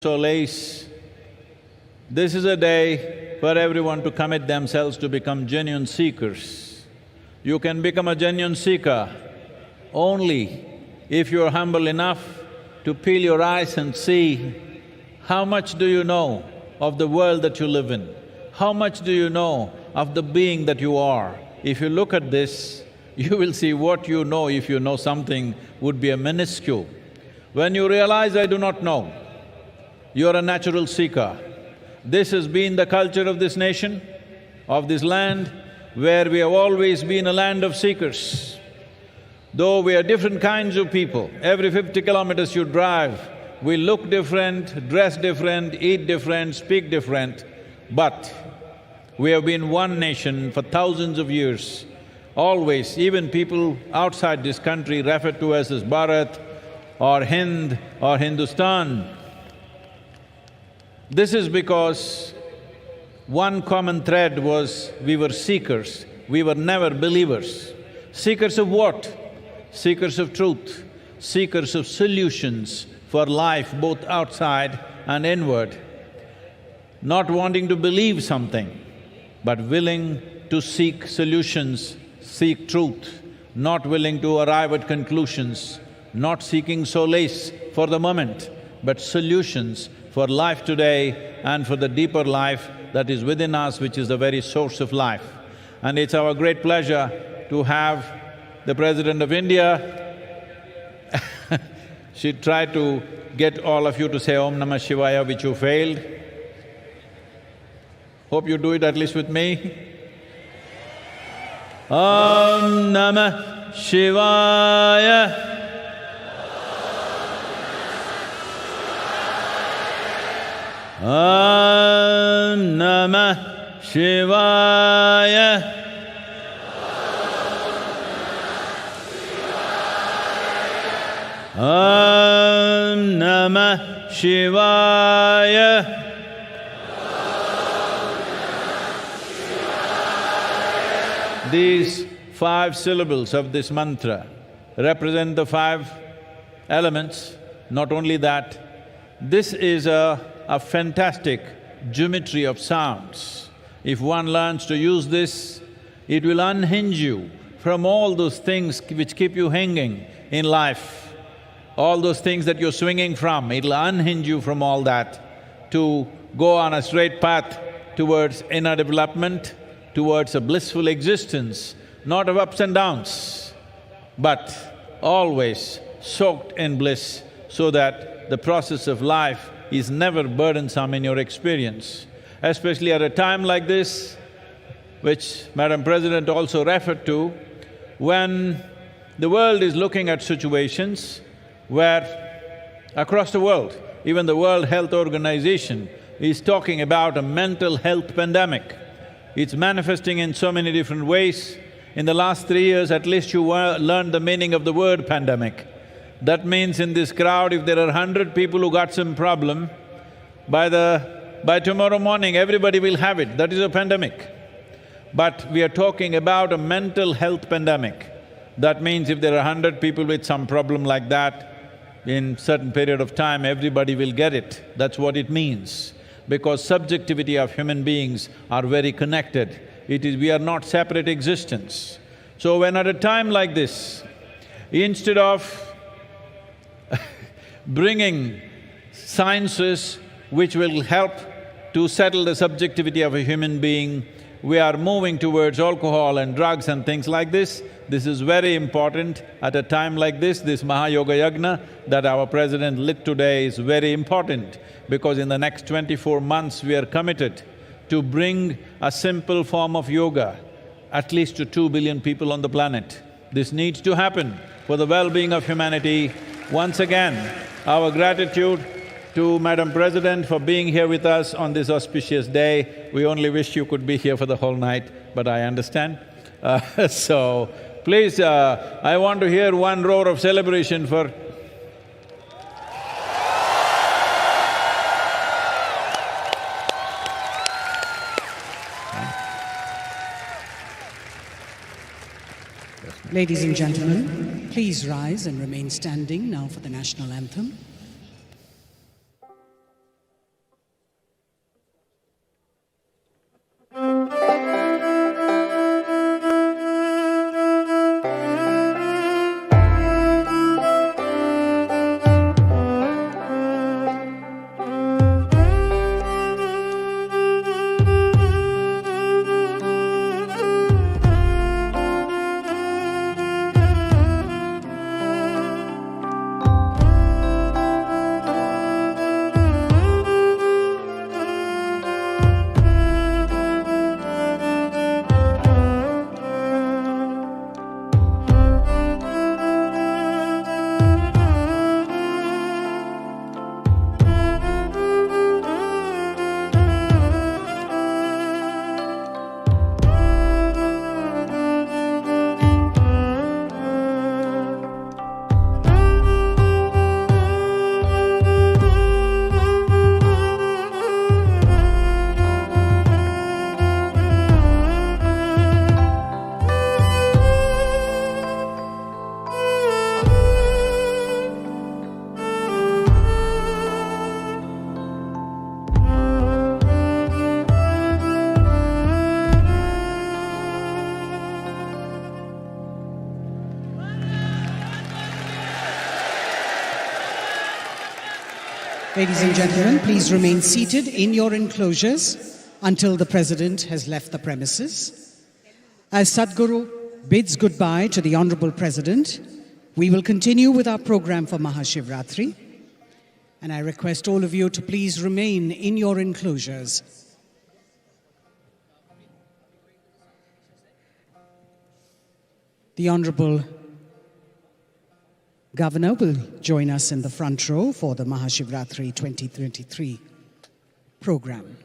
solace. This is a day for everyone to commit themselves to become genuine seekers. You can become a genuine seeker only if you're humble enough to peel your eyes and see how much do you know of the world that you live in, how much do you know of the being that you are. If you look at this, you will see what you know, if you know something, would be a minuscule. When you realize, I do not know, you're a natural seeker. This has been the culture of this nation, of this land, where we have always been a land of seekers. Though we are different kinds of people, every 50 kilometers you drive, we look different, dress different, eat different, speak different, but we have been one nation for thousands of years. Always, even people outside this country refer to us as Bharat or Hind or Hindustan. This is because one common thread was we were seekers, we were never believers. Seekers of what? Seekers of truth, seekers of solutions for life both outside and inward. Not wanting to believe something, but willing to seek solutions, seek truth, not willing to arrive at conclusions, not seeking solace for the moment, but solutions for life today and for the deeper life that is within us, which is the very source of life. And it's our great pleasure to have the President of India. She tried to get all of you to say Om Namah Shivaya, which you failed. Hope you do it at least with me. Om Namah Shivaya. Om Namah Shivaya. Om Namah Shivaya. These 5 syllables of this mantra represent the 5 elements. Not only that, this is a fantastic geometry of sounds. If one learns to use this, it will unhinge you from all those things which keep you hanging in life. All those things that you're swinging from, it'll unhinge you from all that to go on a straight path towards inner development, towards a blissful existence, not of ups and downs, but always soaked in bliss, so that the process of life is never burdensome in your experience. Especially at a time like this, which Madam President also referred to, when the world is looking at situations where across the world, even the World Health Organization is talking about a mental health pandemic. It's manifesting in so many different ways. In the last 3 years, at least you learned the meaning of the word pandemic. That means in this crowd, if there are 100 people who got some problem, by tomorrow morning, everybody will have it. That is a pandemic. But we are talking about a mental health pandemic. That means if there are 100 people with some problem like that, in certain period of time, everybody will get it. That's what it means. Because subjectivity of human beings are very connected. We are not separate existence. So when at a time like this, instead of bringing sciences which will help to settle the subjectivity of a human being, we are moving towards alcohol and drugs and things like this. This is very important at a time like this Mahayoga Yagna that our President lit today is very important, because in the next 24 months we are committed to bring a simple form of yoga at least to 2 billion people on the planet. This needs to happen for the well-being of humanity. Once again, our gratitude to Madam President for being here with us on this auspicious day. We only wish you could be here for the whole night, but I understand. So, please, I want to hear one roar of celebration for… Ladies and gentlemen, please rise and remain standing now for the national anthem. Ladies and gentlemen, please remain seated in your enclosures until the President has left the premises. As Sadhguru bids goodbye to the Honorable President, we will continue with our program for MahaShivaratri. And I request all of you to please remain in your enclosures. The Honorable Governor will join us in the front row for the MahaShivaratri 2023 program.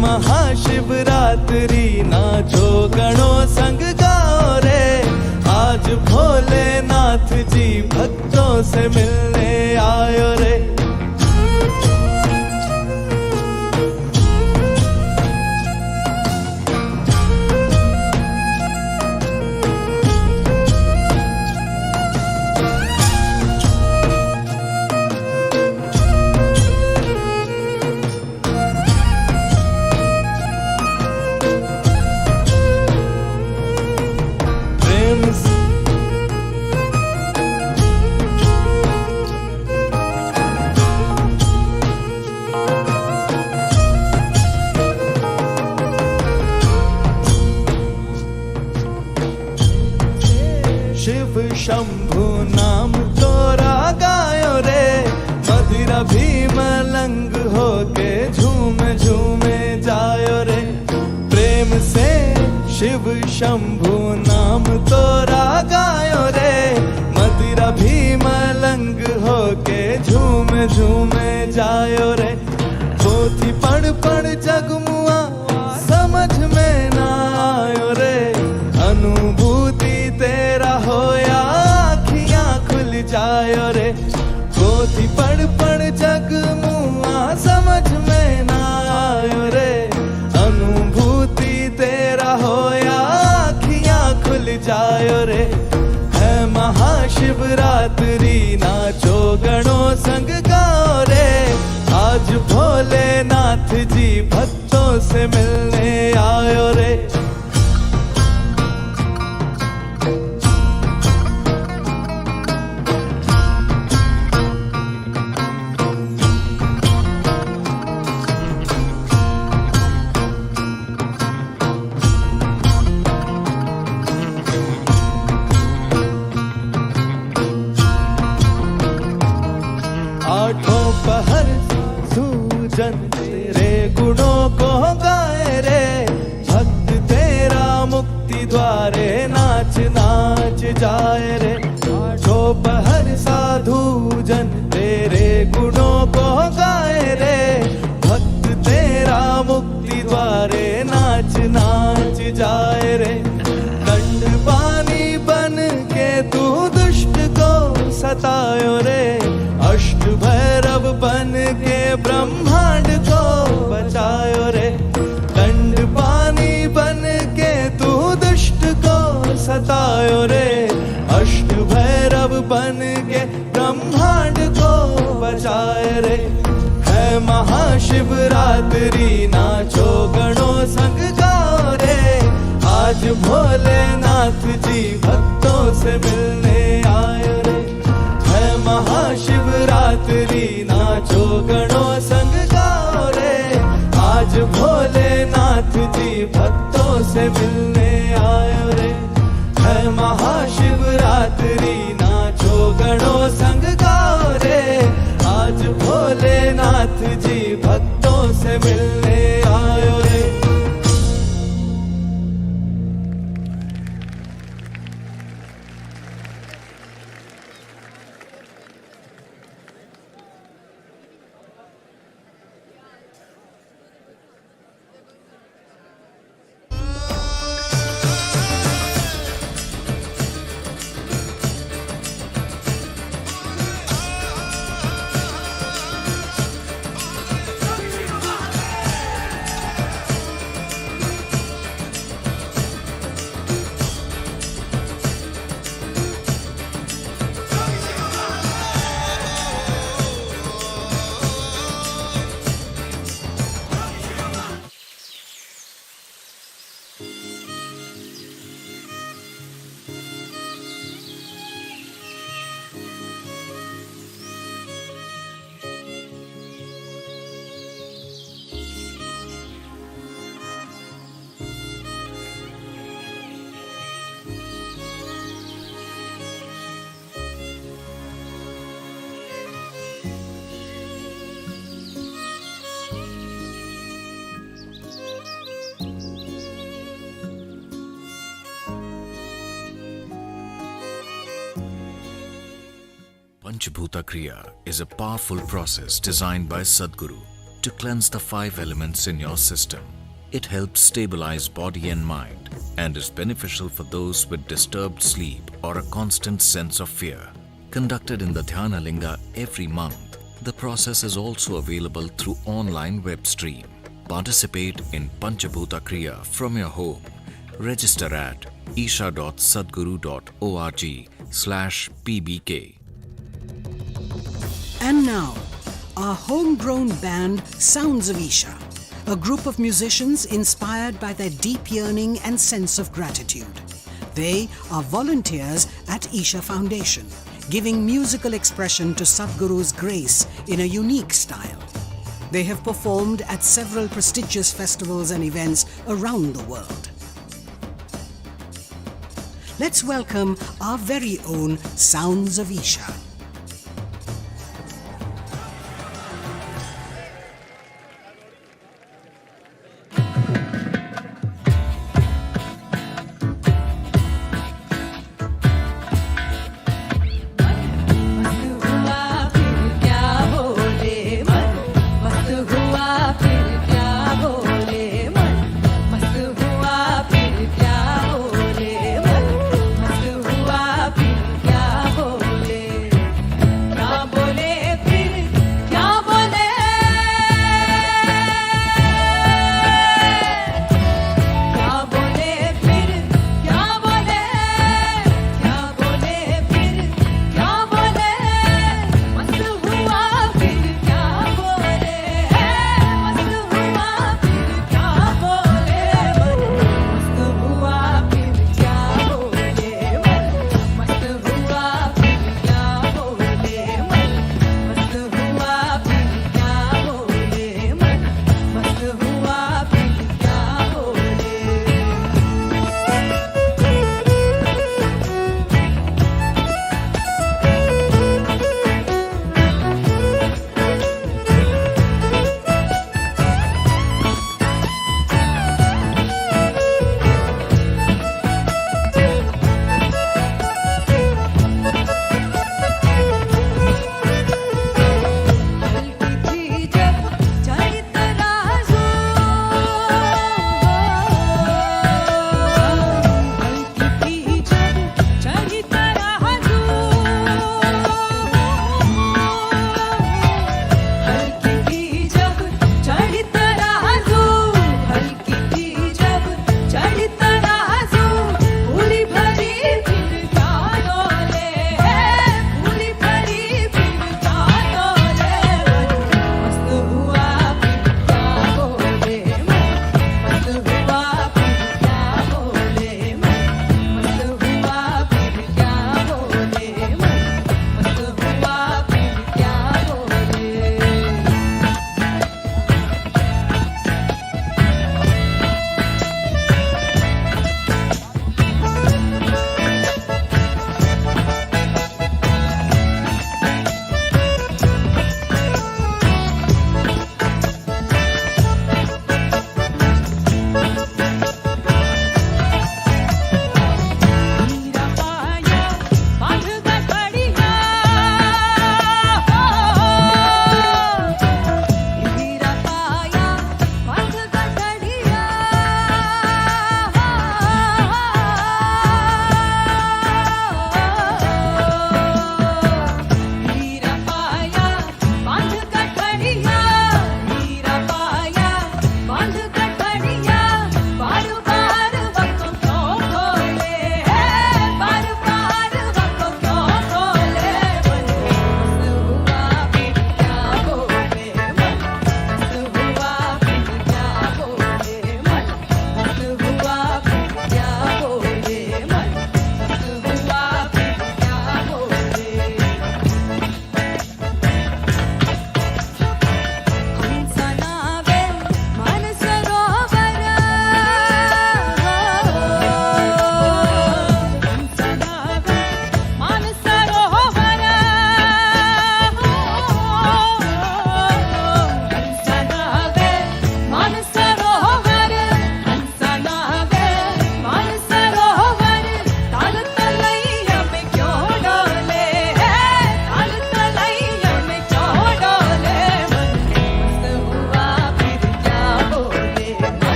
Mahashivratri नाचो गणों संग गाओ रे, आज भोलेनाथ जी भक्तों से मिलने आयो रे। शिव शंभु नाम तोरा गायो रे, मदिरा भी मलंग होके झूमे झूमे जायो रे। प्रेम से शिव शंभु नाम तोरा गायो रे, मदिरा भी मलंग होके झूमे झूमे जायो रे। पोथी पढ़ पढ़ जगमुआ समझ में ना आयो रे, अनुभूति तेरा होया आँखियाँ खुल जायो रे। पोथी पढ़ पढ़ जगमुआ समझ में ना आयो रे, अनुभूति तेरा होया आँखियाँ खुल जायो रे। है महाशिवरात्रि नाचो गणों संग गाओ रे, आज भोलेनाथ भक्तों से मिलने आयो रे। आठों पहर सूजन तेरे गुणों को गाए रे, भक्त तेरा मुक्ति द्वारे नाच नाच जाए रे। आठों पहर साधु जन तेरे गुणों को गाए रे, भक्त तेरा मुक्ति द्वारे नाच नाच जाए रे। दंड पानी बन के तू दुष्ट को सतायो रे, अष्ट भैरव बन के ब्रह्मांड को बचायो रे। दंड पानी बन के तू दुष्ट को सतायो रे, अष्ट भैरव बन के ब्रह्मांड को बचाए रे। है महाशिवरात्रि नाचो गणों संग गाओ रे, आज भोलेनाथ जी भक्तों से मिलने आए रे। है महाशिवरात्रि नाचो गणों संग गाओ रे, आज भोलेनाथ जी भक्तों से मिलने आए रे। है महाशिवरात्रि नाचो गणों संग गाओ रे, आज भोलेनाथ जी भक्तों से मिलने आए रे। Panchabhuta Kriya is a powerful process designed by Sadhguru to cleanse the 5 elements in your system. It helps stabilize body and mind and is beneficial for those with disturbed sleep or a constant sense of fear. Conducted in the Dhyana Linga every month, the process is also available through online web stream. Participate in Panchabhuta Kriya from your home. Register at isha.sadguru.org/pbk. And now, our homegrown band Sounds of Isha, a group of musicians inspired by their deep yearning and sense of gratitude. They are volunteers at Isha Foundation, giving musical expression to Sadhguru's grace in a unique style. They have performed at several prestigious festivals and events around the world. Let's welcome our very own Sounds of Isha.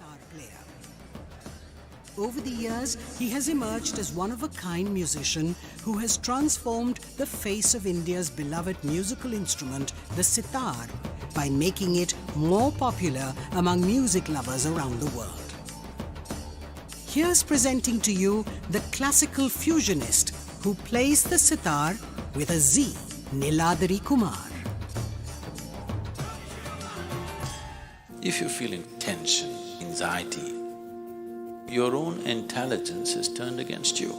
sitar player. Over the years, he has emerged as one-of-a-kind musician who has transformed the face of India's beloved musical instrument, the sitar, by making it more popular among music lovers around the world. Here's presenting to you the classical fusionist who plays the sitar with a Z, Niladri Kumar. If you're feeling tension, anxiety, your own intelligence is turned against you.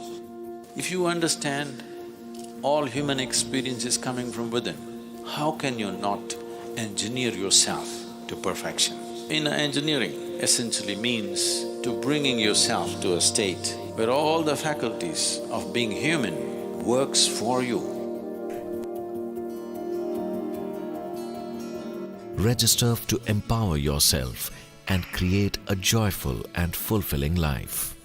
If you understand all human experience is coming from within, how can you not engineer yourself to perfection? Inner engineering essentially means to bringing yourself to a state where all the faculties of being human works for you. Register to empower yourself and create a joyful and fulfilling life.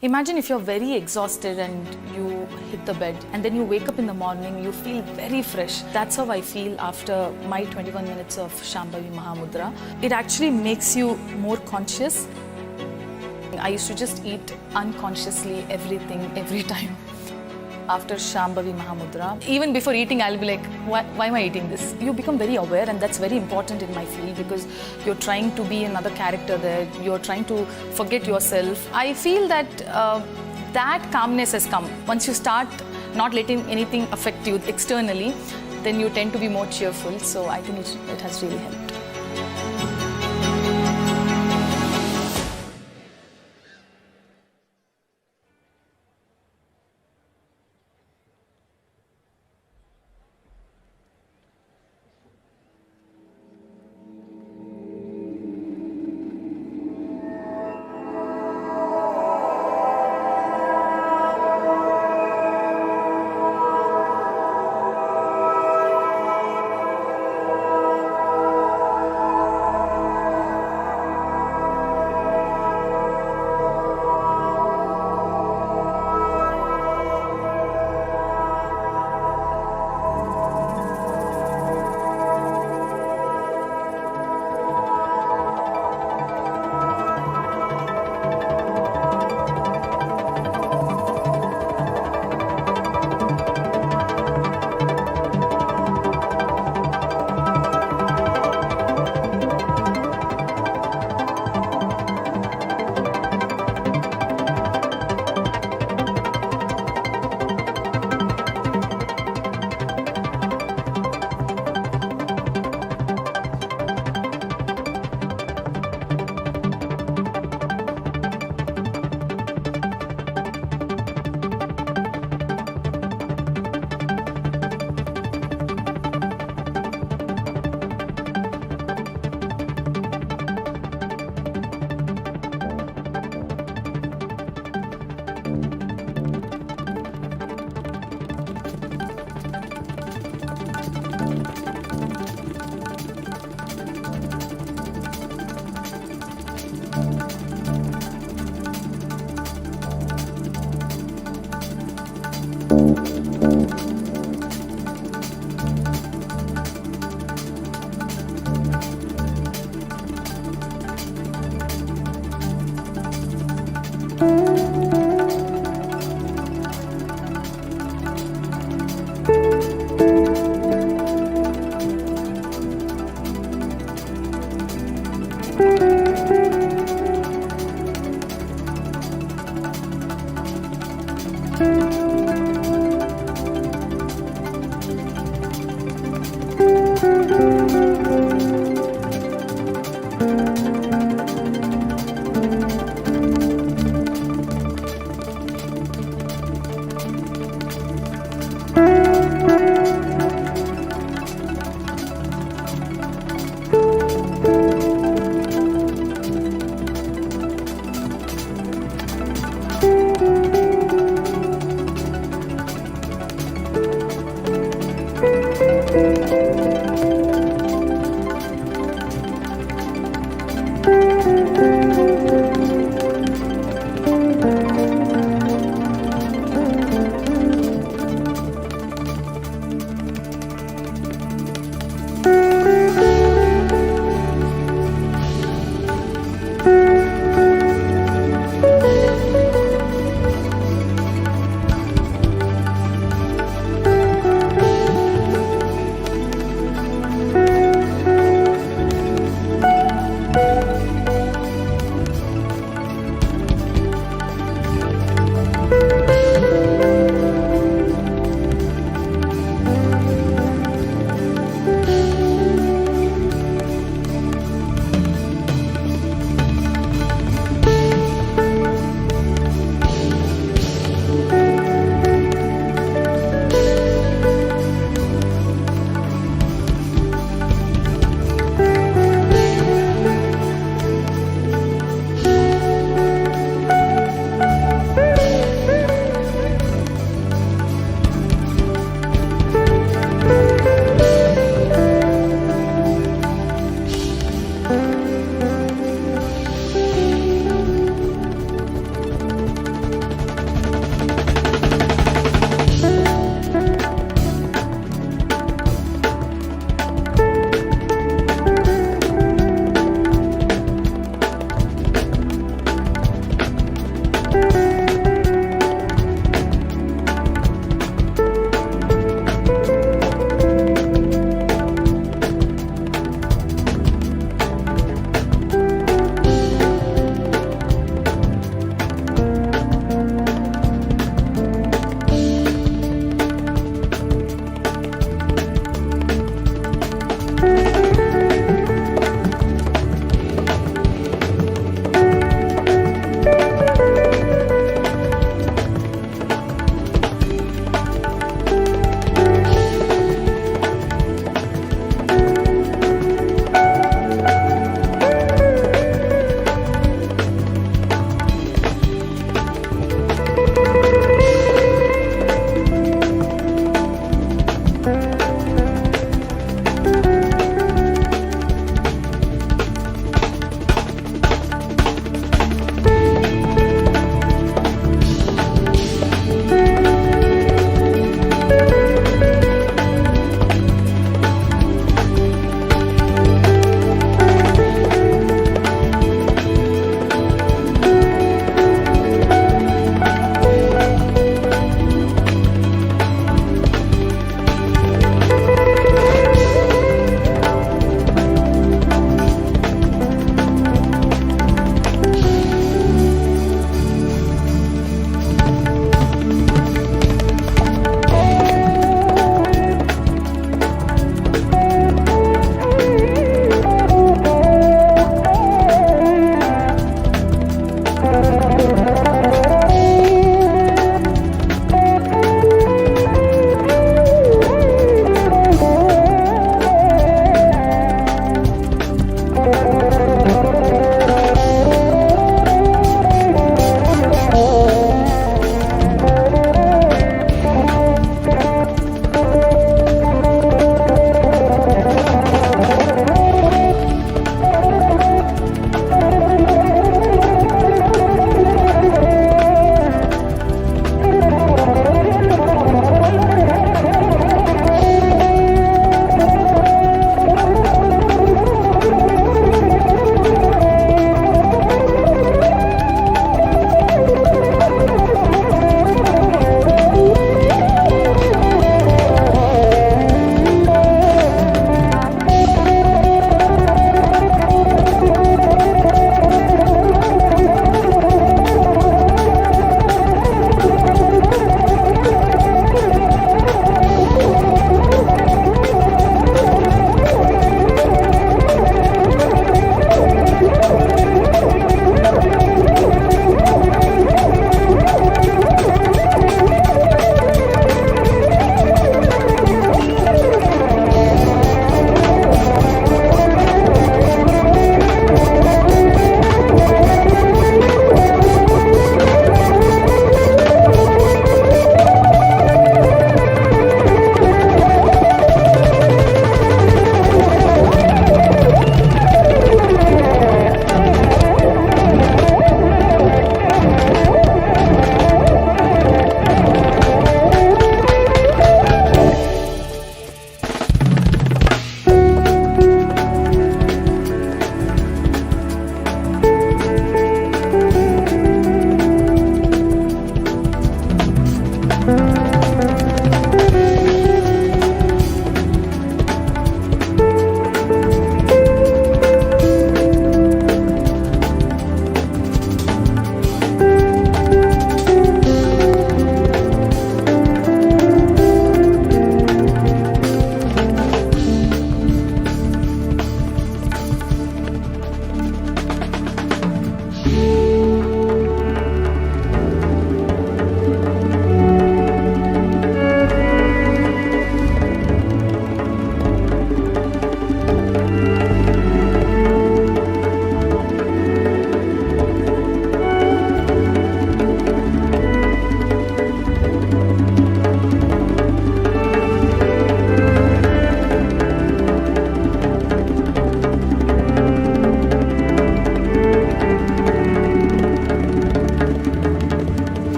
Imagine if you're very exhausted and you hit the bed and then you wake up in the morning, you feel very fresh. That's how I feel after my 21 minutes of Shambhavi Mahamudra. It actually makes you more conscious. I used to just eat unconsciously everything, every time. After Shambhavi Mahamudra, even before eating, I'll be like, why am I eating this? You become very aware, and that's very important in my field because you're trying to be another character there. You're trying to forget yourself. I feel that that calmness has come. Once you start not letting anything affect you externally, then you tend to be more cheerful. So I think it has really helped.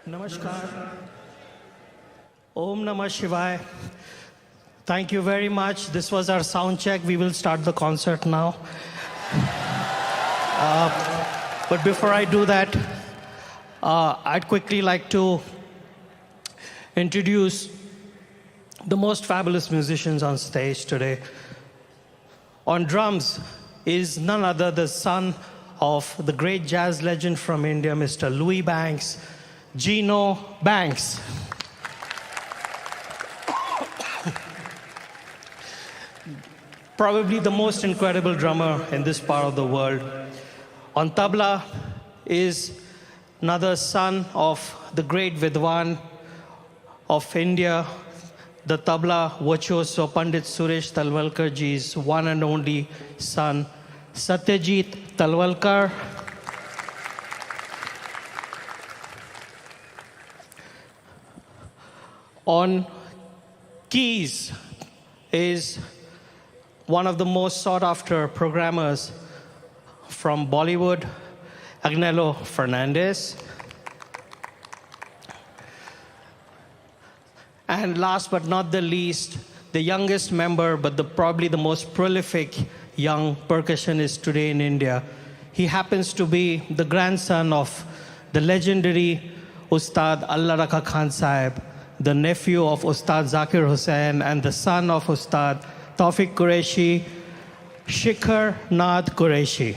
Namaskar. Om Namah Shivaya. Thank you very much. This was our sound check. We will start the concert now. But before I do that, I'd quickly like to introduce the most fabulous musicians on stage today. On drums is none other the son of the great jazz legend from India, Mr. Louis Banks, Gino Banks. Probably the most incredible drummer in this part of the world. On tabla is another son of the great Vidwan of India, the tabla virtuoso Pandit Suresh Talwalkar ji's one and only son, Satyajit Talwalkar. On keys is one of the most sought after programmers from Bollywood, Agnello Fernandez. And last but not the least, the youngest member, but probably the most prolific young percussionist today in India. He happens to be the grandson of the legendary Ustad Allah Rakha Khan Sahib, the nephew of Ustad Zakir Hussain, and the son of Ustad Tawfiq Qureshi, Shikhar Nath Qureshi.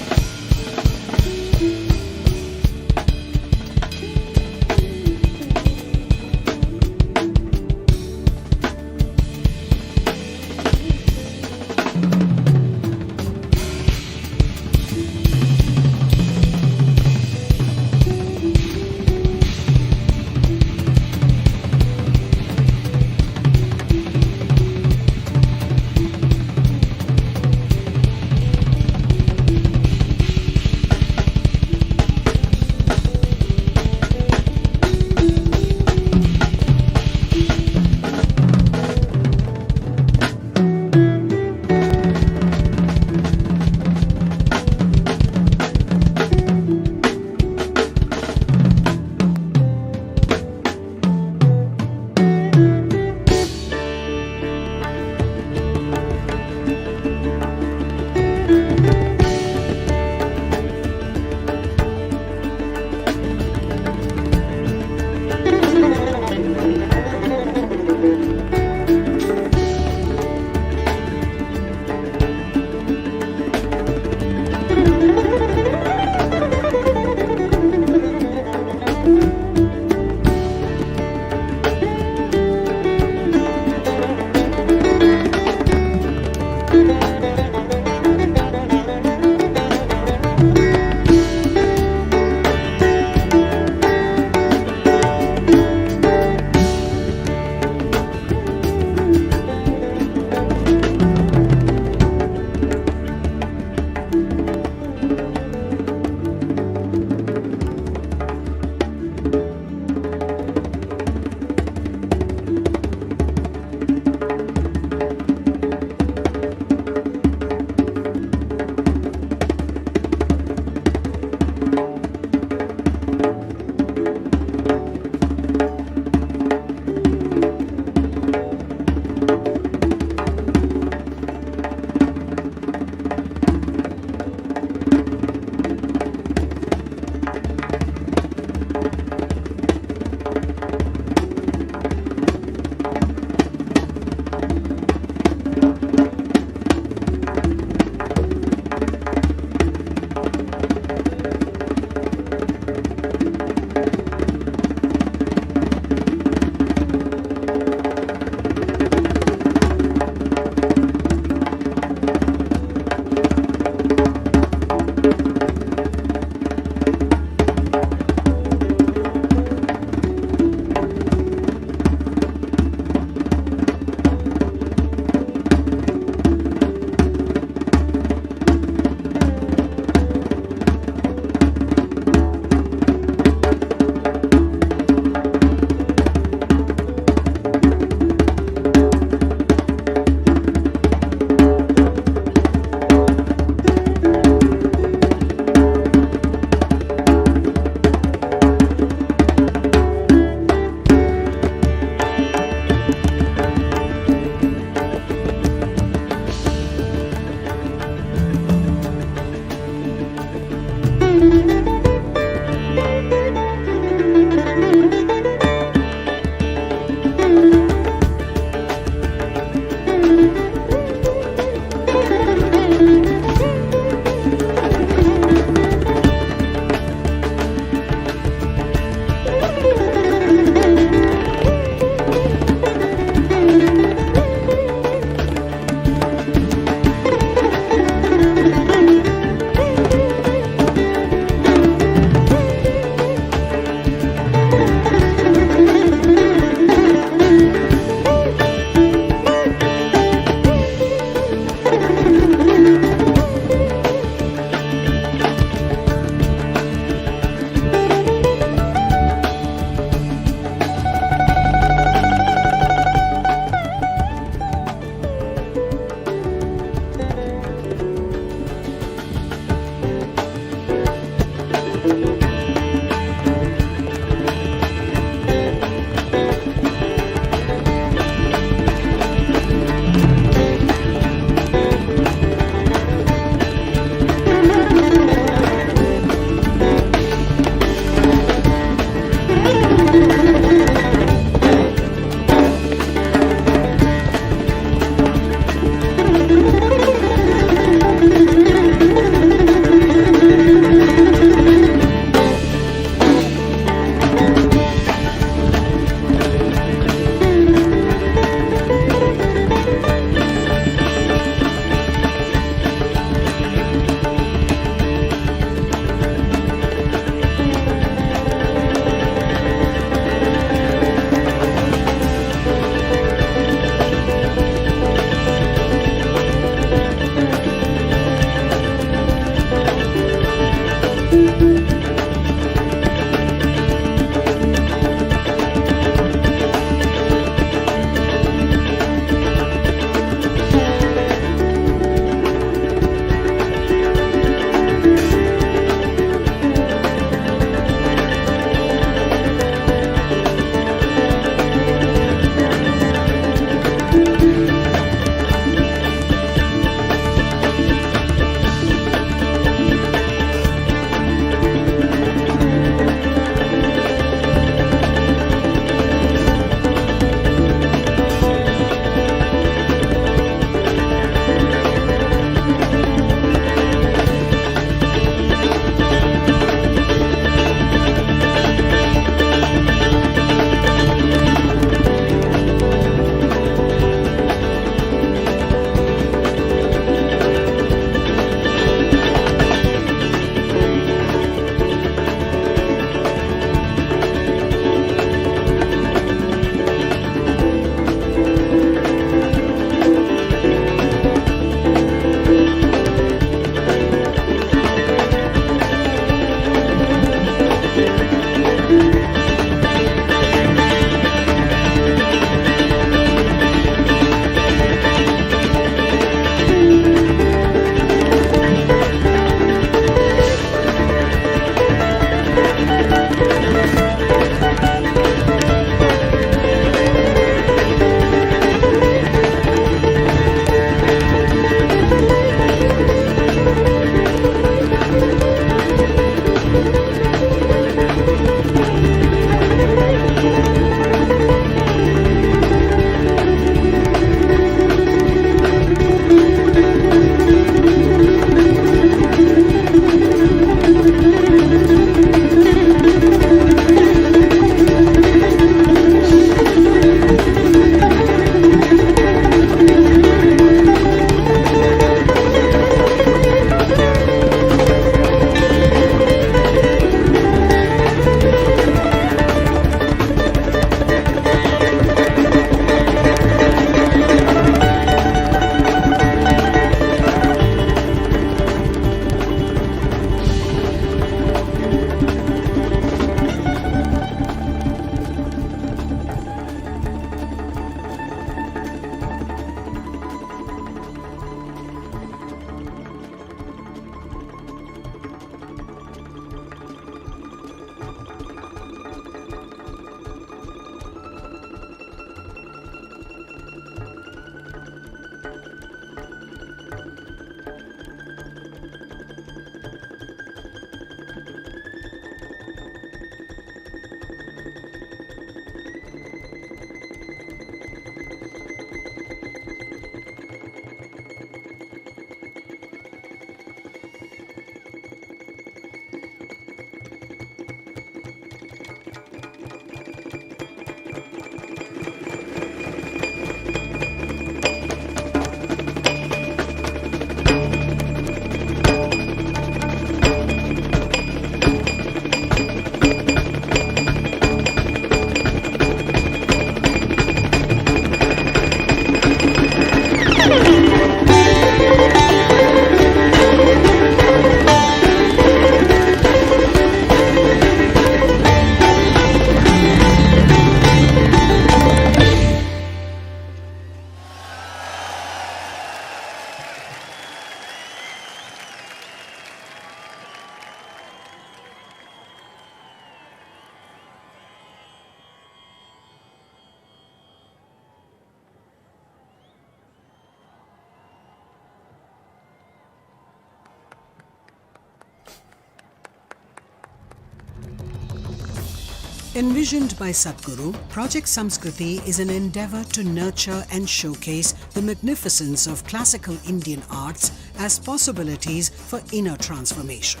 Envisioned by Sadhguru, Project Samskriti is an endeavour to nurture and showcase the magnificence of classical Indian arts as possibilities for inner transformation.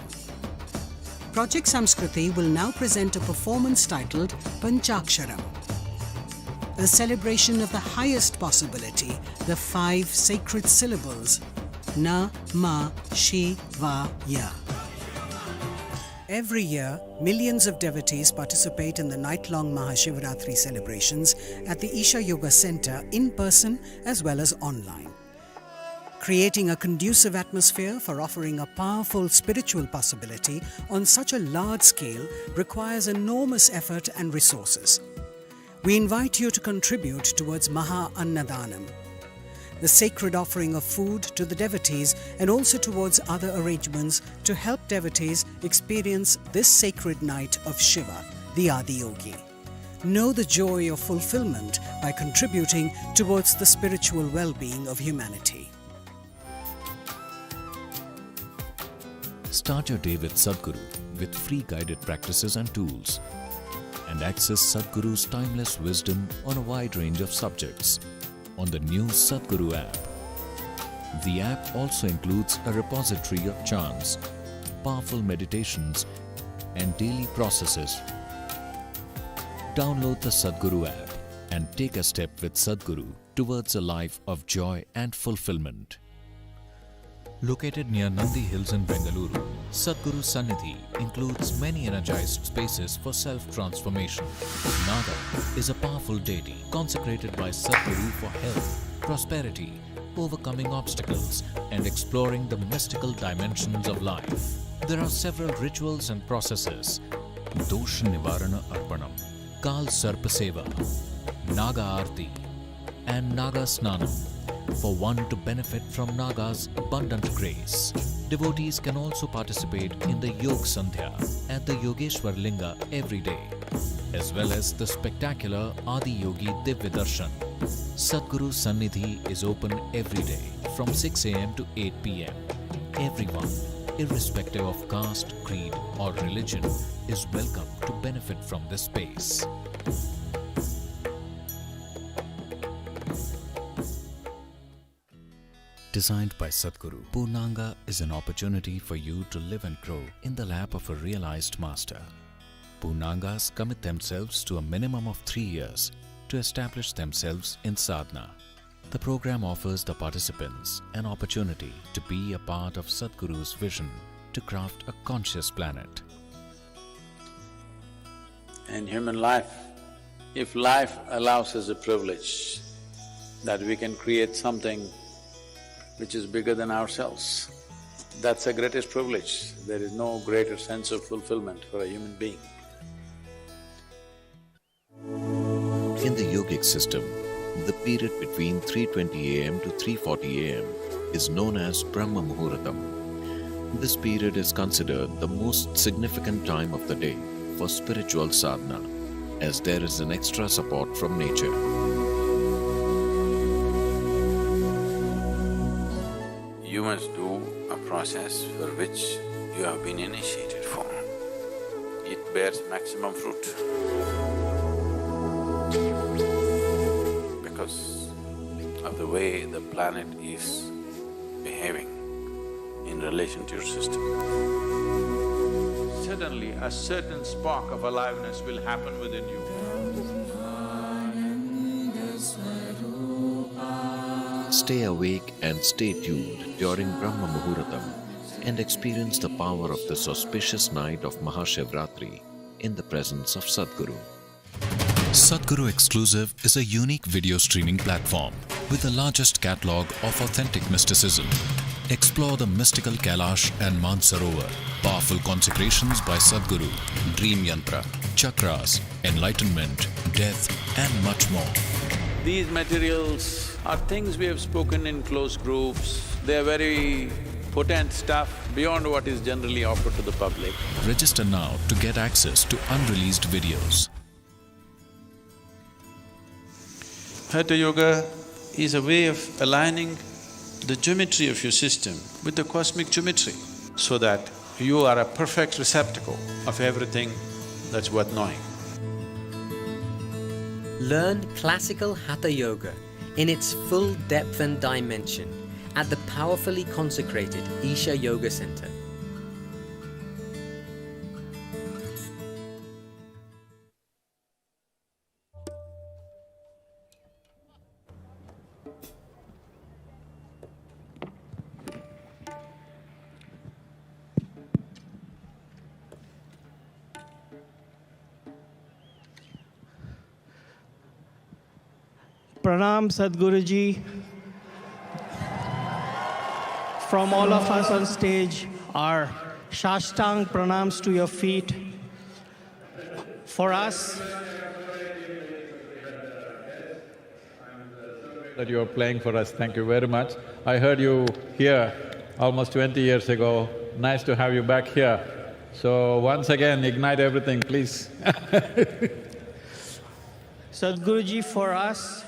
Project Samskriti will now present a performance titled Panchaksharam, a celebration of the highest possibility, the 5 sacred syllables Na, Ma, Shi, Va, Ya. Every year, millions of devotees participate in the night-long Mahashivaratri celebrations at the Isha Yoga Center in person as well as online. Creating a conducive atmosphere for offering a powerful spiritual possibility on such a large scale requires enormous effort and resources. We invite you to contribute towards Maha Annadanam, the sacred offering of food to the devotees, and also towards other arrangements to help devotees experience this sacred night of Shiva, the Adiyogi. Know the joy of fulfillment by contributing towards the spiritual well-being of humanity. Start your day with Sadhguru with free guided practices and tools, and access Sadhguru's timeless wisdom on a wide range of subjects on the new Sadhguru app. The app also includes a repository of chants, powerful meditations, and daily processes. Download the Sadhguru app and take a step with Sadhguru towards a life of joy and fulfillment. Located near Nandi Hills in Bengaluru, Sadhguru Sannidhi includes many energized spaces for self-transformation. Naga is a powerful deity consecrated by Sadhguru for health, prosperity, overcoming obstacles, and exploring the mystical dimensions of life. There are several rituals and processes: Dosh Nivarana Arpanam, Kal Sarpa Seva, Naga Aarti, and Naga Snanam, for one to benefit from Naga's abundant grace. Devotees can also participate in the Yog Sandhya at the Yogeshwar Linga every day, as well as the spectacular Adiyogi Divya Darshan. Sadhguru Sannidhi is open every day from 6 a.m. to 8 p.m. Everyone, irrespective of caste, creed, or religion, is welcome to benefit from this space. Designed by Sadhguru, Purnanga is an opportunity for you to live and grow in the lap of a realized master. Purnangas commit themselves to a minimum of 3 years to establish themselves in sadhana. The program offers the participants an opportunity to be a part of Sadhguru's vision to craft a conscious planet. In human life, if life allows us a privilege that we can create something which is bigger than ourselves, that's the greatest privilege. There is no greater sense of fulfillment for a human being. In the yogic system, the period between 3:20 a.m. to 3:40 a.m. is known as Brahma Muhuratam. This period is considered the most significant time of the day for spiritual sadhana, as there is an extra support from nature. You must do a process for which you have been initiated for. It bears maximum fruit. Because of the way the planet is behaving in relation to your system. Suddenly, a certain spark of aliveness will happen within you. Stay awake and stay tuned during Brahma Muhuratam and experience the power of this auspicious night of MahaShivaratri in the presence of Sadhguru. Sadhguru Exclusive is a unique video streaming platform with the largest catalogue of authentic mysticism. Explore the mystical Kailash and Mansarovar, powerful consecrations by Sadhguru, dream yantra, chakras, enlightenment, death, and much more. These materials are things we have spoken in close groups. They are very potent stuff beyond what is generally offered to the public. Register now to get access to unreleased videos. Hatha Yoga is a way of aligning the geometry of your system with the cosmic geometry, so that you are a perfect receptacle of everything that's worth knowing. Learn classical Hatha Yoga in its full depth and dimension at the powerfully consecrated Isha Yoga Center. Pranam Sadhguruji. From all of us on stage, our Shashtang pranams to your feet. For us, that you are playing for us. Thank you very much. I heard you here almost 20 years ago. Nice to have you back here. So once again, ignite everything, please. Sadhguruji, for us,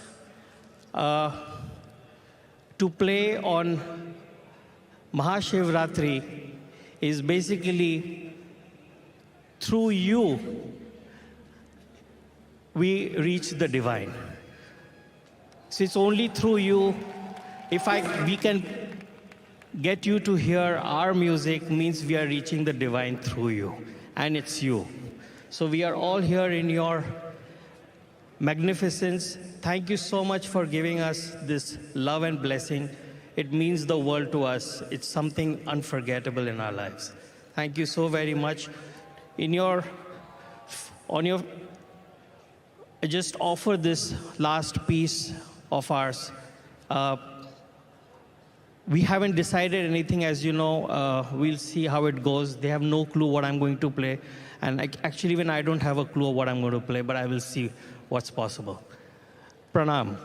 to play on Mahashivratri is basically through you we reach the divine. So it's only through you. If we can get you to hear our music, means we are reaching the divine through you, and it's you. So we are all here in your magnificence. Thank you so much for giving us this love and blessing. It means the world to us. It's something unforgettable in our lives. Thank you so very much. I just offer this last piece of ours. We haven't decided anything, as you know. We'll see how it goes. They have no clue what I'm going to play. And actually, even I don't have a clue of what I'm going to play, but I will see what's possible. Pranam.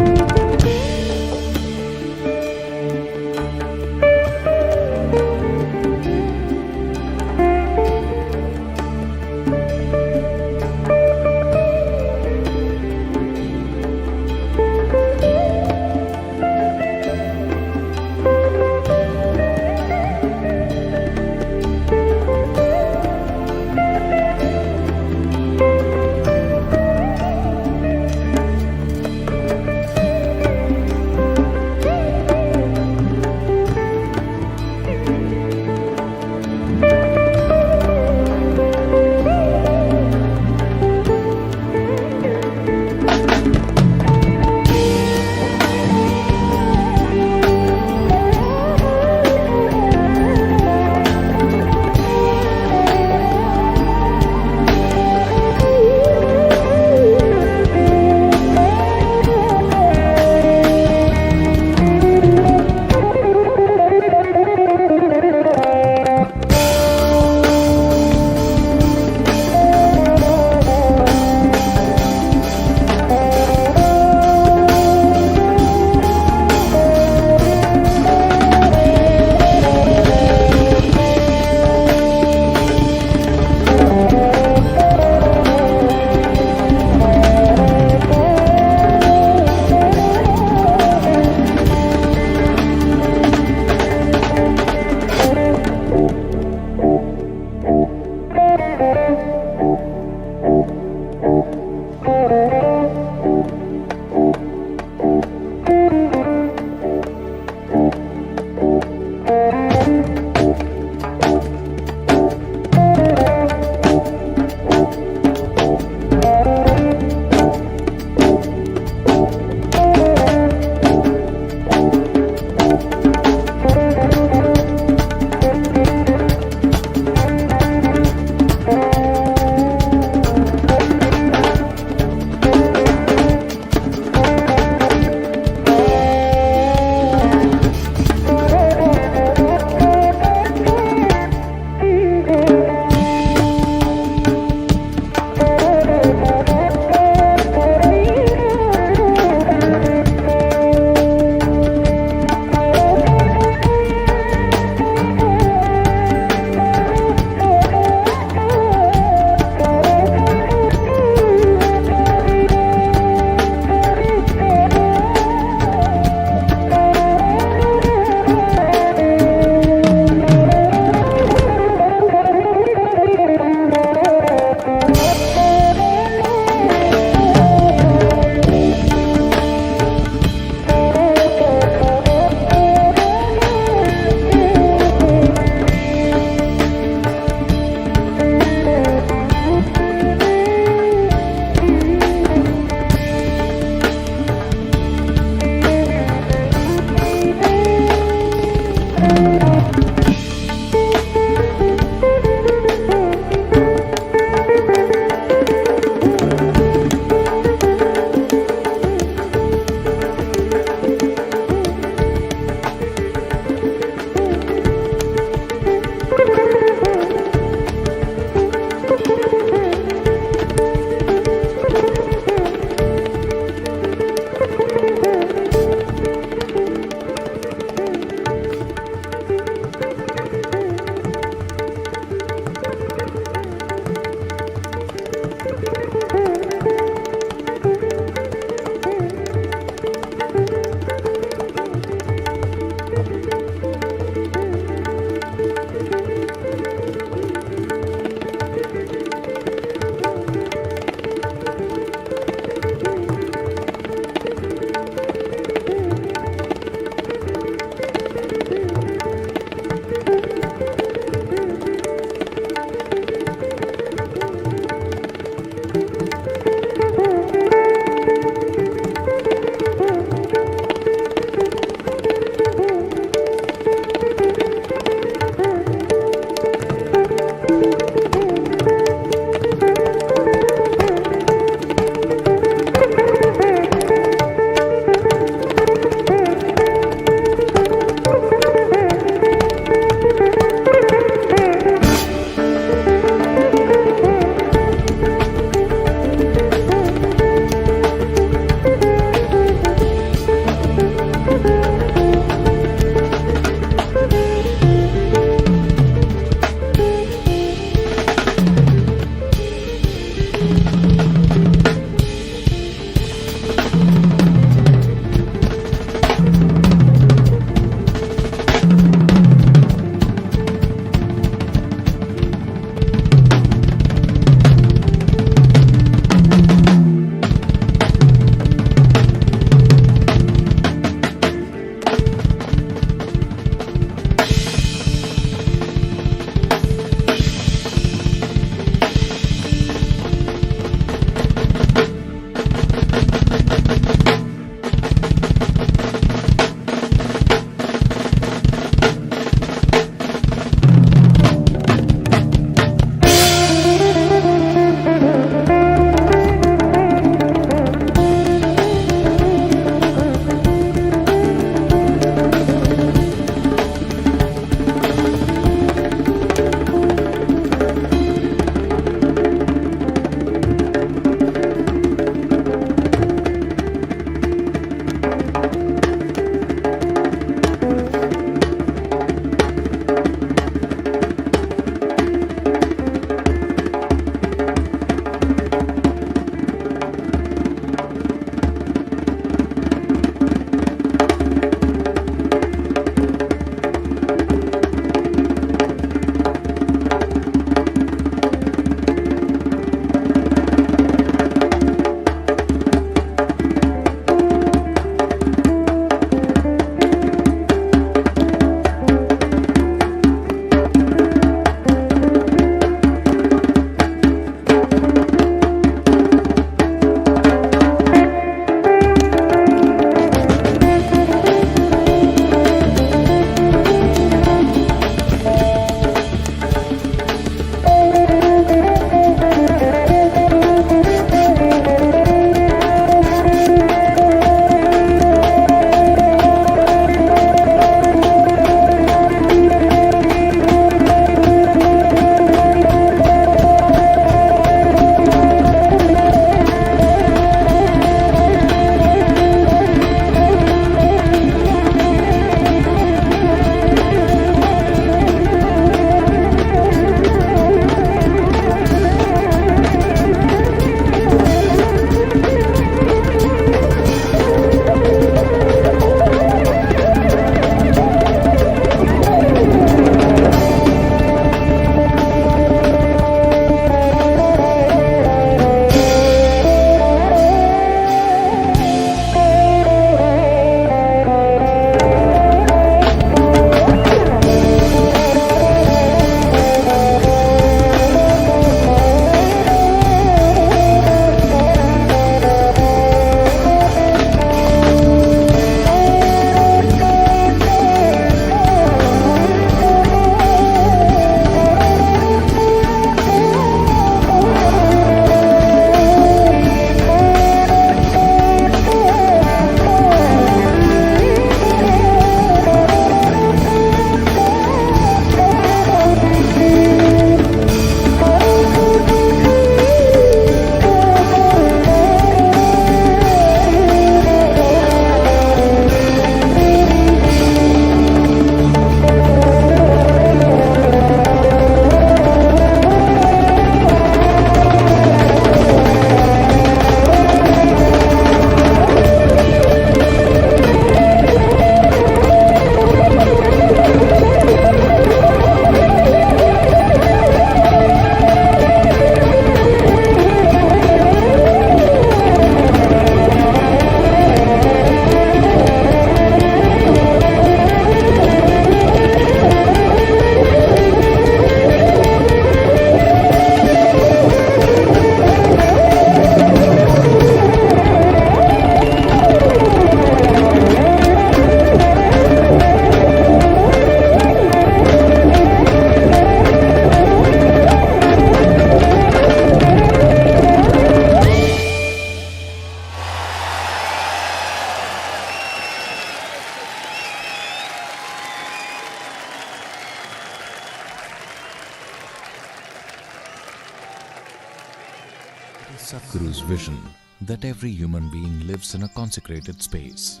Sadhguru's vision that every human being lives in a consecrated space.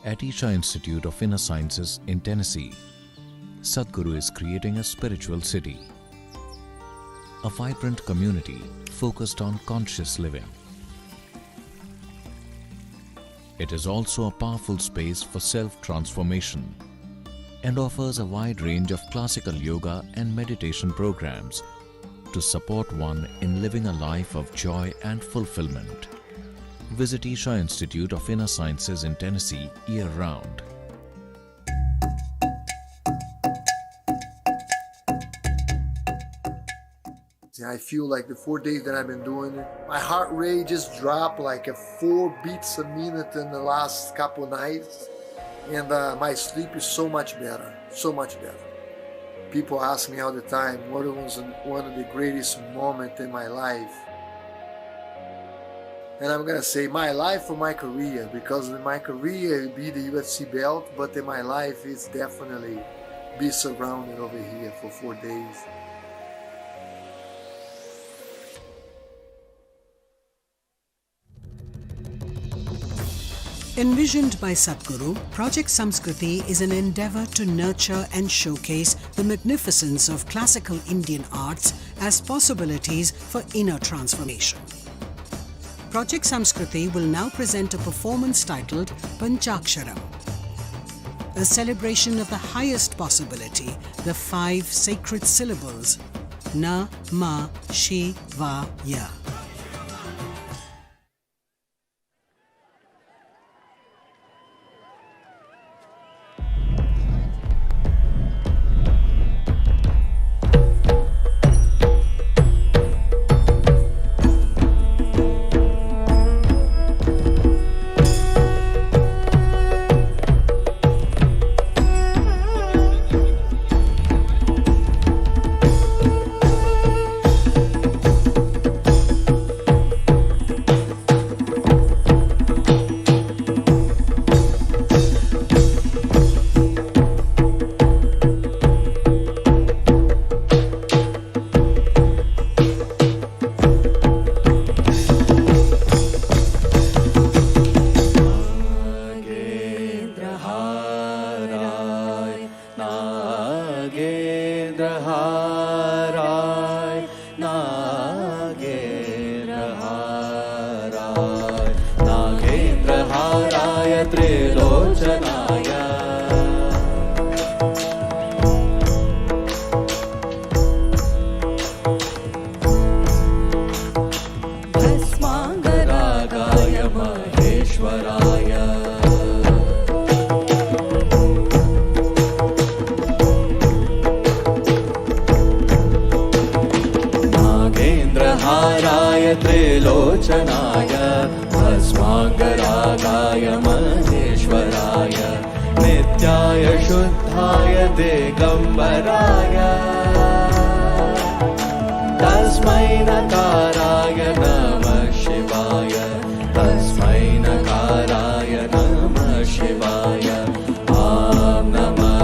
At Isha Institute of Inner Sciences in Tennessee, Sadhguru is creating a spiritual city, a vibrant community focused on conscious living. It is also a powerful space for self-transformation and offers a wide range of classical yoga and meditation programs to support one in living a life of joy and fulfillment. Visit Isha Institute of Inner Sciences in Tennessee year-round. I feel like the 4 days that I've been doing it, my heart rate just dropped like 4 beats a minute in the last couple nights. And my sleep is so much better, so much better. People ask me all the time, what was one of the greatest moments in my life? And I'm going to say my life or my career, because in my career it will be the UFC belt, but in my life it's definitely be surrounded over here for 4 days. Envisioned by Sadhguru, Project Samskriti is an endeavor to nurture and showcase the magnificence of classical Indian arts as possibilities for inner transformation. Project Samskriti will now present a performance titled Panchaksharam, a celebration of the highest possibility, the 5 sacred syllables Na, Ma, Shi, Va, Ya. त्रिलोचनाय भस्माङ्गरागाय महेश्वराय नित्याय शुद्धाय दिगम्बराय तस्मै नकाराय नमः शिवाय तस्मै नकाराय नमः शिवाय ॐ नमः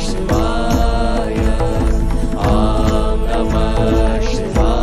शिवाय ॐ नमः शिवाय।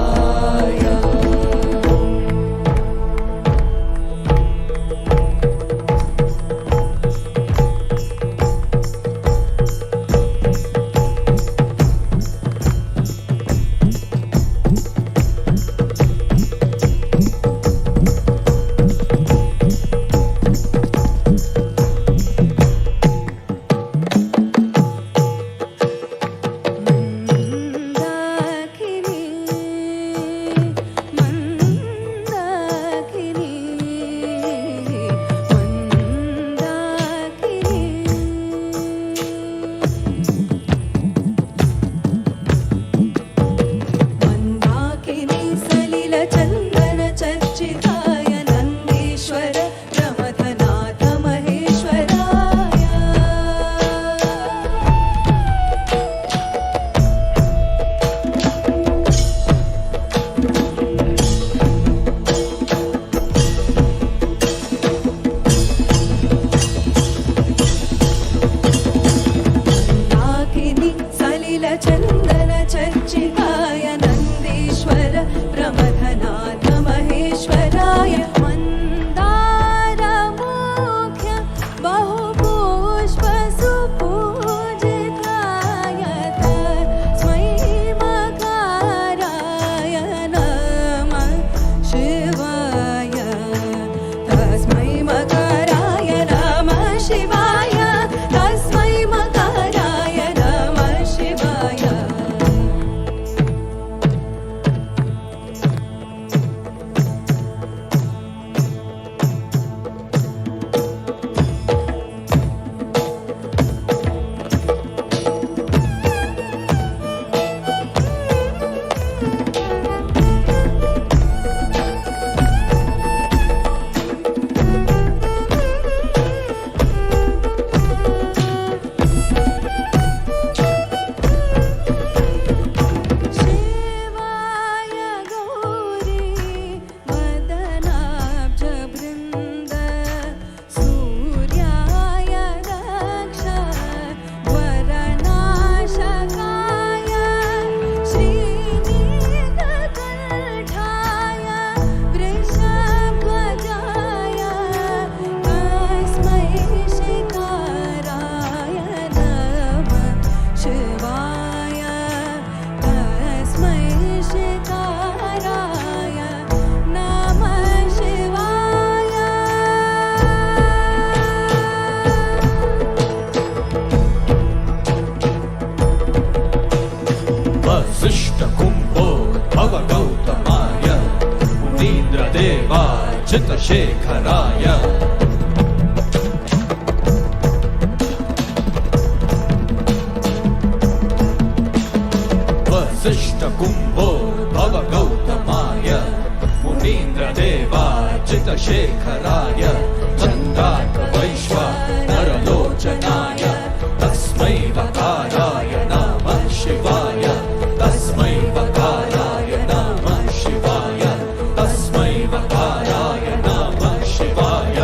विश्वेश्वराय मन्दारमुख्य बहुपुष्पसुपूजिताय तस्मै मकाराय नमः शिवाय तस्मै मकाराय नमः शिवाय तस्मै मकाराय नमः शिवाय शिवाय गौरी वदनाब्जवृन्द सूर्याय दक्ष वरनाशकाय श्रीनीलकण्ठाय वृषध्वजाय तस्मै शिकाराय नमः शिवाय तस्मै शिकाराय नमः शिवाय वसिष्ठकुम्भो भवगौतमाय मुनीन्द्रदेवार्चितशेखराय वसिष्ठकुम्भो भवगौतमाय मुनीन्द्रदेवार्चितशेखराय चन्द्रार्कवैश्वानरलोचनाय तस्मै वकाराय नमः शिवाय तस्मै वकाराय नमः शिवाय तस्मै वकाराय नमः शिवाय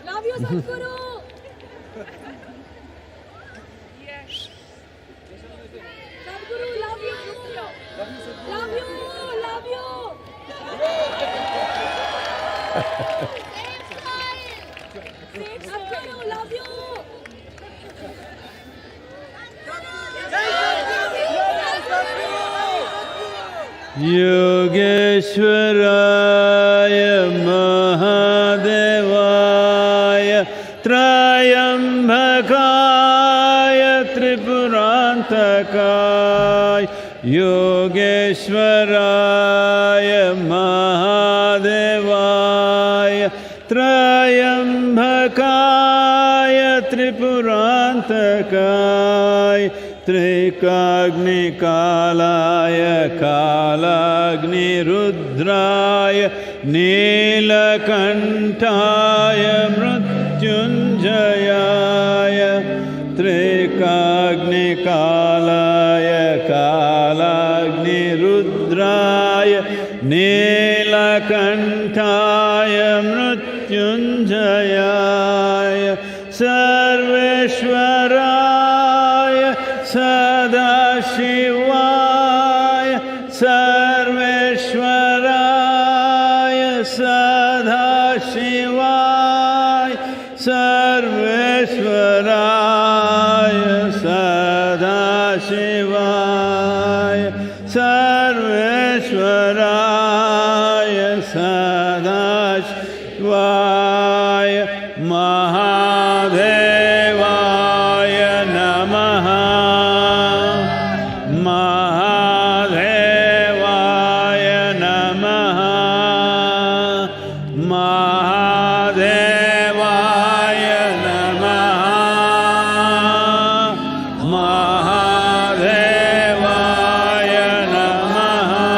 Love you, Sadhguru. Sadhguru, love you. Love you, love you. Sadhguru, love you. Yogeshwaraya Mahadevaya Trayambakaya Tripurantakaya Yogeshwaraya Mahadevaya Trayambakaya Tripurantakaya Trikagni Kalaya Kalagni Rudraya Nilakantaya Mrityunjayaya Trikagni Kalaya Kalagni Rudraya Nilakantaya Mrityunjayaya Sarveshwaraya Sadashivaya Sarveshwaraya Sadashivaya Sarveshwaraya Sadashivaya Sarveshwaraya Sadashivaya Mahadevaya Namaha Mahadevaya Namaha Mahadevaya Namaha Mahadevaya Namaha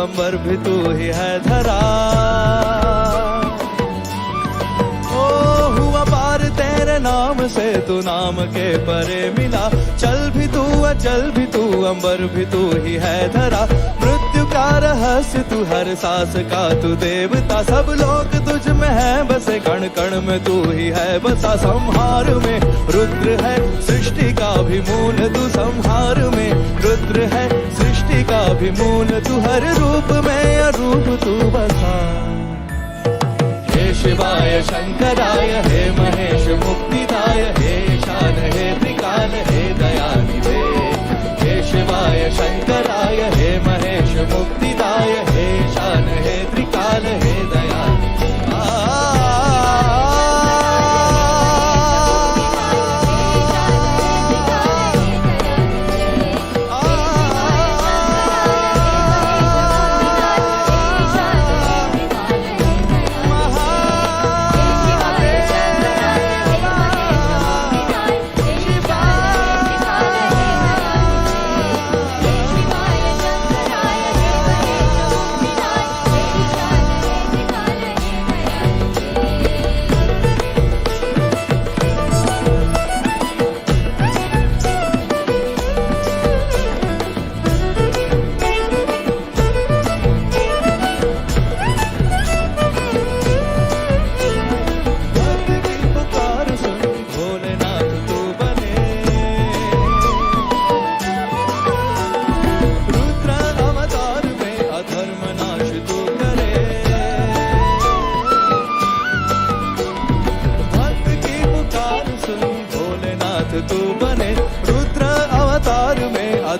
अंबर भी तू ही है धरा। ओ हुआ पार तेरे नाम से, तू नाम के परे मिला। चल भी तू अचल भी तू, अंबर भी तू ही है धरा। मृत्यु का रहस्य तू, हर सांस का तू देवता। सब लोग तुझ में है बसे, कण कण में तू ही है बसा। संहार में रुद्र है सृष्टि का भी मूल तू, संहार में रुद्र है सृष्टि का भी मूल तू। हर रूप में अरूप तू बसा। हे शिवाय शंकराय, हे महेश मुक्तिदाय, हे ईशान हे त्रिकाल हे दयानिधे। हे शिवाय शंकराय, हे महेश मुक्तिदाय, हे ईशान हे त्रिकाल हे दयानिधे।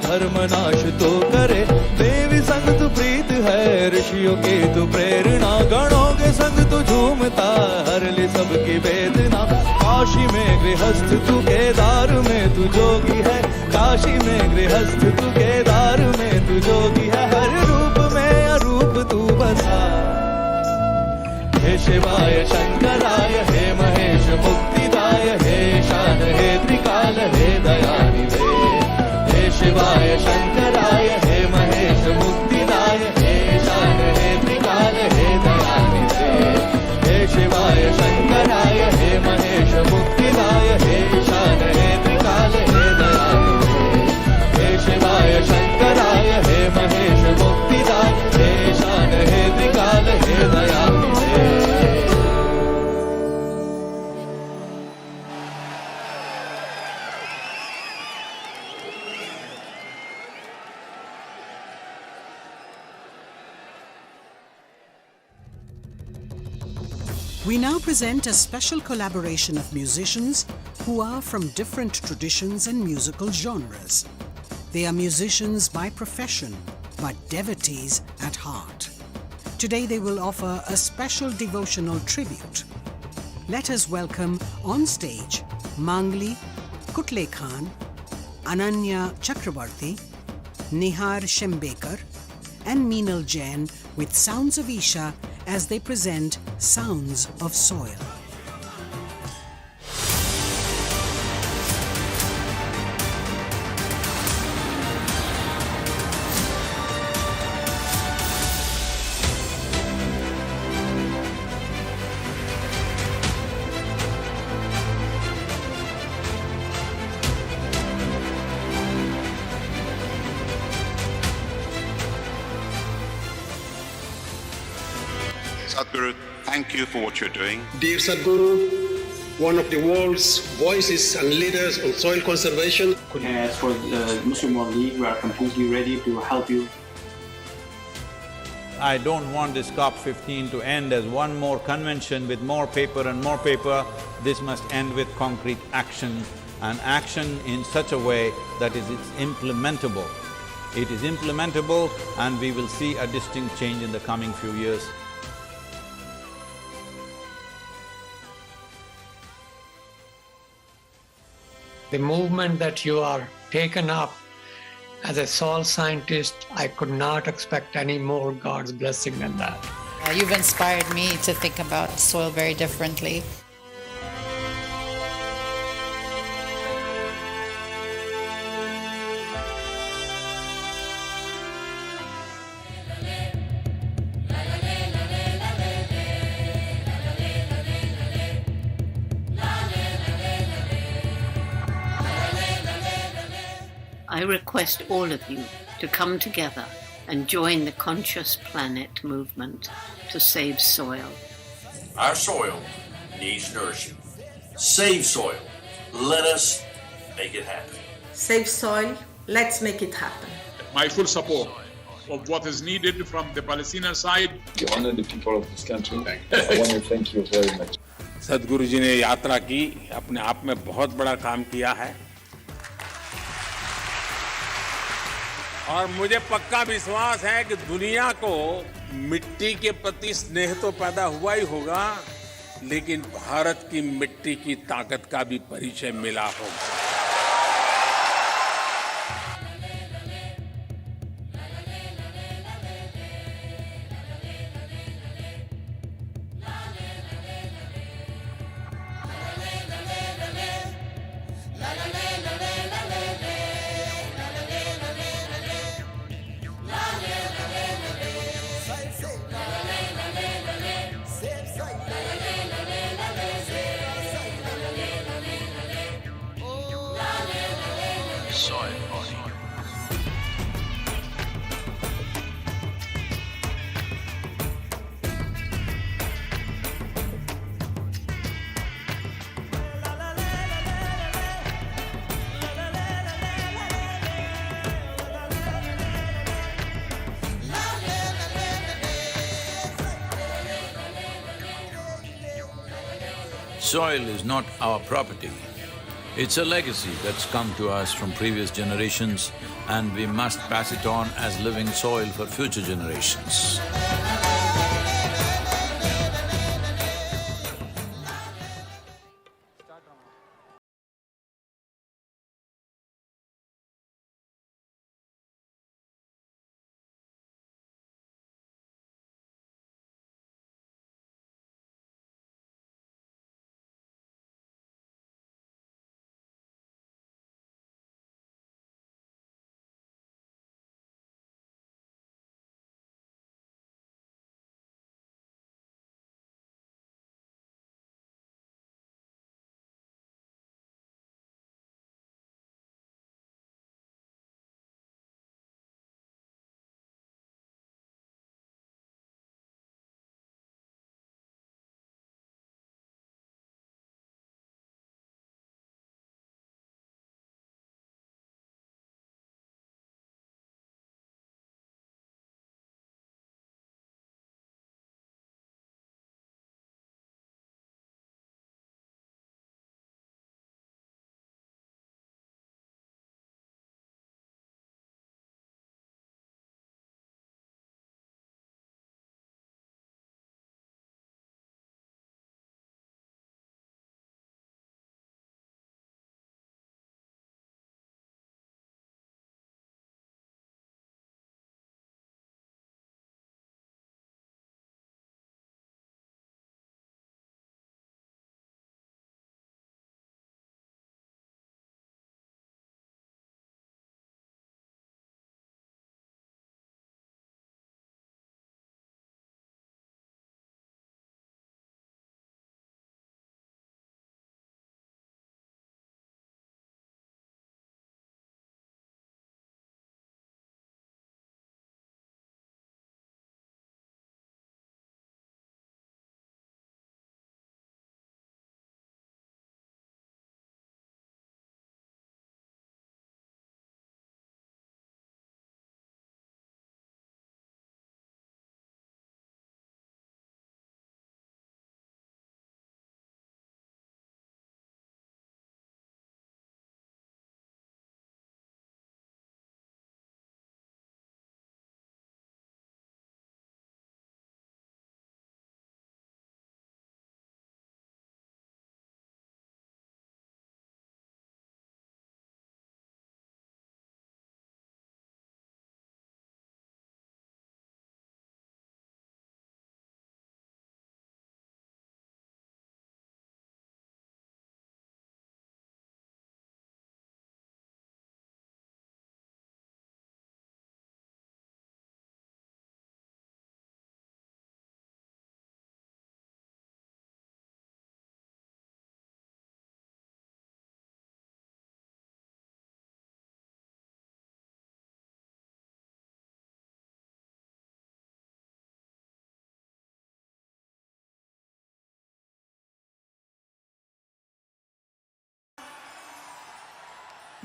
धर्मनाश तो करे। देवी संग तू प्रीत है, ऋषियों की तू प्रेरणा। गणों के संग तू झूमता, हर ले सबकी वेदना। काशी में गृहस्थ तू, केदार में तू जोगी है। काशी में गृहस्थ तू, केदार में तू जोगी है। हर रूप में अरूप तू बसा। हे शिवाय शंकराय, हे महेश मुक्तिदाय, हे ईशान हे त्रिकाल हे दयानिधे। शिवाय शंकराय, हे महेश मुक्तिदाय, हे ईशान हे त्रिकाल हे दयानिधे। हे शिवाय शंकराय, हे महेश मुक्तिदाय, हे ईशान हे त्रिकाल हे दयानिधे। हे शिवाय शंकराय, हे महेश मुक्तिदाय, हे ईशान हे त्रिकाल हे दयानिधे। We now present a special collaboration of musicians who are from different traditions and musical genres. They are musicians by profession, but devotees at heart. Today they will offer a special devotional tribute. Let us welcome on stage Mangli Kutle Khan, Ananya Chakrabarti, Nihar Shembekar and Meenal Jain with Sounds of Isha as they present Sounds of Soil. Sadhguru, thank you for what you're doing. Dear Sadhguru, one of the world's voices and leaders on soil conservation. As for the Muslim World League, we are completely ready to help you. I don't want this COP15 to end as one more convention with more paper and more paper. This must end with concrete action, and action in such a way that it's implementable. It is implementable, and we will see a distinct change in the coming few years. The movement that you are taken up as a soil scientist, I could not expect any more God's blessing than that. You've inspired me to think about soil very differently. I request all of you to come together and join the Conscious Planet movement to save soil. Our soil needs nourishing. Save soil. Let us make it happen. Save soil. Let's make it happen. My full support of what is needed from the Palestinian side. You honor the people of this country. I want to thank you very much. सदगुरु जी ने यात्रा की, अपने आप में बहुत बड़ा काम किया है और मुझे पक्का विश्वास है कि दुनिया को मिट्टी के प्रति स्नेह तो पैदा हुआ ही होगा, लेकिन भारत की मिट्टी की ताकत का भी परिचय मिला होगा। Soil is not our property. It's a legacy that's come to us from previous generations, and we must pass it on as living soil for future generations.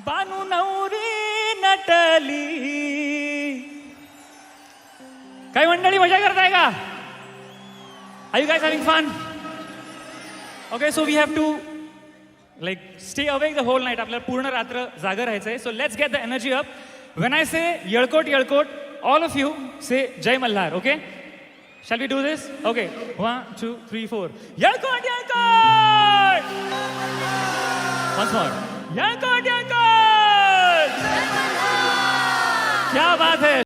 बानू नवरी नटली. काही मंडळी मजा करताय का? Are you guys having fun? Okay, so we have to stay awake the whole night. आपल्याला पूर्ण रात्र जागर राहायचंय. So let's get the energy up. When I say येळकोट येळकोट, all of you say Jai Malhar, okay? Shall we do this? Okay. 1, 2, 3, 4. येळकोट येळकोट! Once more. येळकोट येळकोट! क्या बात है?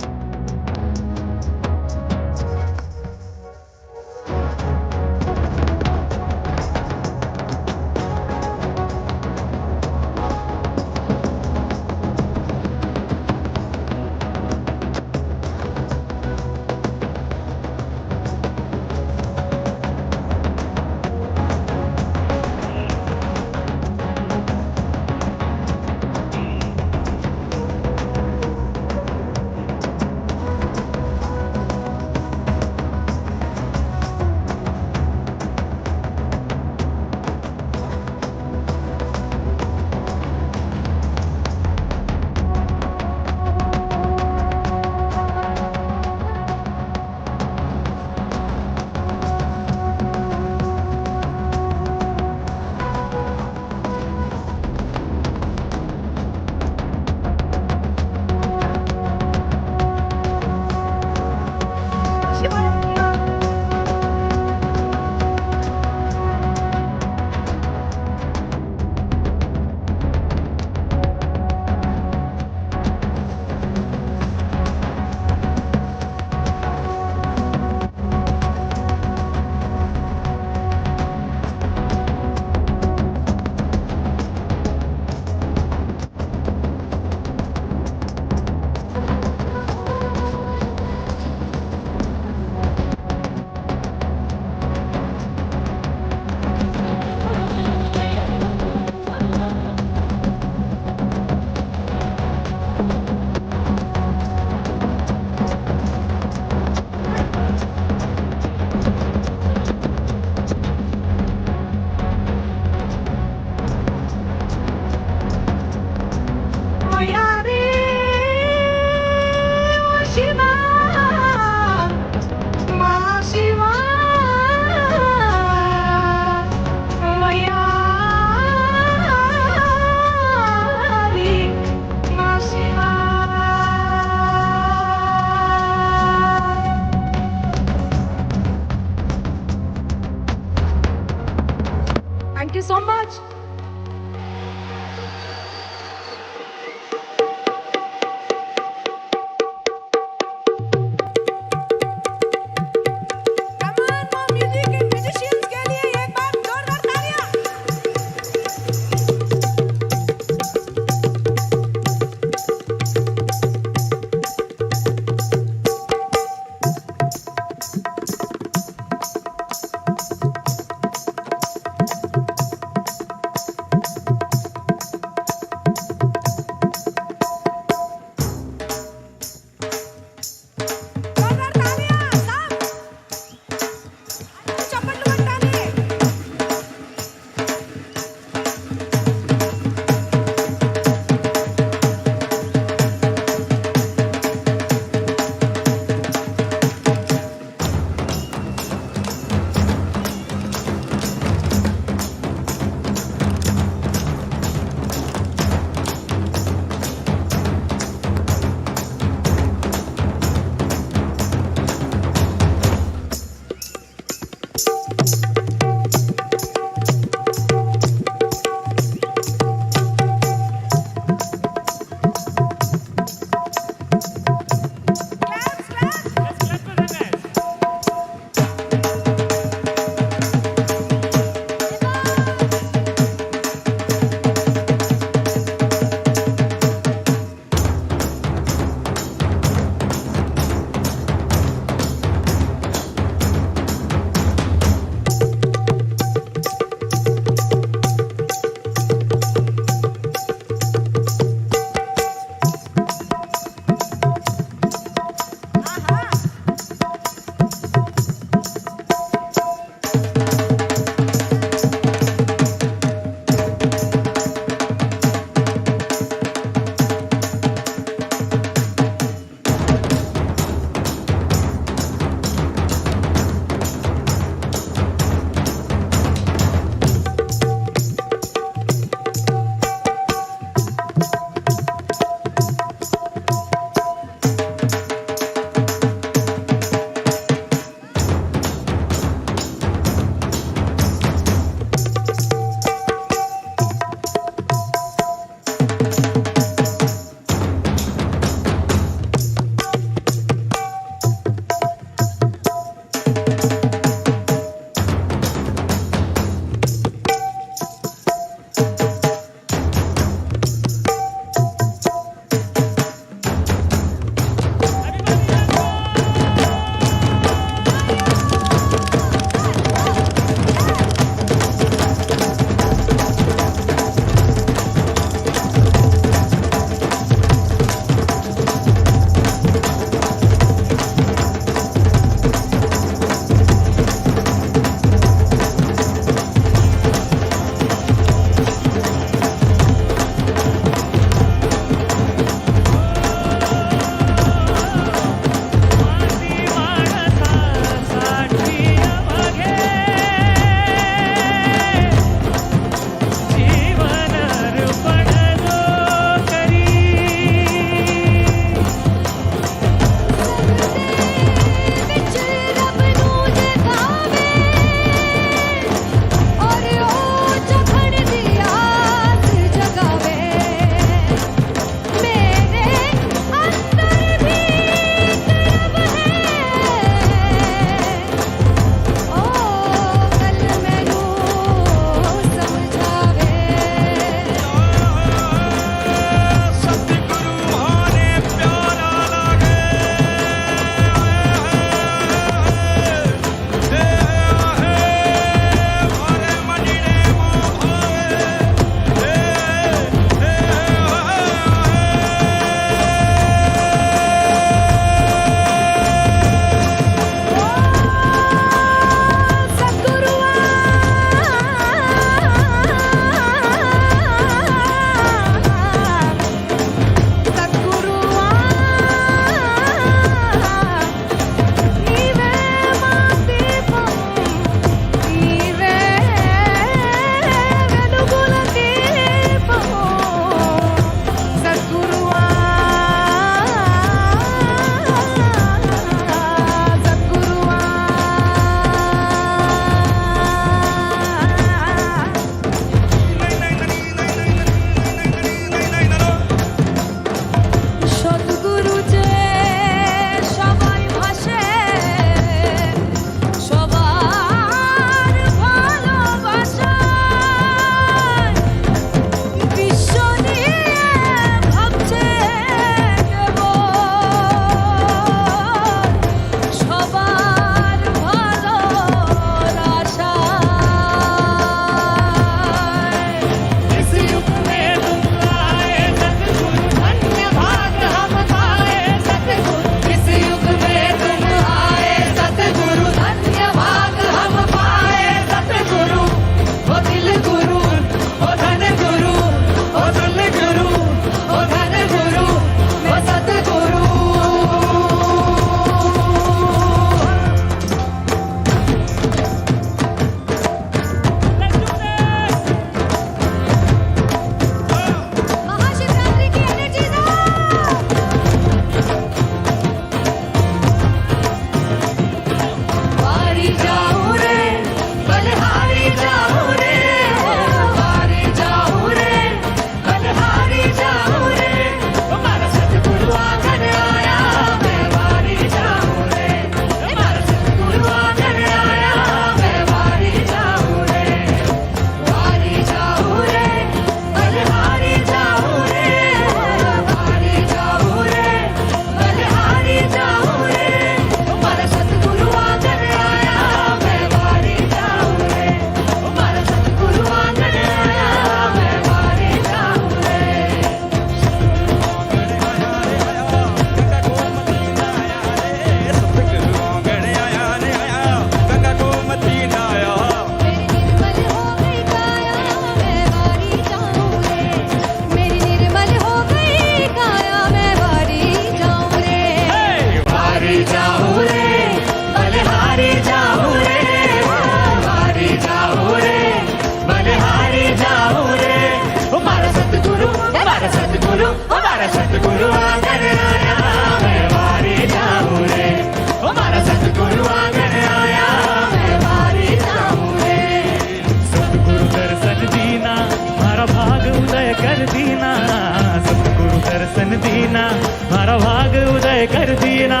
मारा भाग उदय कर दीना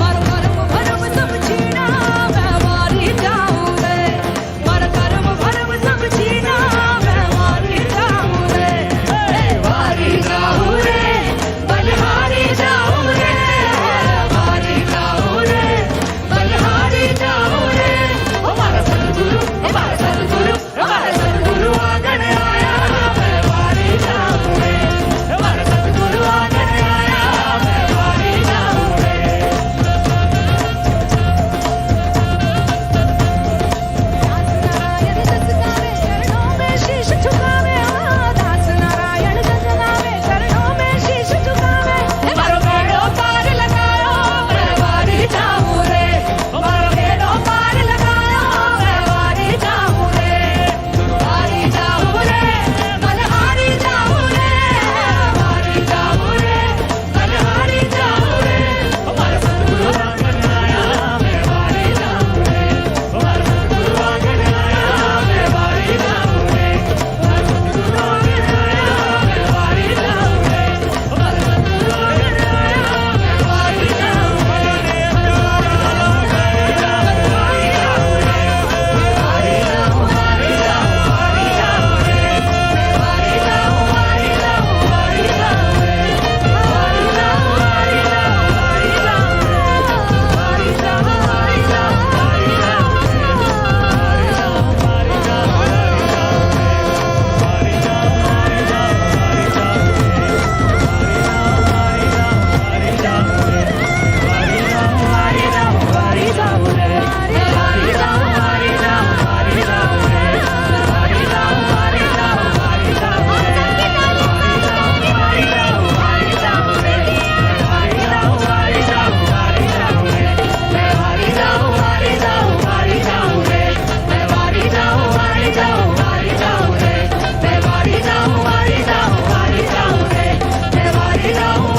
मर कर्म भरम सब छीना मैं वारी जाऊं रे मर कर्म भरम सब छीना मैं वारी जाऊं रे वारी जाऊं रे बलिहारी जाऊं रे वारी जाऊं रे बलिहारी जाऊं रे हमारा सद्गुरु आंगन आया मैं वारी जाऊं रे हमारा सद्गुरु आंगन आया मैं वारी जाऊं रे दास नारायण जस गावे चरणों में शीश झुकावे मारो बेड़ो पार लगायो मैं वारी जाऊं रे मारो बेड़ो पार लगायो मैं वारी जाऊं रे वारी जाऊं रे बलिहारी जाऊं रे वारी जाऊं रे बलिहारी जाऊं रे हमारा सद्गुरु आंगन आया मैं वारी जाऊं रे हमारा सद्गुरु आंगन आया मैं वारी जाऊं रे हमारा सद्गुरु आंगन आया मैं वारी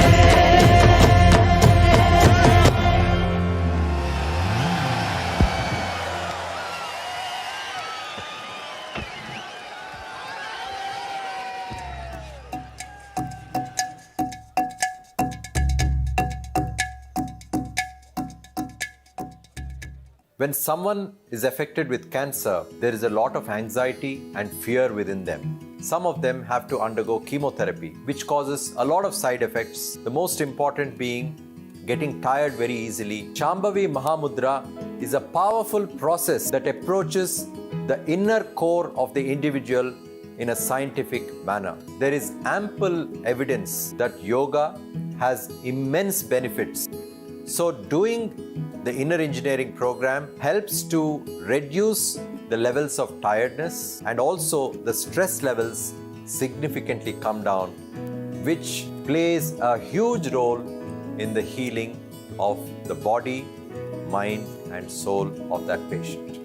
जाऊं रे हमारा सद्गुरु आंगन आया मैं वारी जाऊं When someone is affected with cancer, there is a lot of anxiety and fear within them. Some of them have to undergo chemotherapy, which causes a lot of side effects, the most important being getting tired very easily. Shambhavi Mahamudra is a powerful process that approaches the inner core of the individual in a scientific manner. There is ample evidence that yoga has immense benefits. So doing the inner engineering program helps to reduce the levels of tiredness, and also the stress levels significantly come down, which plays a huge role in the healing of the body, mind and soul of that patient.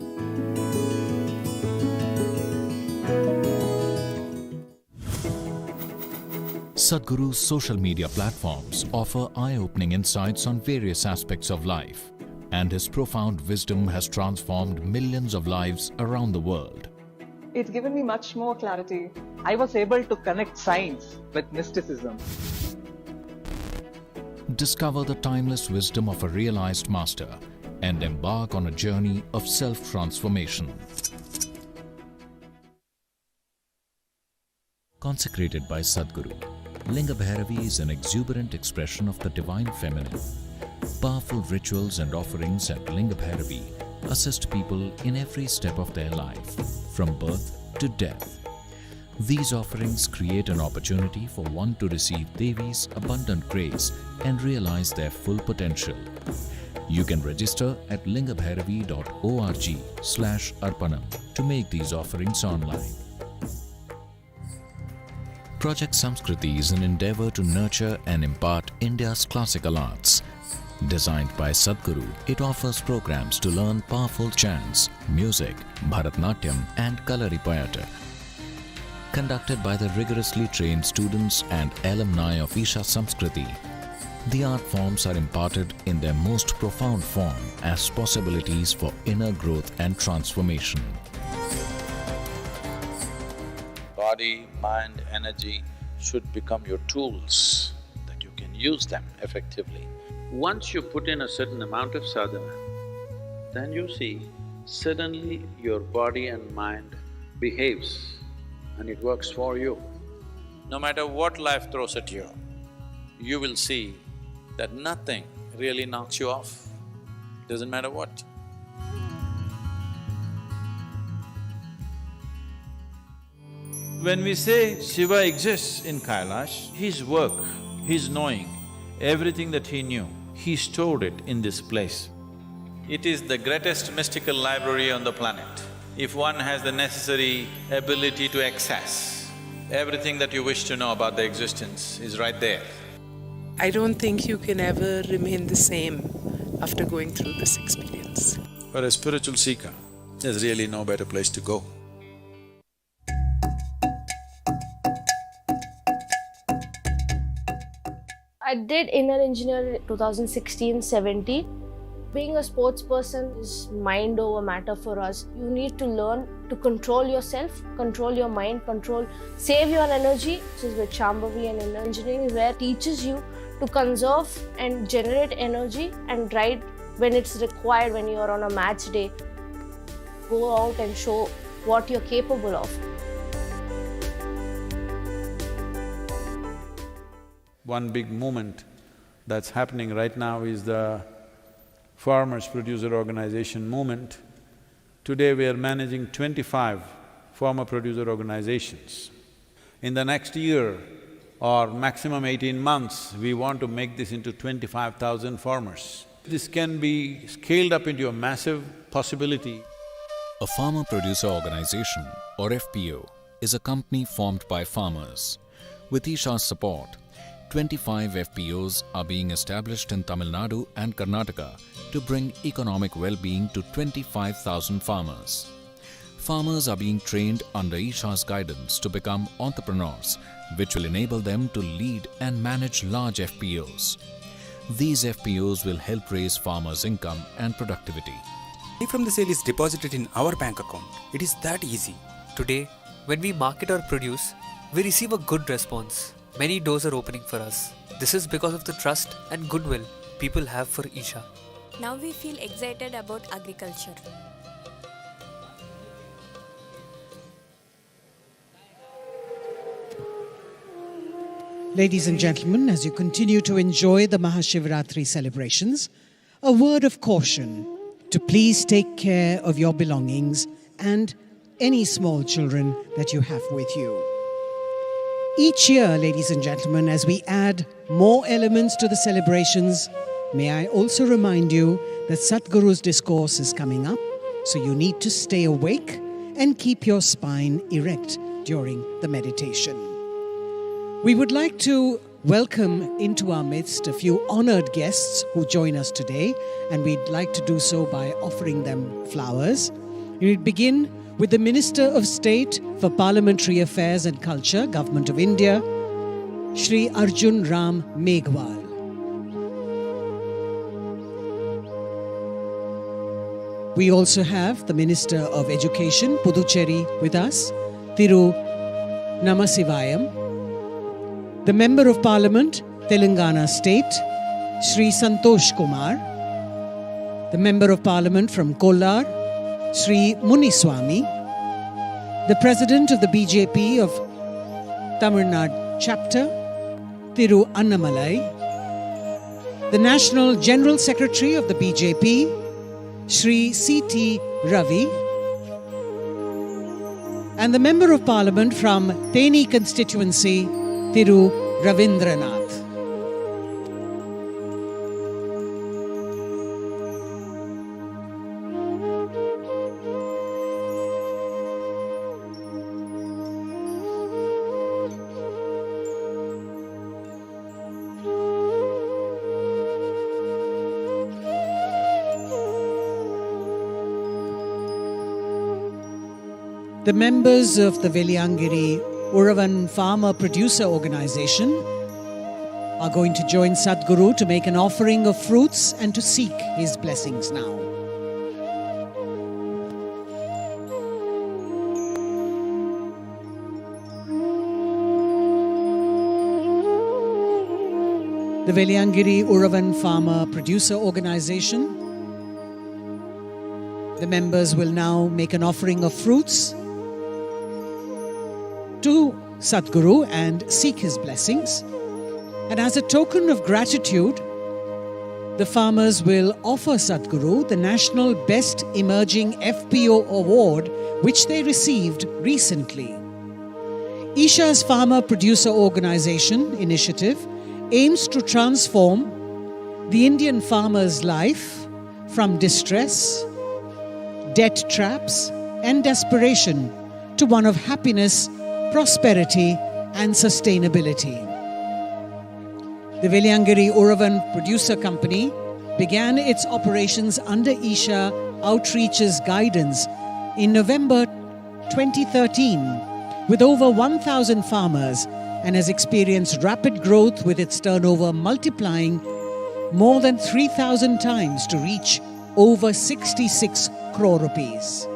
Sadhguru's social media platforms offer eye-opening insights on various aspects of life, and his profound wisdom has transformed millions of lives around the world. It's given me much more clarity. I was able to connect science with mysticism. Discover the timeless wisdom of a realized master and embark on a journey of self-transformation. Consecrated by Sadhguru, Linga Bhairavi is an exuberant expression of the divine feminine. Powerful rituals and offerings at Linga Bhairavi assist people in every step of their life, from birth to death. These offerings create an opportunity for one to receive Devi's abundant grace and realize their full potential. You can register at lingabhairavi.org/arpanam to make these offerings online. Project Samskriti is an endeavor to nurture and impart India's classical arts. Designed by Sadhguru, it offers programs to learn powerful chants, music, Bharatnatyam and Kalaripayattu. Conducted by the rigorously trained students and alumni of Isha Samskriti, the art forms are imparted in their most profound form as possibilities for inner growth and transformation. Body, mind, energy, should become your tools, that you can use them effectively. Once you put in a certain amount of sadhana, then you see, suddenly your body and mind behaves and it works for you. No matter what life throws at you, you will see that nothing really knocks you off, doesn't matter what. When we say Shiva exists in Kailash, his work, his knowing, everything that he knew, he stored it in this place. It is the greatest mystical library on the planet. If one has the necessary ability to access, everything that you wish to know about the existence is right there. I don't think you can ever remain the same after going through this experience. For a spiritual seeker, there's really no better place to go. I did inner engineer 2016-17. Being a sports person is mind over matter for us. You need to learn to control yourself, control your mind, save your energy, which is with Shambhavi, and inner engineering is where it teaches you to conserve and generate energy and ride when it's required, when you're on a match day. Go out and show what you're capable of. One big movement that's happening right now is the Farmers Producer Organization movement. Today we are managing 25 farmer producer organizations. In the next year or maximum 18 months, we want to make this into 25,000 farmers. This can be scaled up into a massive possibility. A farmer producer organization, or FPO, is a company formed by farmers. With Isha's support, 25 FPOs are being established in Tamil Nadu and Karnataka to bring economic well-being to 25,000 farmers. Farmers are being trained under Isha's guidance to become entrepreneurs, which will enable them to lead and manage large FPOs. These FPOs will help raise farmers' income and productivity. Money from the sale is deposited in our bank account. It is that easy. Today, when we market our produce, we receive a good response. Many doors are opening for us. This is because of the trust and goodwill people have for Isha. Now we feel excited about agriculture. Ladies and gentlemen, as you continue to enjoy the MahaShivaratri celebrations, a word of caution to please take care of your belongings and any small children that you have with you. Each year, ladies and gentlemen, as we add more elements to the celebrations, may I also remind you that Sadhguru's discourse is coming up, so you need to stay awake and keep your spine erect during the meditation. We would like to welcome into our midst a few honored guests who join us today, and we'd like to do so by offering them flowers. We'll begin with the Minister of State for Parliamentary Affairs and Culture, Government of India, Shri Arjun Ram Meghwal. We also have the Minister of Education, Puducherry, with us, Thiru Namasivayam. The Member of Parliament, Telangana State, Shri Santosh Kumar. The Member of Parliament from Kollar, Shri Muniswamy. The President of the BJP of Tamil Nadu Chapter, Thiru Annamalai. The National General Secretary of the BJP, Shri C.T. Ravi. And the Member of Parliament from Theni constituency, Thiru Ravindranath. The members of the Veliangiri Uravan Farmer Producer Organization are going to join Sadhguru to make an offering of fruits and to seek his blessings now. the Veliangiri Uravan Farmer Producer Organization. The members will now make an offering of fruits to Sadhguru and seek his blessings. And as a token of gratitude, the farmers will offer Sadhguru the National Best Emerging FPO Award, which they received recently. Isha's Farmer Producer Organization initiative aims to transform the Indian farmer's life from distress, debt traps, and desperation to one of happiness, prosperity, and sustainability. The Veliangiri Uravan Producer Company began its operations under Isha Outreach's guidance in November 2013 with over 1,000 farmers and has experienced rapid growth with its turnover multiplying more than 3,000 times to reach over 66 crore rupees.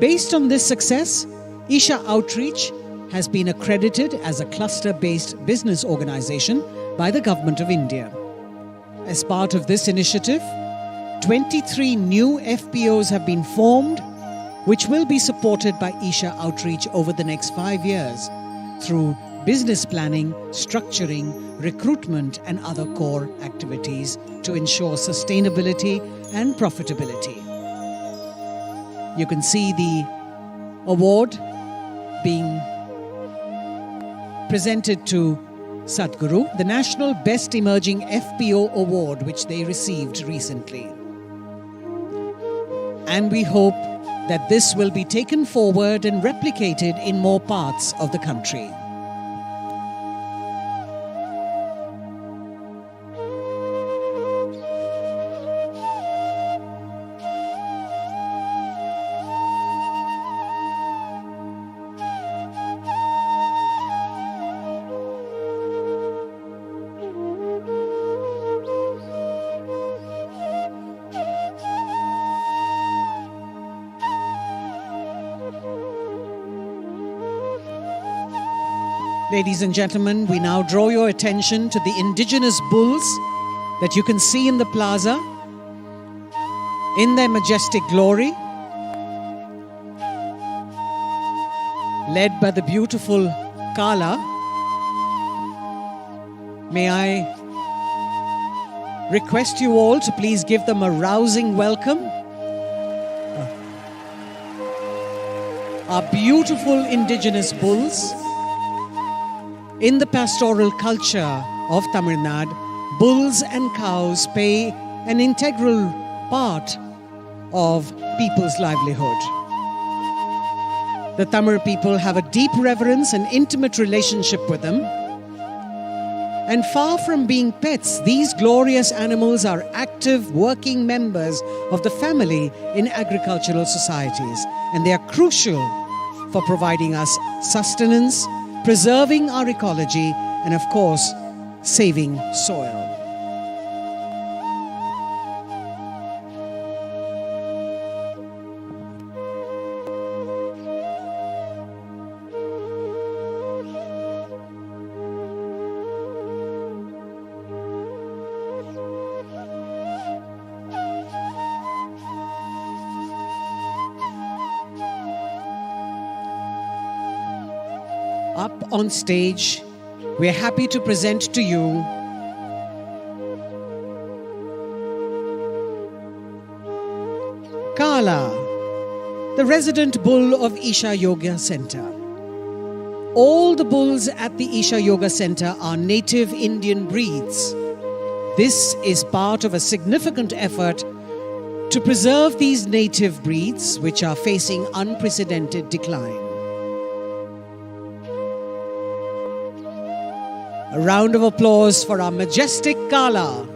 Based on this success, Isha Outreach has been accredited as a cluster-based business organization by the Government of India. As part of this initiative, 23 new FPOs have been formed, which will be supported by Isha Outreach over the next 5 years through business planning, structuring, recruitment, and other core activities to ensure sustainability and profitability. You can see the award being presented to Sadhguru, the National Best Emerging FPO Award, which they received recently. And we hope that this will be taken forward and replicated in more parts of the country. Ladies and gentlemen, we now draw your attention to the indigenous bulls that you can see in the plaza in their majestic glory, led by the beautiful Kala. May I request you all to please give them a rousing welcome. Our beautiful indigenous bulls. In the pastoral culture of Tamil Nadu, bulls and cows play an integral part of people's livelihood. The Tamil people have a deep reverence and intimate relationship with them. And far from being pets, these glorious animals are active working members of the family in agricultural societies. And they are crucial for providing us sustenance, preserving our ecology, and of course, saving soil. Up on stage, we're happy to present to you Kala, the resident bull of Isha Yoga Center. All the bulls at the Isha Yoga Center are native Indian breeds. This is part of a significant effort to preserve these native breeds, which are facing unprecedented decline. A round of applause for our majestic Kala.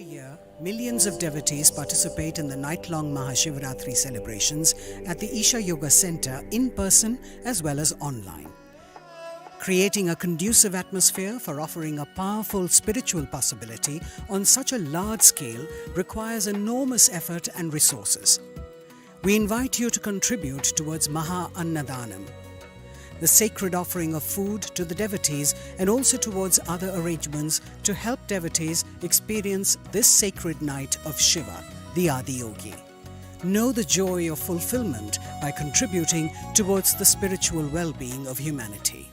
year, millions of devotees participate in the night-long MahaShivaratri celebrations at the Isha Yoga Center in person as well as online. Creating a conducive atmosphere for offering a powerful spiritual possibility on such a large scale requires enormous effort and resources. We invite you to contribute towards Maha Annadanam, the sacred offering of food to the devotees, and also towards other arrangements to help devotees experience this sacred night of Shiva, the Adiyogi. Know the joy of fulfillment by contributing towards the spiritual well-being of humanity.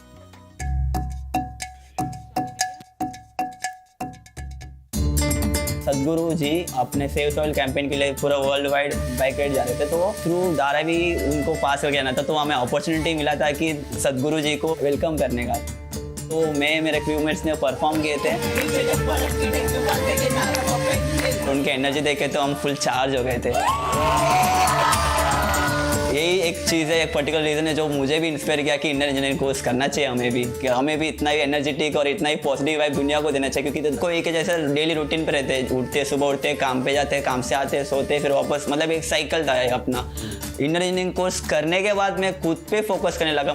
सदगुरु जी अपने save soil campaign के लिए पूरा world wide bike ride जा रहे थे, तो वो थ्रू धारावी उनको पास करके आना था, तो हमें अपॉर्चुनिटी मिला था कि सदगुरु जी को वेलकम करने का। तो मैं मेरे क्रूमेट्स ने परफॉर्म किए थे, उनके एनर्जी देखे तो हम फुल चार्ज हो गए थे। यही एक चीज़ है, एक पर्टिकुलर रीज़न है जो मुझे भी इंस्पायर किया कि इंडियन इंजीनियरिंग कोर्स करना चाहिए हमें भी, कि हमें भी इतना ही एनर्जेटिक और इतना ही पॉजिटिव वाइब दुनिया को देना चाहिए। क्योंकि कोई एक जैसा डेली रूटीन पे रहते हैं, उठते सुबह उठते काम पे जाते, काम से आते सोते फिर वापस, मतलब एक साइकिल था अपना। इंडियन इंजीनियरिंग कोर्स करने के बाद मैं खुद पे फोकस करने लगा।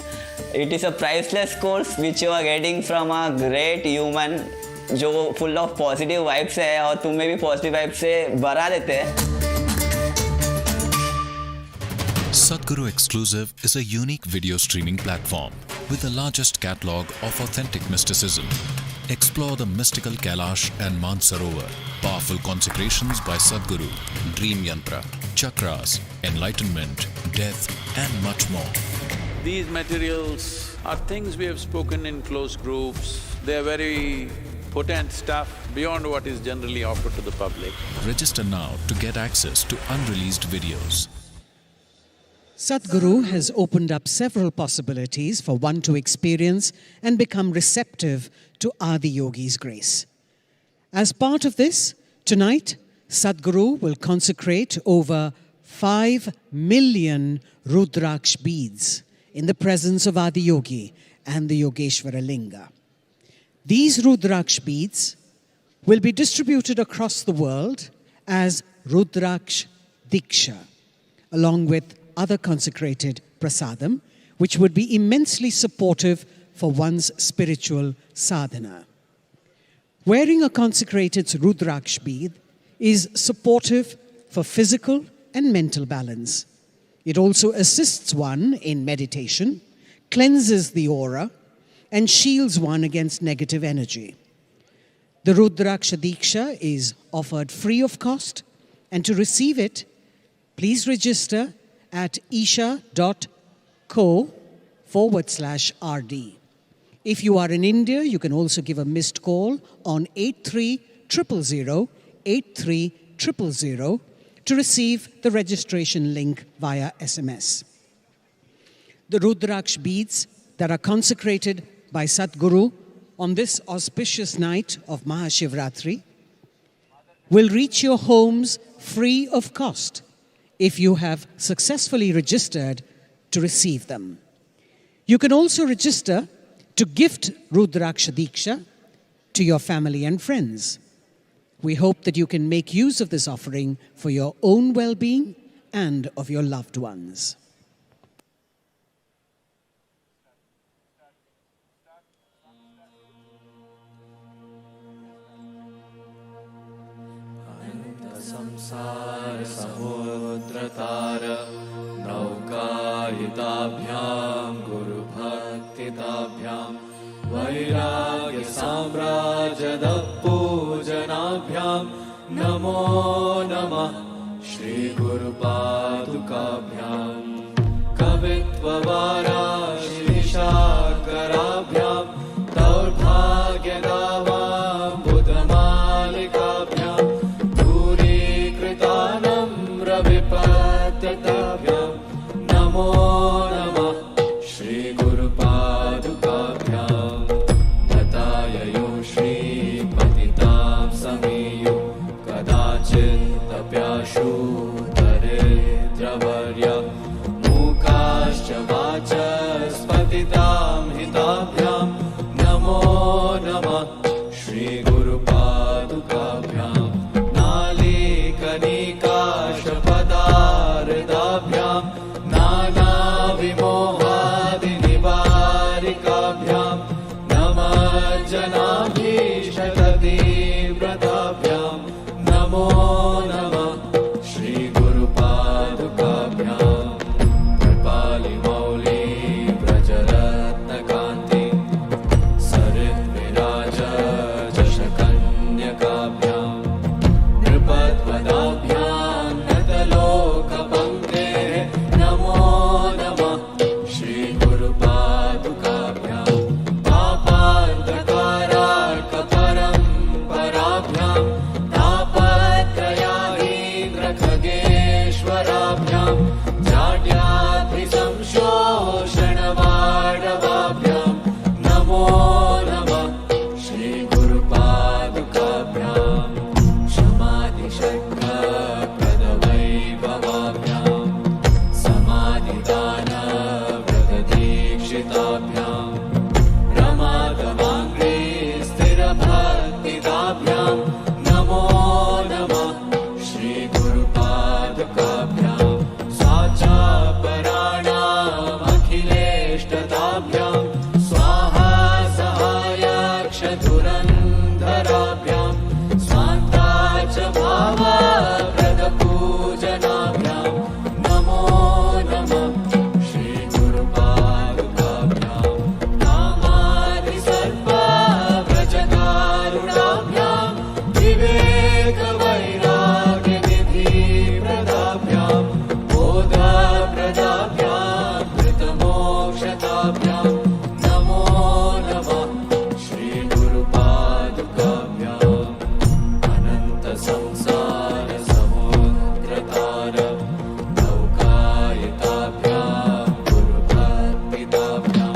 It is a priceless course which you are getting from a great human जो फुल ऑफ पॉजिटिव वाइब्स है और तुम्हें भी पॉजिटिव वाइब से भरा देते हैं। Sadhguru Exclusive is a unique video streaming platform with the largest catalog of authentic mysticism. Explore the mystical Kailash and Mansarovar, powerful consecrations by Sadhguru, dream yantra, chakras, enlightenment, death, and much more. These materials are things we have spoken in close groups. They are very potent stuff beyond what is generally offered to the public. Register now to get access to unreleased videos. Sadhguru has opened up several possibilities for one to experience and become receptive to Adiyogi's grace. As part of this, tonight, Sadhguru will consecrate over 5 million Rudraksh beads in the presence of Adiyogi and the Yogeshwara Linga. These Rudraksh beads will be distributed across the world as Rudraksh Diksha, along with other consecrated prasadam, which would be immensely supportive for one's spiritual sadhana. Wearing a consecrated Rudraksh bead is supportive for physical and mental balance. It also assists one in meditation, cleanses the aura, and shields one against negative energy. The Rudraksha Diksha is offered free of cost, and to receive it, please register at isha.co/RD. If you are in India, you can also give a missed call on 8300 to receive the registration link via SMS. The Rudraksh beads that are consecrated by Sadhguru on this auspicious night of MahaShivaratri will reach your homes free of cost if you have successfully registered to receive them. You can also register to gift Rudraksha Diksha to your family and friends. We hope that you can make use of this offering for your own well-being and of your loved ones. संसार समुद्रतार नौकायिताभ्यां गुरुभक्तिताभ्यां वैराग्य साम्राज्यद पूजनाभ्यां नमो नमः श्री गुरुपादुकाभ्यां कवित्ववाराशिशाकराभ्यां दौर्भाग्यदावां बुधमालिकाभ्यां विपत्यताभ्यां नमो नमः श्री गुरुपादुकाभ्यां दत्ताययो श्रीपतितां समीयो कदाचिदप्याशु दरिद्रवर्य मूकाश्च वाचा नमो नमः श्रीगुरुपादुकाभ्यां कृपालिमौली व्रजरत्नकान्ति सरिद्विराज जशकन्यकाभ्यां नृपद्वदाभ्यां नतलोकपङ्क्तेः नमो नमः श्रीगुरुपादुकाभ्यां पापान्धकारार्कपरम्पराभ्यां तापत्रयाहीन्द्रखगेश्वराभ्यां जाड्याद्रिसंशोषणवाडवाभ्यां नमो नमः श्रीगुरुपादुकाभ्यां क्षमादिषड्गप्रदवैभवाभ्यां समाधिदानव्रतदीक्षिताभ्यां रमादवाङ्घ्रि स्थिरभक्तिदाभ्यां नमो नमः श्रीगुरुपादुकाभ्यां साचापराणामखिलेष्टताभ्यां स्वाहा सहायक्षधुरन्धराभ्यां स्वान्ता च भावप्रदपूजनाभ्यां नमो नमः श्रीगुरुपादुकाभ्यां कामादिसर्पव्रजकारुणाभ्यां विवेकवैराग्यनिधिप्रदाभ्यां बोधप्रदाभ्यां कृतमोक्षताभ्यां नमो नमः श्रीगुरुपादुकाभ्यां अनन्तसंसारसमुद्रतार नौकायिताभ्यां गुरुभक्तिदाभ्यां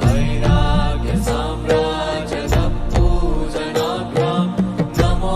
वैराग्यसाम्राज्यदपूजनाभ्यां नमो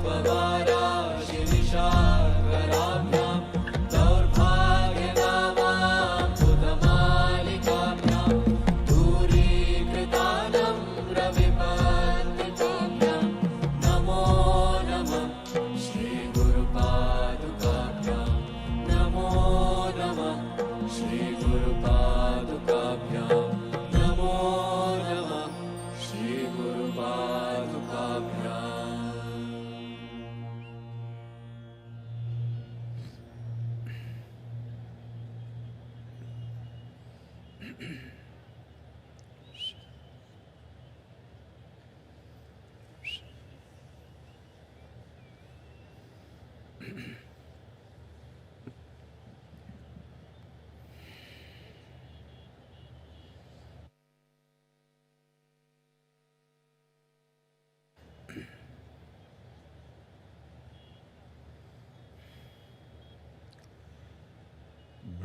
त्ववाराशिनिशाकराभ्यां दौर्भाग्यनामां बुधमालिकाभ्यां दूरीकृतानं रविपत्रिकाभ्यां नमो नमः श्रीगुरुपादुकाभ्यां नमो नमः श्रीगुरुपादुकाभ्यां नमो नमः श्रीगुरुपादुकाभ्यां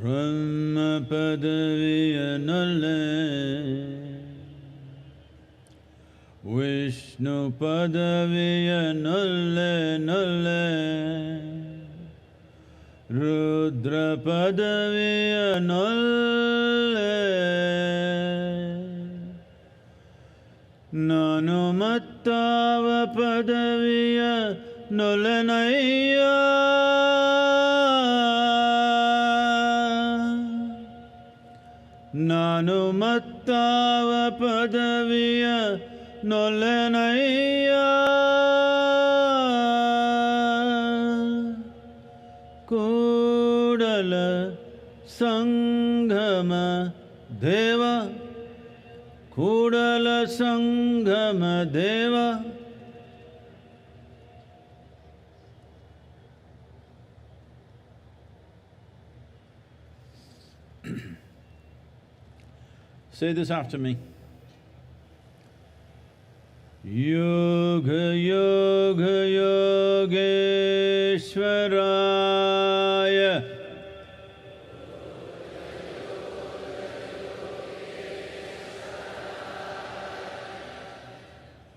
Brahma Padaviyanale Vishnu Padaviyanale Nale Rudra Padaviyanale Nanumattava Padaviya Nulanaya Nanumattava Padaviya Nulanaya Kudala Sanghama Deva Kudala Sanghama Deva Say this after me. Yoga Yoga Yogeshwaraya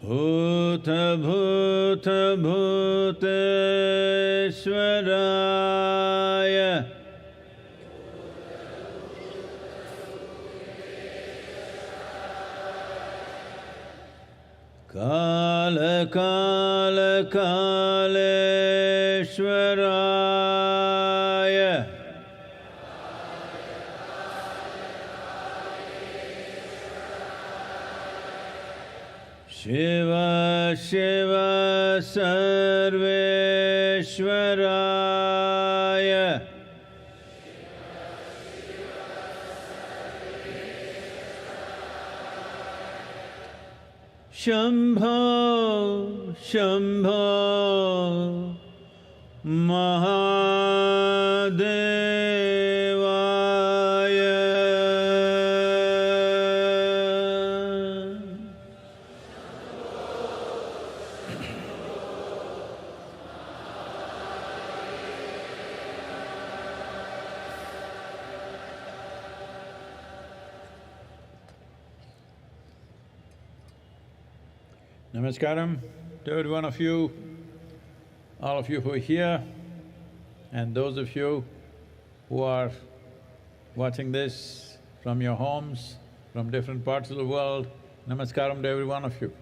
Bhuta Bhuta Bhuteshwaraya Kala Kala Kaleshwaraya Shiva Shiva Sarveshwaraya Shambho Shambho Mahadevaya Namaskaram to every one of you, all of you who are here, and those of you who are watching this from your homes, from different parts of the world. Namaskaram to every one of you.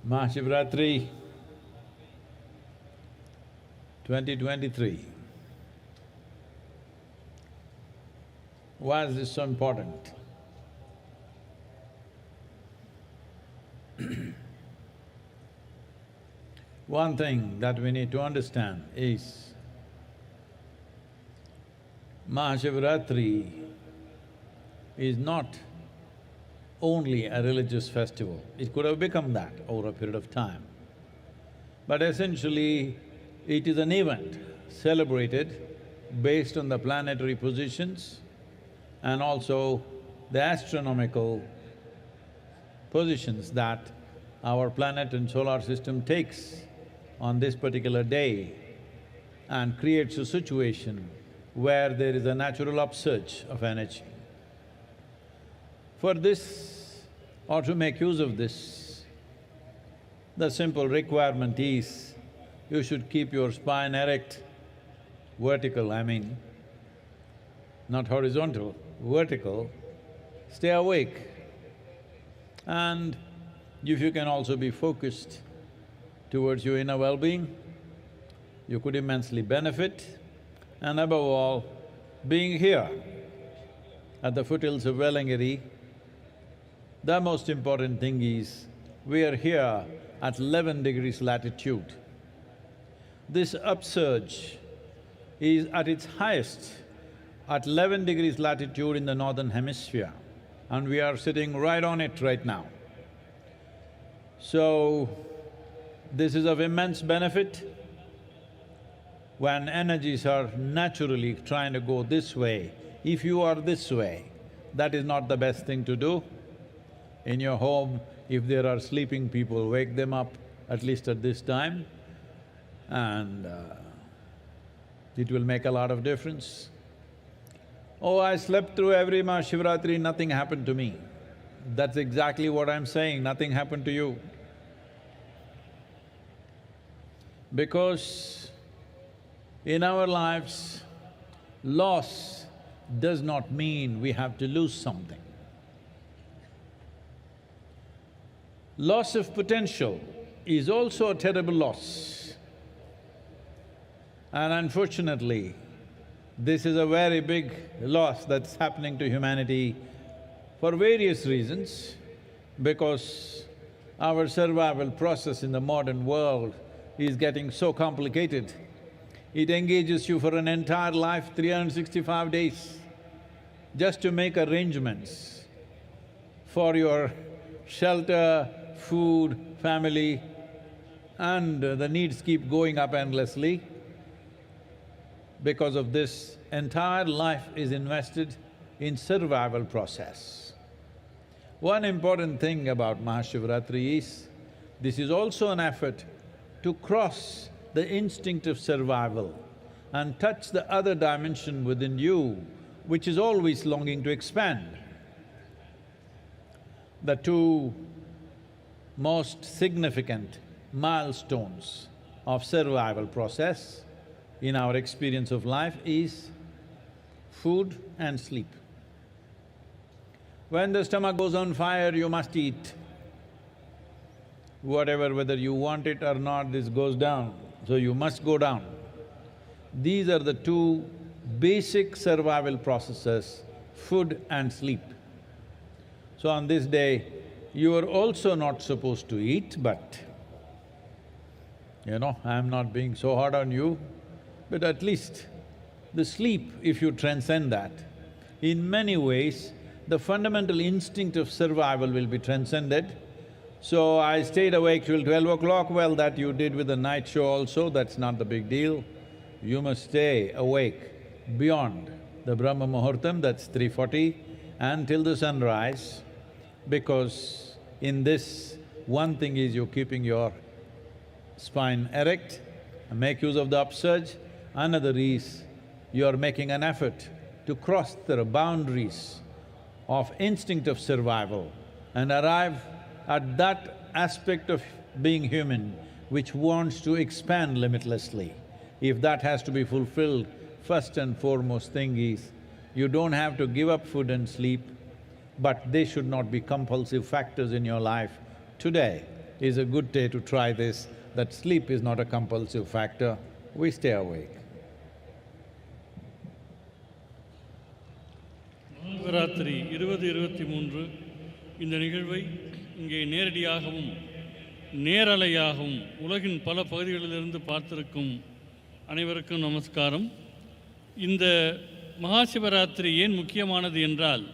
Mahashivratri 2023. Why is this so important? One thing that we need to understand is Mahashivaratri is not only a religious festival. It could have become that over a period of time. But essentially, it is an event celebrated based on the planetary positions and also the astronomical positions that our planet and solar system takes on this particular day and creates a situation where there is a natural upsurge of energy. For this or to make use of this, the simple requirement is you should keep your spine erect, vertical I mean, not horizontal, vertical, stay awake. And if you can also be focused towards your inner well-being, you could immensely benefit. And above all, being here at the foothills of Velangiri, the most important thing is we are here at 11 degrees latitude. This upsurge is at its highest at 11 degrees latitude in the northern hemisphere, and we are sitting right on it right now. So, this is of immense benefit. When energies are naturally trying to go this way, if you are this way, that is not the best thing to do. In your home, if there are sleeping people, wake them up at least at this time, and it will make a lot of difference. Oh, I slept through every Mahashivaratri, nothing happened to me. That's exactly what I'm saying, nothing happened to you. Because in our lives, loss does not mean we have to lose something. Loss of potential is also a terrible loss. And unfortunately, this is a very big loss that's happening to humanity for various reasons, because our survival process in the modern world is getting so complicated. It engages you for an entire life, 365 days, just to make arrangements for your shelter, food, family, and the needs keep going up endlessly. Because of this, entire life is invested in survival process. One important thing about Mahashivaratri is, this is also an effort to cross the instinct of survival and touch the other dimension within you, which is always longing to expand. The two most significant milestones of survival process in our experience of life is food and sleep. When the stomach goes on fire, you must eat. Whatever, whether you want it or not, this goes down, so you must go down. These are the two basic survival processes, food and sleep. So on this day, you are also not supposed to eat, but I'm not being so hard on you, but at least the sleep, if you transcend that, in many ways, the fundamental instinct of survival will be transcended. So I stayed awake till 12 o'clock, well, that you did with the night show also, that's not the big deal. You must stay awake beyond the Brahma Muhurtam, that's 3:40, until the sunrise, because in this, one thing is you're keeping your spine erect and make use of the upsurge. Another is you're making an effort to cross the boundaries of instinct of survival and arrive at that aspect of being human which wants to expand limitlessly. If that has to be fulfilled, first and foremost thing is, you don't have to give up food and sleep, but they should not be compulsive factors in your life. Today is a good day to try this, that sleep is not a compulsive factor, we stay awake. Mahashivratri 2023 இந்த நிகழ்வை இங்கே நேரடியாகவும் நேரலையாகவும் உலகின் பல பகுதிகளிலிருந்து பார்த்திருக்கும் அனைவருக்கும் நமஸ்காரம். இந்த மகாசிவராத்திரி ஏன் முக்கியமானது என்றால்,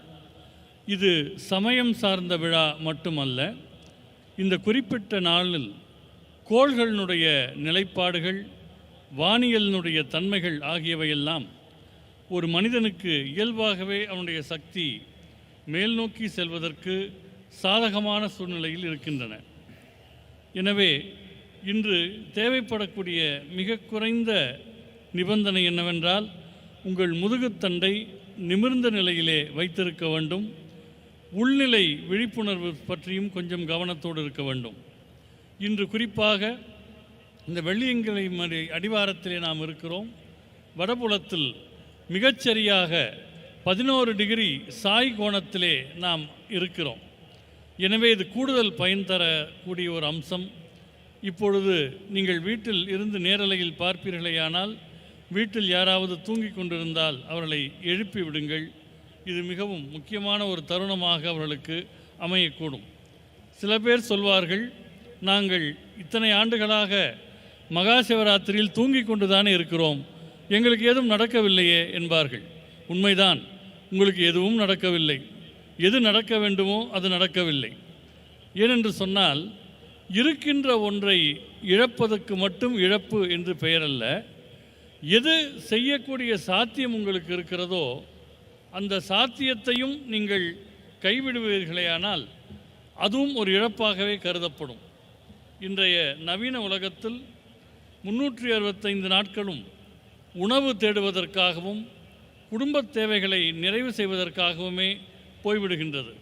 இது சமயம் சார்ந்த விழா மட்டுமல்ல. இந்த குறிப்பிட்ட நாளில் கோள்களினுடைய நிலைப்பாடுகள், வானியலினுடைய தன்மைகள் ஆகியவையெல்லாம் ஒரு மனிதனுக்கு இயல்பாகவே அவனுடைய சக்தி மேல் நோக்கி செல்வதற்கு சாதகமான சூழ்நிலையில் இருக்கின்றன. எனவே இன்று தேவைப்படக்கூடிய மிக குறைந்த நிபந்தனை என்னவென்றால், உங்கள் முதுகுத்தண்டை நிமிர்ந்த நிலையிலே வைத்திருக்க வேண்டும். உள்நிலை விழிப்புணர்வு பற்றியும் கொஞ்சம் கவனத்தோடு இருக்க வேண்டும். இன்று குறிப்பாக இந்த வெள்ளியங்கிரி மலை அடிவாரத்திலே நாம் இருக்கிறோம். வடபுலத்தில் மிகச்சரியாக 11 டிகிரி சாய் கோணத்திலே நாம் இருக்கிறோம். எனவே இது கூடுதல் பயன் தரக்கூடிய ஒரு அம்சம். இப்பொழுது நீங்கள் வீட்டில் இருந்து நேரலையில் பார்ப்பீர்களேயானால் வீட்டில் யாராவது தூங்கிக் கொண்டிருந்தால் அவர்களை எழுப்பி விடுங்கள். இது மிகவும் முக்கியமான ஒரு தருணமாக அவர்களுக்கு அமையக்கூடும். சில பேர் சொல்வார்கள், நாங்கள் இத்தனை ஆண்டுகளாக மகாசிவராத்திரியில் தூங்கிக் கொண்டு தானே இருக்கிறோம், எங்களுக்கு எதுவும் நடக்கவில்லையே என்பார்கள். உண்மைதான், உங்களுக்கு எதுவும் நடக்கவில்லை. எது நடக்க வேண்டுமோ அது நடக்கவில்லை. ஏனென்று சொன்னால், இருக்கின்ற ஒன்றை இழப்பதற்கு மட்டும் இழப்பு என்று பெயரல்ல. எது செய்யக்கூடிய சாத்தியம் உங்களுக்கு இருக்கிறதோ அந்த சாத்தியத்தையும் நீங்கள் கைவிடுவீர்களேயானால் அதுவும் ஒரு இழப்பாகவே கருதப்படும். இன்றைய நவீன உலகத்தில் 365 நாட்களும் உணவு தேடுவதற்காகவும் குடும்பத் தேவைகளை நிறைவு செய்வதற்காகவுமே போய்விடுகின்றது.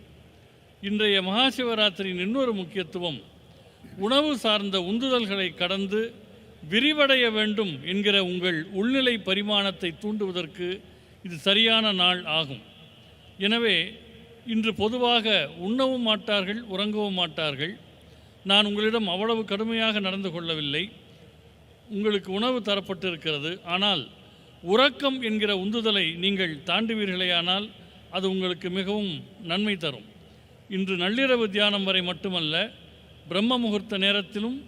இன்றைய மகாசிவராத்திரியின் இன்னொரு முக்கியத்துவம் உணவு சார்ந்த உந்துதல்களை கடந்து விரிவடைய வேண்டும் என்கிற உங்கள் உள்நிலை பரிமாணத்தை தூண்டுவதற்கு இது சரியான நாள் ஆகும். எனவே இன்று பொதுவாக உண்ணவும் மாட்டார்கள், உறங்கவும் மாட்டார்கள். நான் உங்களிடம் அவ்வளவு கடுமையாக நடந்து கொள்ளவில்லை. உங்களுக்கு உணவு தரப்பட்டிருக்கிறது. ஆனால் உறக்கம் என்கிற உந்துதலை நீங்கள் தாண்டுவீர்களேயானால் அது உங்களுக்கு மிகவும் நன்மை தரும். இன்று நள்ளிரவு தியானம் வரை மட்டுமல்ல, பிரம்ம முகூர்த்த நேரத்திலும்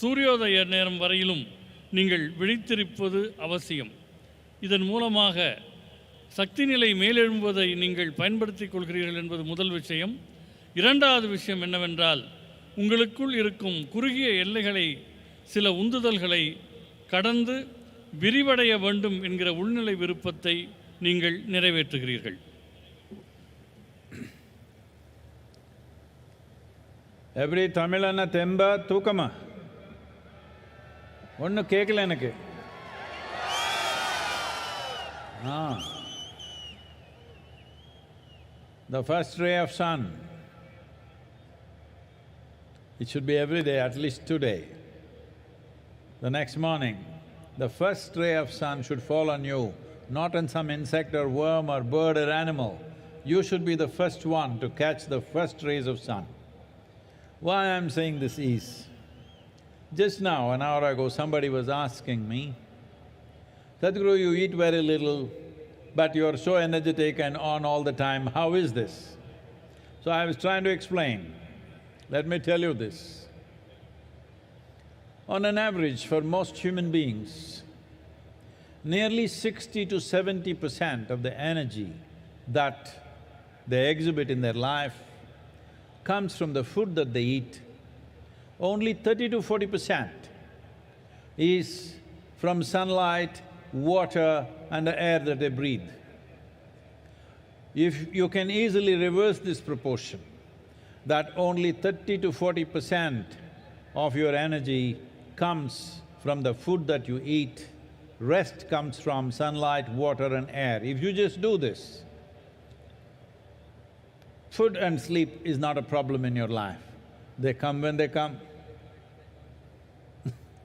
சூரியோதய நேரம் வரையிலும் நீங்கள் விழித்திருப்பது அவசியம். இதன் மூலமாக சக்தி நிலை மேலெழும்புவதை நீங்கள் பயன்படுத்திக் கொள்கிறீர்கள் என்பது முதல் விஷயம். இரண்டாவது விஷயம் என்னவென்றால், உங்களுக்குள் இருக்கும் குறுகிய எல்லைகளை, சில உந்துதல்களை கடந்து விரிவடைய வேண்டும் என்கிற உள்நிலை விருப்பத்தை நீங்கள் நிறைவேற்றுகிறீர்கள். எப்படி தமிழன தெம்ப தூக்கமா? ஒன்றும் கேட்கல எனக்கு. The first ray of sun, it should be every day, at least today. The next morning, the first ray of sun should fall on you, not on some insect or worm or bird or animal. You should be the first one to catch the first rays of sun. Why I'm saying this is, just now, an hour ago, somebody was asking me, Sadhguru, you eat very little, but you're so energetic and on all the time, how is this? So I was trying to explain. Let me tell you this. On an average, for most human beings, nearly 60 to 70% of the energy that they exhibit in their life comes from the food that they eat. Only 30 to 40% is from sunlight, water and the air that they breathe. If you can easily reverse this proportion, that only 30 to 40% of your energy comes from the food that you eat, rest comes from sunlight, water and air. If you just do this, food and sleep is not a problem in your life. They come when they come.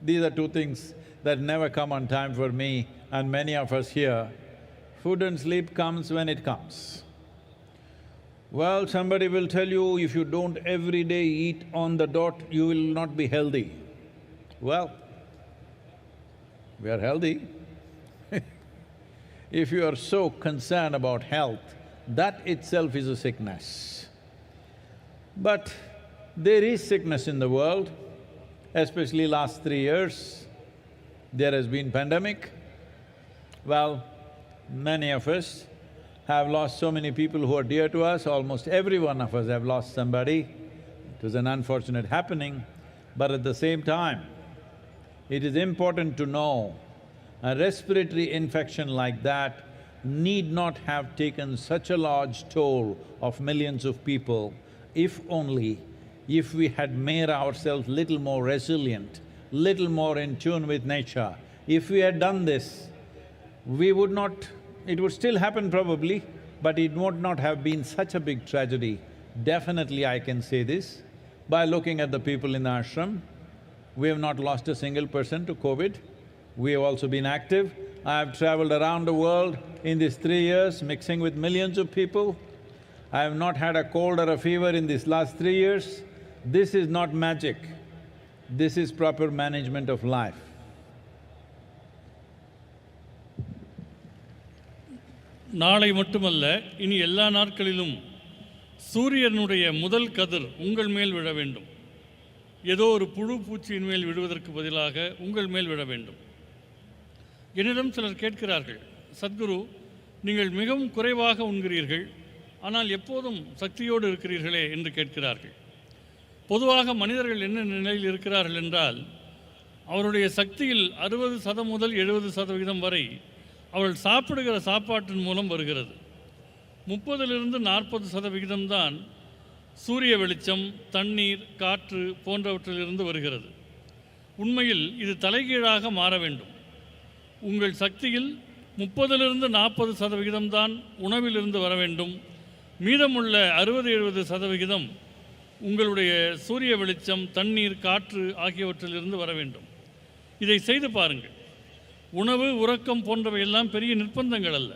These are two things that never come on time for me and many of us here. Food and sleep comes when it comes. Well, somebody will tell you, if you don't every day eat on the dot, you will not be healthy. Well, we are healthy. If you are so concerned about health, that itself is a sickness. But there is sickness in the world, especially last 3 years. There has been pandemic. Well, many of us have lost so many people who are dear to us. Almost every one of us have lost somebody. It was an unfortunate happening, but at the same time, it is important to know a respiratory infection like that need not have taken such a large toll of millions of people if only if we had made ourselves little more resilient, little more in tune with nature. If we had done this, we would not… it would still happen probably, but it would not have been such a big tragedy Definitely I can say this, by looking at the people in the ashram. We have not lost a single person to COVID. We have also been active. I have traveled around the world in these 3 years, mixing with millions of people. I have not had a cold or a fever in these last 3 years. This is not magic. This is proper management of life. நாளை மட்டுமல்ல, இனி எல்லா நாட்களிலும் சூரியனுடைய முதல் கதிர் உங்கள் மேல் விழ வேண்டும். ஏதோ ஒரு புழு பூச்சியின் மேல் விடுவதற்கு பதிலாக உங்கள் மேல் விழ வேண்டும். என்னிடம் சிலர் கேட்கிறார்கள், சத்குரு, நீங்கள் மிகவும் குறைவாக உண்கிறீர்கள், ஆனால் எப்போதும் சக்தியோடு இருக்கிறீர்களே என்று கேட்கிறார்கள். பொதுவாக மனிதர்கள் என்ன நிலையில் இருக்கிறார்கள் என்றால், அவருடைய சக்தியில் 60% முதல் 70% வரை அவர்கள் சாப்பிடுகிற சாப்பாட்டின் மூலம் வருகிறது. 30லிருந்து 40% தான் சூரிய வெளிச்சம், தண்ணீர், காற்று போன்றவற்றிலிருந்து வருகிறது. உண்மையில் இது தலைகீழாக மாற வேண்டும். உங்கள் சக்தியில் 30லிருந்து 40% தான் உணவிலிருந்து வர வேண்டும். மீதமுள்ள 60-70% உங்களுடைய சூரிய வெளிச்சம், தண்ணீர், காற்று ஆகியவற்றிலிருந்து வர வேண்டும். இதை செய்து பாருங்கள். உணவு, உறக்கம் போன்றவையெல்லாம் பெரிய நிர்பந்தங்கள் அல்ல.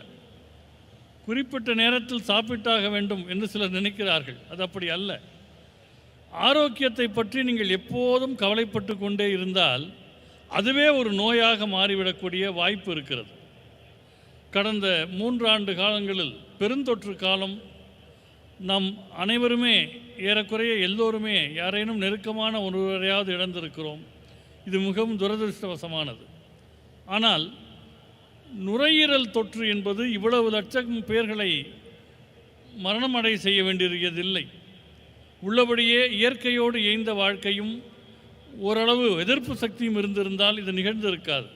குறிப்பிட்ட நேரத்தில் சாப்பிட்டாக வேண்டும் என்று சிலர் நினைக்கிறார்கள். அது அப்படி அல்ல. ஆரோக்கியத்தை பற்றி நீங்கள் எப்போதும் கவலைப்பட்டு கொண்டே இருந்தால் அதுவே ஒரு நோயாக மாறிவிடக்கூடிய வாய்ப்பு இருக்கிறது. கடந்த 3 ஆண்டு காலங்களில் பெருந்தொற்று காலம், நாம் அனைவருமே ஏறக்குறைய எல்லோருமே யாரேனும் நெருக்கமான ஒருவரையாவது இழந்திருக்கிறோம். இது மிகவும் துரதிருஷ்டவசமானது. ஆனால் நுரையீரல் தொற்று என்பது இவ்வளவு லட்சம் பேர்களை மரணமடை செய்ய வேண்டியதில்லை. உள்ளபடியே இயற்கையோடு இயைந்த வாழ்க்கையும் ஓரளவு எதிர்ப்பு சக்தியும் இருந்திருந்தால் இது நிகழ்ந்திருக்காது.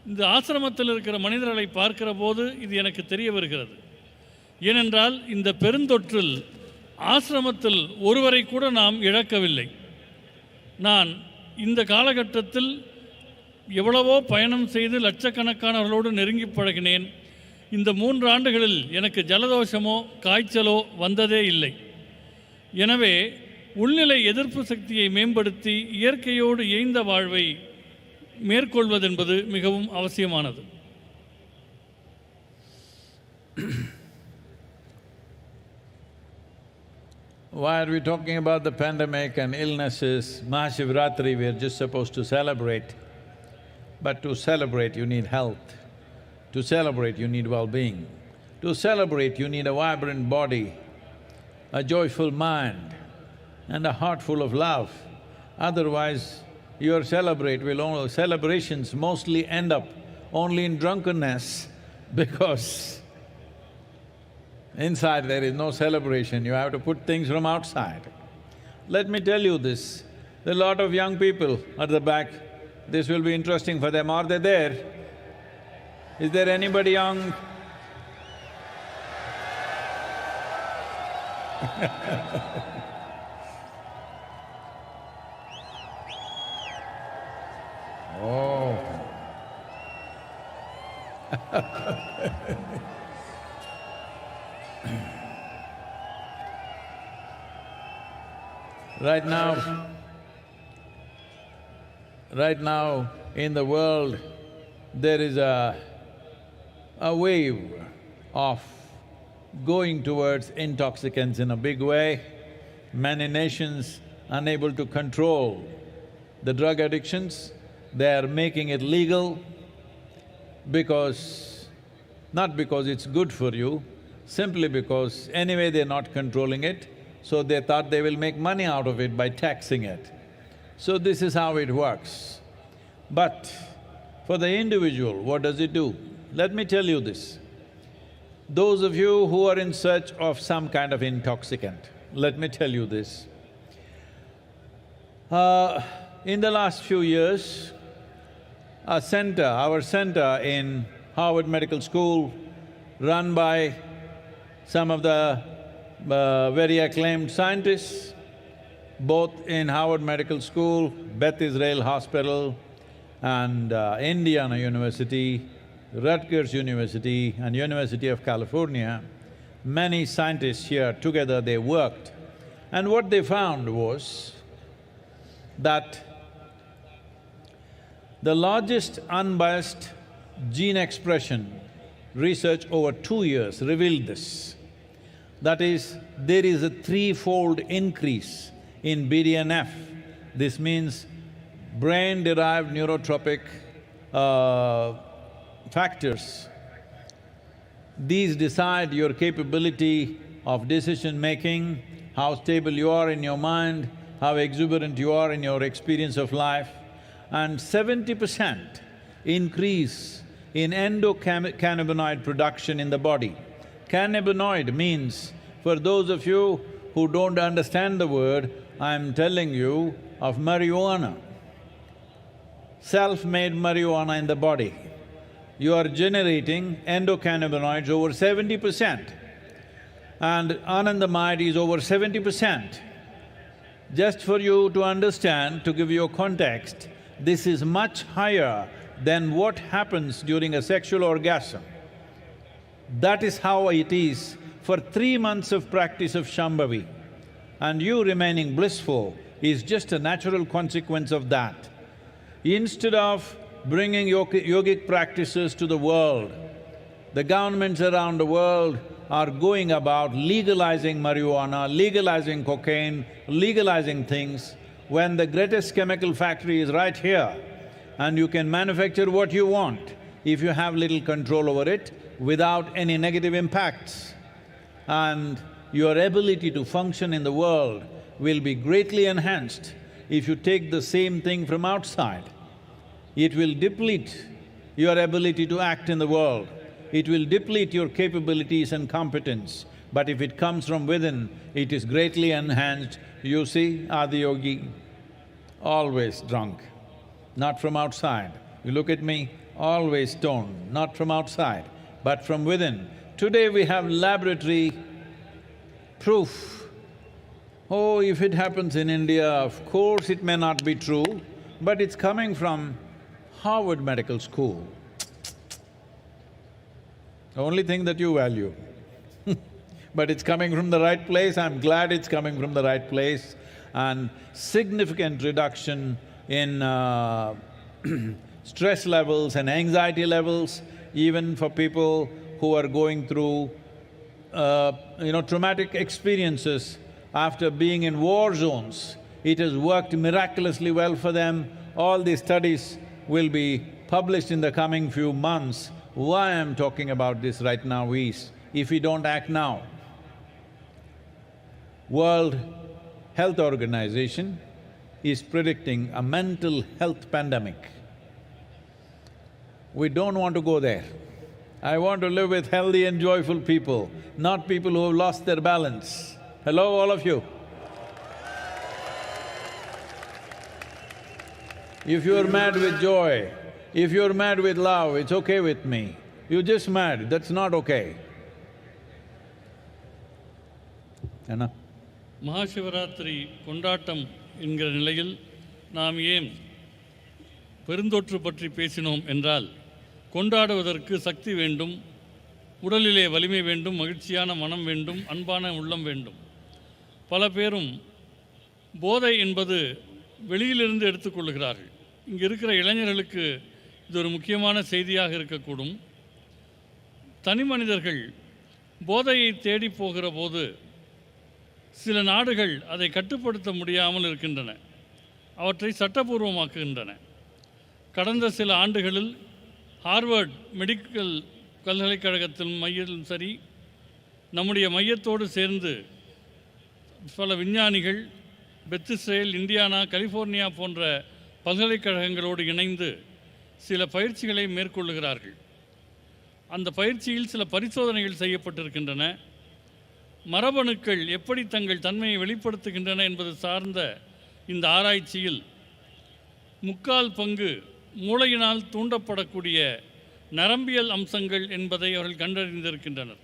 இந்த ஆசிரமத்தில் இருக்கிற மனிதர்களை பார்க்கிற போது இது எனக்கு தெரிய வருகிறது. ஏனென்றால் இந்த பெருந்தொற்றில் ஆசிரமத்தில் ஒருவரை கூட நாம் இழக்கவில்லை. நான் இந்த காலகட்டத்தில் எவ்வளவோ பயணம் செய்து லட்சக்கணக்கானவர்களோடு நெருங்கி பழகினேன். இந்த 3 ஆண்டுகளில் எனக்கு ஜலதோஷமோ காய்ச்சலோ வந்ததே இல்லை. எனவே உள்நிலை எதிர்ப்பு சக்தியை மேம்படுத்தி இயற்கையோடு இயைந்த வாழ்வை மேற்கொள்வதென்பது மிகவும் அவசியமானது. Why are we talking about the pandemic and illnesses? MahaShivaratri we are just supposed to celebrate. But to celebrate you need health. To celebrate you need well-being. To celebrate you need a vibrant body, a joyful mind and a heart full of love. Otherwise, your celebrations mostly end up only in drunkenness because inside there is no celebration, you have to put things from outside. Let me tell you this, there are a lot of young people at the back. This will be interesting for them. Are they there? Is there anybody young? Oh. Right now in the world, there is a wave of going towards intoxicants in a big way. Many nations unable to control the drug addictions, they are making it legal not because it's good for you, simply because anyway they're not controlling it, so they thought they will make money out of it by taxing it. So this is how it works. But for the individual, what does it do? Let me tell you this. Those of you who are in search of some kind of intoxicant, let me tell you this. In the last few years, our center in Harvard Medical School, run by some of the very acclaimed scientists, both in Harvard Medical School, Beth Israel Hospital and Indiana University, Rutgers University and University of California, many scientists here together, they worked. And what they found was that the largest unbiased gene expression research over 2 years revealed this. That is, there is a threefold increase in BDNF. This means brain-derived neurotropic factors. These decide your capability of decision-making, how stable you are in your mind, how exuberant you are in your experience of life, and 70% increase in endocannabinoid production in the body. Cannabinoid means, for those of you who don't understand the word, I'm telling you of marijuana. Self-made marijuana in the body. You are generating endocannabinoids over 70%, and anandamide is over 70%. Just for you to understand, to give you a context, this is much higher than what happens during a sexual orgasm. That is how it is for 3 months of practice of Shambhavi. And you remaining blissful is just a natural consequence of that. Instead of bringing yogic practices to the world, the governments around the world are going about legalizing marijuana, legalizing cocaine, legalizing things, when the greatest chemical factory is right here and you can manufacture what you want if you have little control over it without any negative impacts. And your ability to function in the world will be greatly enhanced if you take the same thing from outside. It will deplete your ability to act in the world. It will deplete your capabilities and competence. But if it comes from within, it is greatly enhanced. You see, Adiyogi, always drunk, not from outside. You look at me, always stoned, not from outside, but from within. Today we have laboratory proof. Oh, if it happens in India, of course it may not be true, but it's coming from Harvard Medical School. The only thing that you value. But it's coming from the right place, I'm glad it's coming from the right place, and significant reduction in stress levels and anxiety levels, even for people who are going through traumatic experiences after being in war zones. It has worked miraculously well for them. All these studies will be published in the coming few months. Why I'm talking about this right now is, if we don't act now, World Health Organization is predicting a mental health pandemic. We don't want to go there. I want to live with healthy and joyful people, not people who have lost their balance. Hello, all of you. If you're mad with joy, if you're mad with love, it's okay with me. You're just mad, that's not okay. Anna? Mahashivratri கொண்டாட்டம் என்கிற நிலையில் நாம் ஏன் பெருந்தொற்று பற்றி பேசினோம் என்றால், கொண்டாடுவதற்கு சக்தி வேண்டும், உடலிலே வலிமை வேண்டும், மகிழ்ச்சியான மனம் வேண்டும், அன்பான உள்ளம் வேண்டும். பல பேரும் போதை என்பது வெளியிலிருந்து எடுத்துக்கொள்கிறார்கள். இங்கே இருக்கிற இளைஞர்களுக்கு இது ஒரு முக்கியமான செய்தியாக இருக்கக்கூடும். தனி மனிதர்கள் போதையை தேடி போகிற போது சில நாடுகள் அதை கட்டுப்படுத்த முடியாமல் இருக்கின்றன, அவற்றை சட்டபூர்வமாக்குகின்றன. கடந்த சில ஆண்டுகளில் ஹார்வர்ட் மெடிக்கல் பல்கலைக்கழகத்தின் மையத்திலும் சரி, நம்முடைய மையத்தோடு சேர்ந்து பல விஞ்ஞானிகள் பெத்திஸ்ரேல், இந்தியானா, கலிஃபோர்னியா போன்ற பல்கலைக்கழகங்களோடு இணைந்து சில பயிற்சிகளை மேற்கொள்ளுகிறார்கள். அந்த பயிற்சியில் சில பரிசோதனைகள் செய்யப்பட்டிருக்கின்றன. மரபணுக்கள் எப்படி தங்கள் தன்மையை வெளிப்படுத்துகின்றன என்பது சார்ந்த இந்த ஆராய்ச்சியில் 3/4 பங்கு மூளையினால் தூண்டப்படக்கூடிய நரம்பியல் அம்சங்கள் என்பதை அவர்கள் கண்டறிந்திருக்கின்றனர்.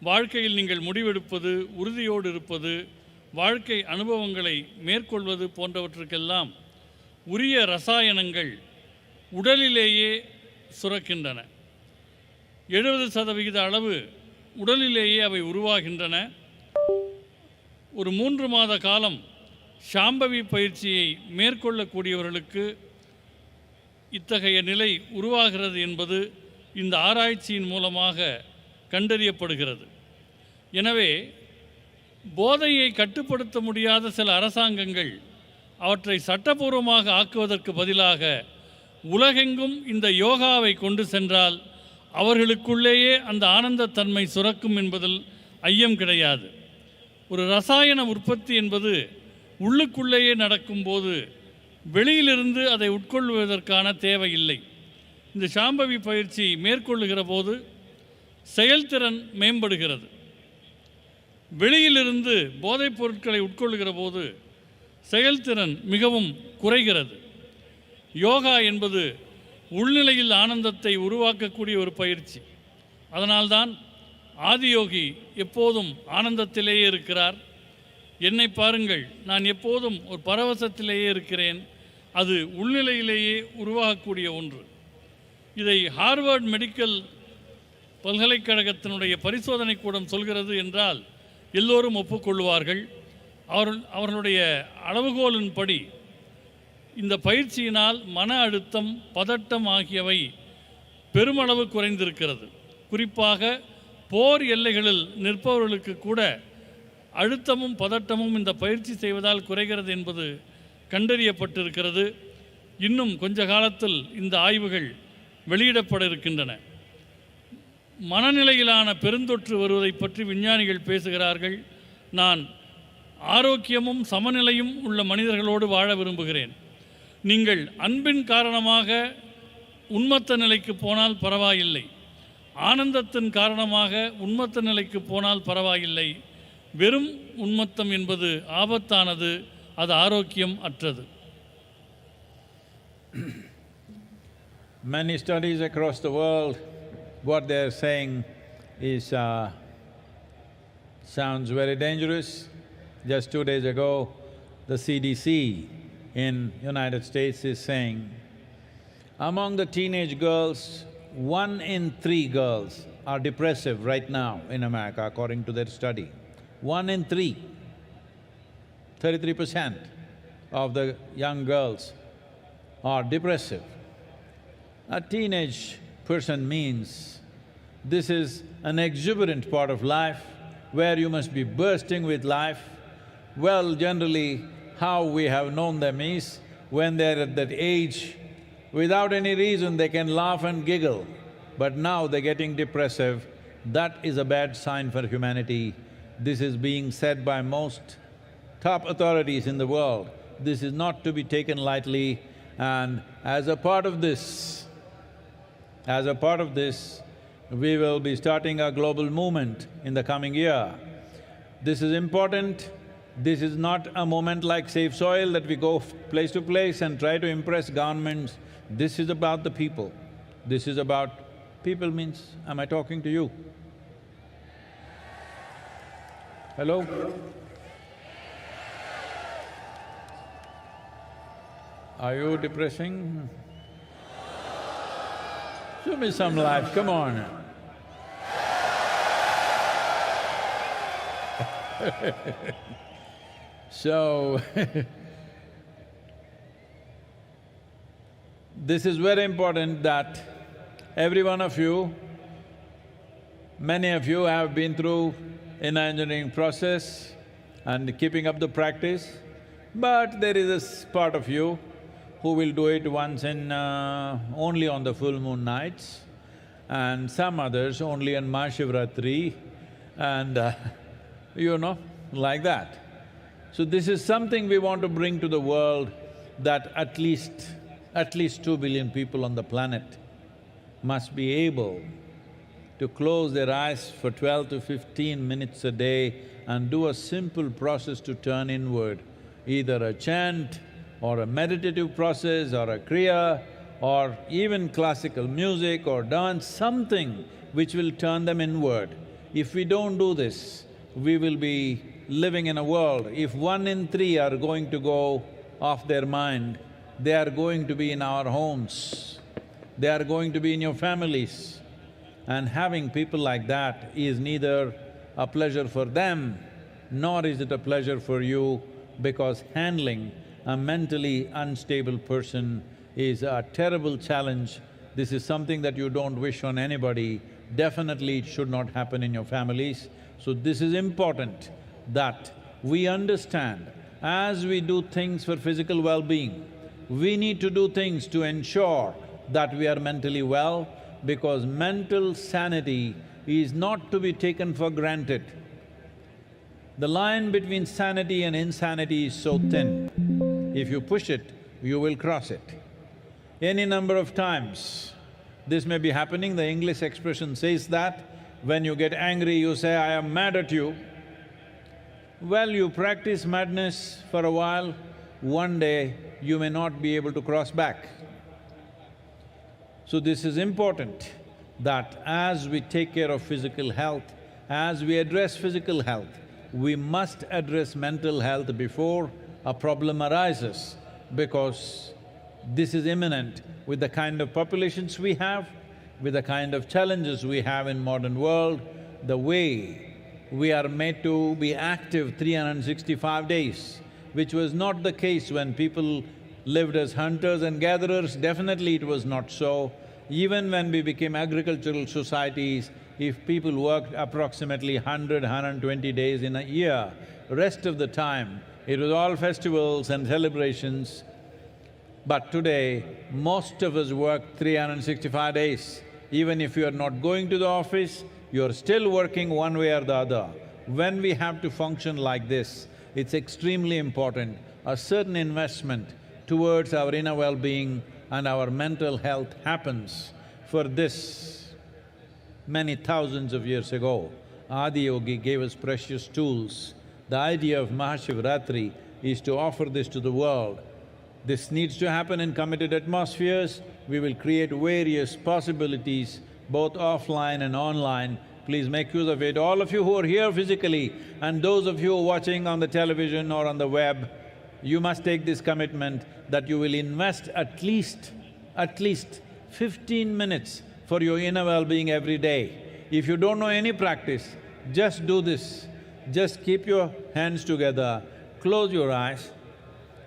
வாழ்க்கையில் நீங்கள் முடிவெடுப்பது, உறுதியோடு இருப்பது, வாழ்க்கை அனுபவங்களை மேற்கொள்வது போன்றவற்றுக்கெல்லாம் உரிய ரசாயனங்கள் உடலிலேயே சுரக்கின்றன. 70% அளவு உடலிலேயே அவை உருவாகின்றன. ஒரு 3 மாத காலம் சாம்பவி பயிற்சியை மேற்கொள்ளக்கூடியவர்களுக்கு இத்தகைய நிலை உருவாகிறது என்பது இந்த ஆராய்ச்சியின் மூலமாக கண்டறியப்படுகிறது. எனவே போதையை கட்டுப்படுத்த முடியாத சில அரசாங்கங்கள் அவற்றை சட்டபூர்வமாக ஆக்குவதற்கு பதிலாக உலகெங்கும் இந்த யோகாவை கொண்டு சென்றால் அவர்களுக்குள்ளேயே அந்த ஆனந்தத்தன்மை சுரக்கும் என்பதில் ஐயம் கிடையாது. ஒரு ரசாயன உற்பத்தி என்பது உள்ளுக்குள்ளேயே நடக்கும்போது வெளியிலிருந்து அதை உட்கொள்வதற்கான தேவையில்லை. இந்த சாம்பவி பயிற்சி மேற்கொள்ளுகிற போது செயல்திறன் மேம்படுகிறது. வெளியிலிருந்து போதைப் பொருட்களை உட்கொள்ளுகிற போது செயல்திறன் மிகவும் குறைகிறது. யோகா என்பது உள்நிலையில் ஆனந்தத்தை உருவாக்கக்கூடிய ஒரு பயிற்சி. அதனால்தான் ஆதியோகி எப்போதும் ஆனந்தத்திலேயே இருக்கிறார். என்னை பாருங்கள், நான் எப்போதும் ஒரு பரவசத்திலேயே இருக்கிறேன். அது உள்நிலையிலேயே உருவாகக்கூடிய ஒன்று. இதை ஹார்வர்ட் மெடிக்கல் பல்கலைக்கழகத்தினுடைய பரிசோதனை கூடம் சொல்கிறது என்றால் எல்லோரும் ஒப்புக்கொள்வார்கள். அவர்களுடைய அளவுகோலின்படி இந்த பயிற்சியினால் மன அழுத்தம், பதட்டம் ஆகியவை பெருமளவு குறைந்திருக்கிறது. குறிப்பாக போர் எல்லைகளில் நிற்பவர்களுக்கு கூட அழுத்தமும் பதட்டமும் இந்த பயிற்சி செய்வதால் குறைகிறது என்பது கண்டறியப்பட்டிருக்கிறது. இன்னும் கொஞ்ச காலத்தில் இந்த ஆய்வுகள் வெளியிடப்பட இருக்கின்றன. மனநிலையிலான பெருந்தொற்று வருவதை பற்றி விஞ்ஞானிகள் பேசுகிறார்கள். நான் ஆரோக்கியமும் சமநிலையும் உள்ள மனிதர்களோடு வாழ விரும்புகிறேன். நீங்கள் அன்பின் காரணமாக உன்மத்த நிலைக்கு போனால் பரவாயில்லை, ஆனந்தத்தின் காரணமாக உன்மத்த நிலைக்கு போனால் பரவாயில்லை. வெறும் உன்மத்தம் என்பது ஆபத்தானது, அது ஆரோக்கியம் அற்றது. Many studies across the world, what they are saying is sounds very dangerous. Just 2 days ago, the CDC in United States is saying, among the teenage girls, 1 in 3 girls are depressive right now in America, according to their study. 1 in 3, 33% of the young girls are depressive. A teenage person means this is an exuberant part of life where you must be bursting with life. Well, generally, how we have known them is when they're at that age, without any reason they can laugh and giggle, but now they're getting depressive. That is a bad sign for humanity. This is being said by most top authorities in the world. This is not to be taken lightly, and as a part of this, we will be starting a global movement in the coming year. This is important. This is not a moment like Safe Soil that we go place to place and try to impress governments. This is about the people. This is about… people means, am I talking to you? Hello? Are you depressing? Show me some life, come on. So, this is very important that every one of you, many of you have been through an engineering process and keeping up the practice, but there is a part of you who will do it once in… only on the full moon nights, and some others only on MahaShivaratri, and you know, like that. So this is something we want to bring to the world, that at least 2 billion people on the planet must be able to close their eyes for 12 to 15 minutes a day and do a simple process to turn inward, either a chant or a meditative process or a kriya or even classical music or dance, something which will turn them inward. If we don't do this, we will be living in a world… if 1 in 3 are going to go off their mind, they are going to be in our homes, they are going to be in your families, And having people like that is neither a pleasure for them, nor is it a pleasure for you, because handling a mentally unstable person is a terrible challenge. This is something that you don't wish on anybody. Definitely it should not happen in your families. So this is important that we understand, as we do things for physical well-being, we need to do things to ensure that we are mentally well, because mental sanity is not to be taken for granted. The line between sanity and insanity is so thin. If you push it, you will cross it. Any number of times this may be happening. The English expression says that when you get angry, you say, "I am mad at you." Well, you practice madness for a while, one day you may not be able to cross back. So this is important, that as we take care of physical health, as we address physical health, we must address mental health before a problem arises, because this is imminent with the kind of populations we have, with the kind of challenges we have in modern world, the way we are made to be active 365 days, which was not the case when people lived as hunters and gatherers. Definitely it was not so. Even when we became agricultural societies, if people worked approximately 100–120 days in a year, rest of the time it was all festivals and celebrations. But today, most of us work 365 days. Even if you are not going to the office, you're still working one way or the other. When we have to function like this, it's extremely important, a certain investment towards our inner well-being and our mental health happens. For this, many thousands of years ago, Adiyogi gave us precious tools. The idea of MahaShivaratri is to offer this to the world. This needs to happen in committed atmospheres. We will create various possibilities, both offline and online. Please make use of it. All of you who are here physically and those of you who are watching on the television or on the web, you must take this commitment that you will invest at least 15 minutes for your inner well-being every day. If you don't know any practice, just do this. Just keep your hands together, close your eyes,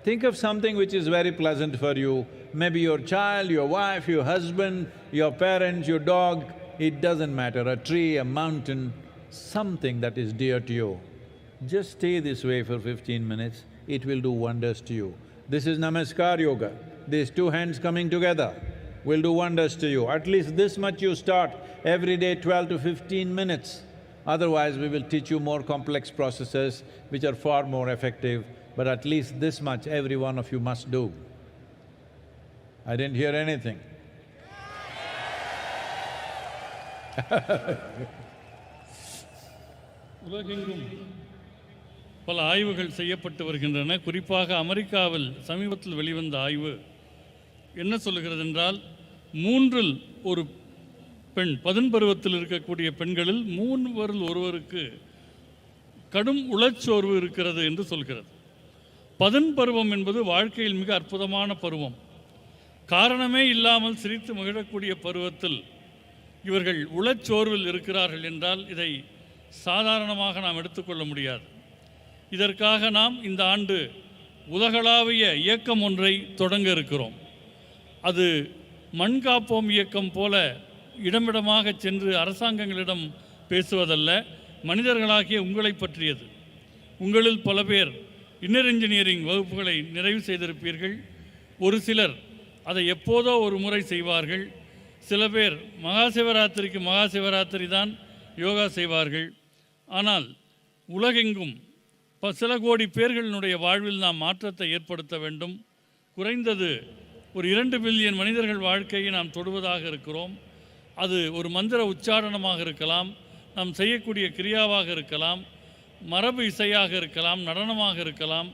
think of something which is very pleasant for you, maybe your child, your wife, your husband, your parents, your dog, it doesn't matter, a tree, a mountain, something that is dear to you. Just stay this way for 15 minutes, it will do wonders to you. This is Namaskar Yoga. These two hands coming together will do wonders to you. At least this much you start every day, 12 to 15 minutes. Otherwise, we will teach you more complex processes which are far more effective, but at least this much every one of you must do. I didn't hear anything. உலகெங்கும் பல ஆய்வுகள் செய்யப்பட்டு வருகின்றன. குறிப்பாக அமெரிக்காவில் சமீபத்தில் வெளிவந்த ஆய்வு என்ன சொல்லுகிறது என்றால், 3இல் ஒரு பெண், 10 பருவத்தில் இருக்கக்கூடிய பெண்களில் 3 ஒருவருக்கு கடும் உளச்சோர்வு இருக்கிறது என்று சொல்கிறது. 10 பருவம் என்பது வாழ்க்கையில் மிக அற்புதமான பருவம். காரணமே இல்லாமல் சிரித்து மகிழக்கூடிய பருவத்தில் இவர்கள் உளச்சோர்வில் இருக்கிறார்கள் என்றால் இதை சாதாரணமாக நாம் எடுத்துக்கொள்ள முடியாது. இதற்காக நாம் இந்த ஆண்டு உலகளாவிய இயக்கம் ஒன்றை தொடங்க இருக்கிறோம். அது மண் காப்போம் இயக்கம் போல இடமிடமாக சென்று அரசாங்கங்களிடம் பேசுவதல்ல, மனிதர்களாகிய உங்களை பற்றியது. உங்களில் பல பேர் இன்னர் இன்ஜினியரிங் வகுப்புகளை நிறைவு செய்திருப்பீர்கள். ஒரு சிலர் அதை எப்போதோ ஒரு முறை செய்வார்கள். சில பேர் மகாசிவராத்திரிக்கு மகாசிவராத்திரி தான் யோகா செய்வார்கள். ஆனால் உலகெங்கும் சில கோடி பேர்களினுடைய வாழ்வில் நாம் மாற்றத்தை ஏற்படுத்த வேண்டும். குறைந்தது ஒரு 2 பில்லியன் மனிதர்கள் வாழ்க்கையை நாம் தொடுவதாக இருக்கிறோம். அது ஒரு மந்திர உச்சாரணமாக இருக்கலாம், நாம் செய்யக்கூடிய கிரியாவாக இருக்கலாம், மரபு இசையாக இருக்கலாம், நடனமாக இருக்கலாம்.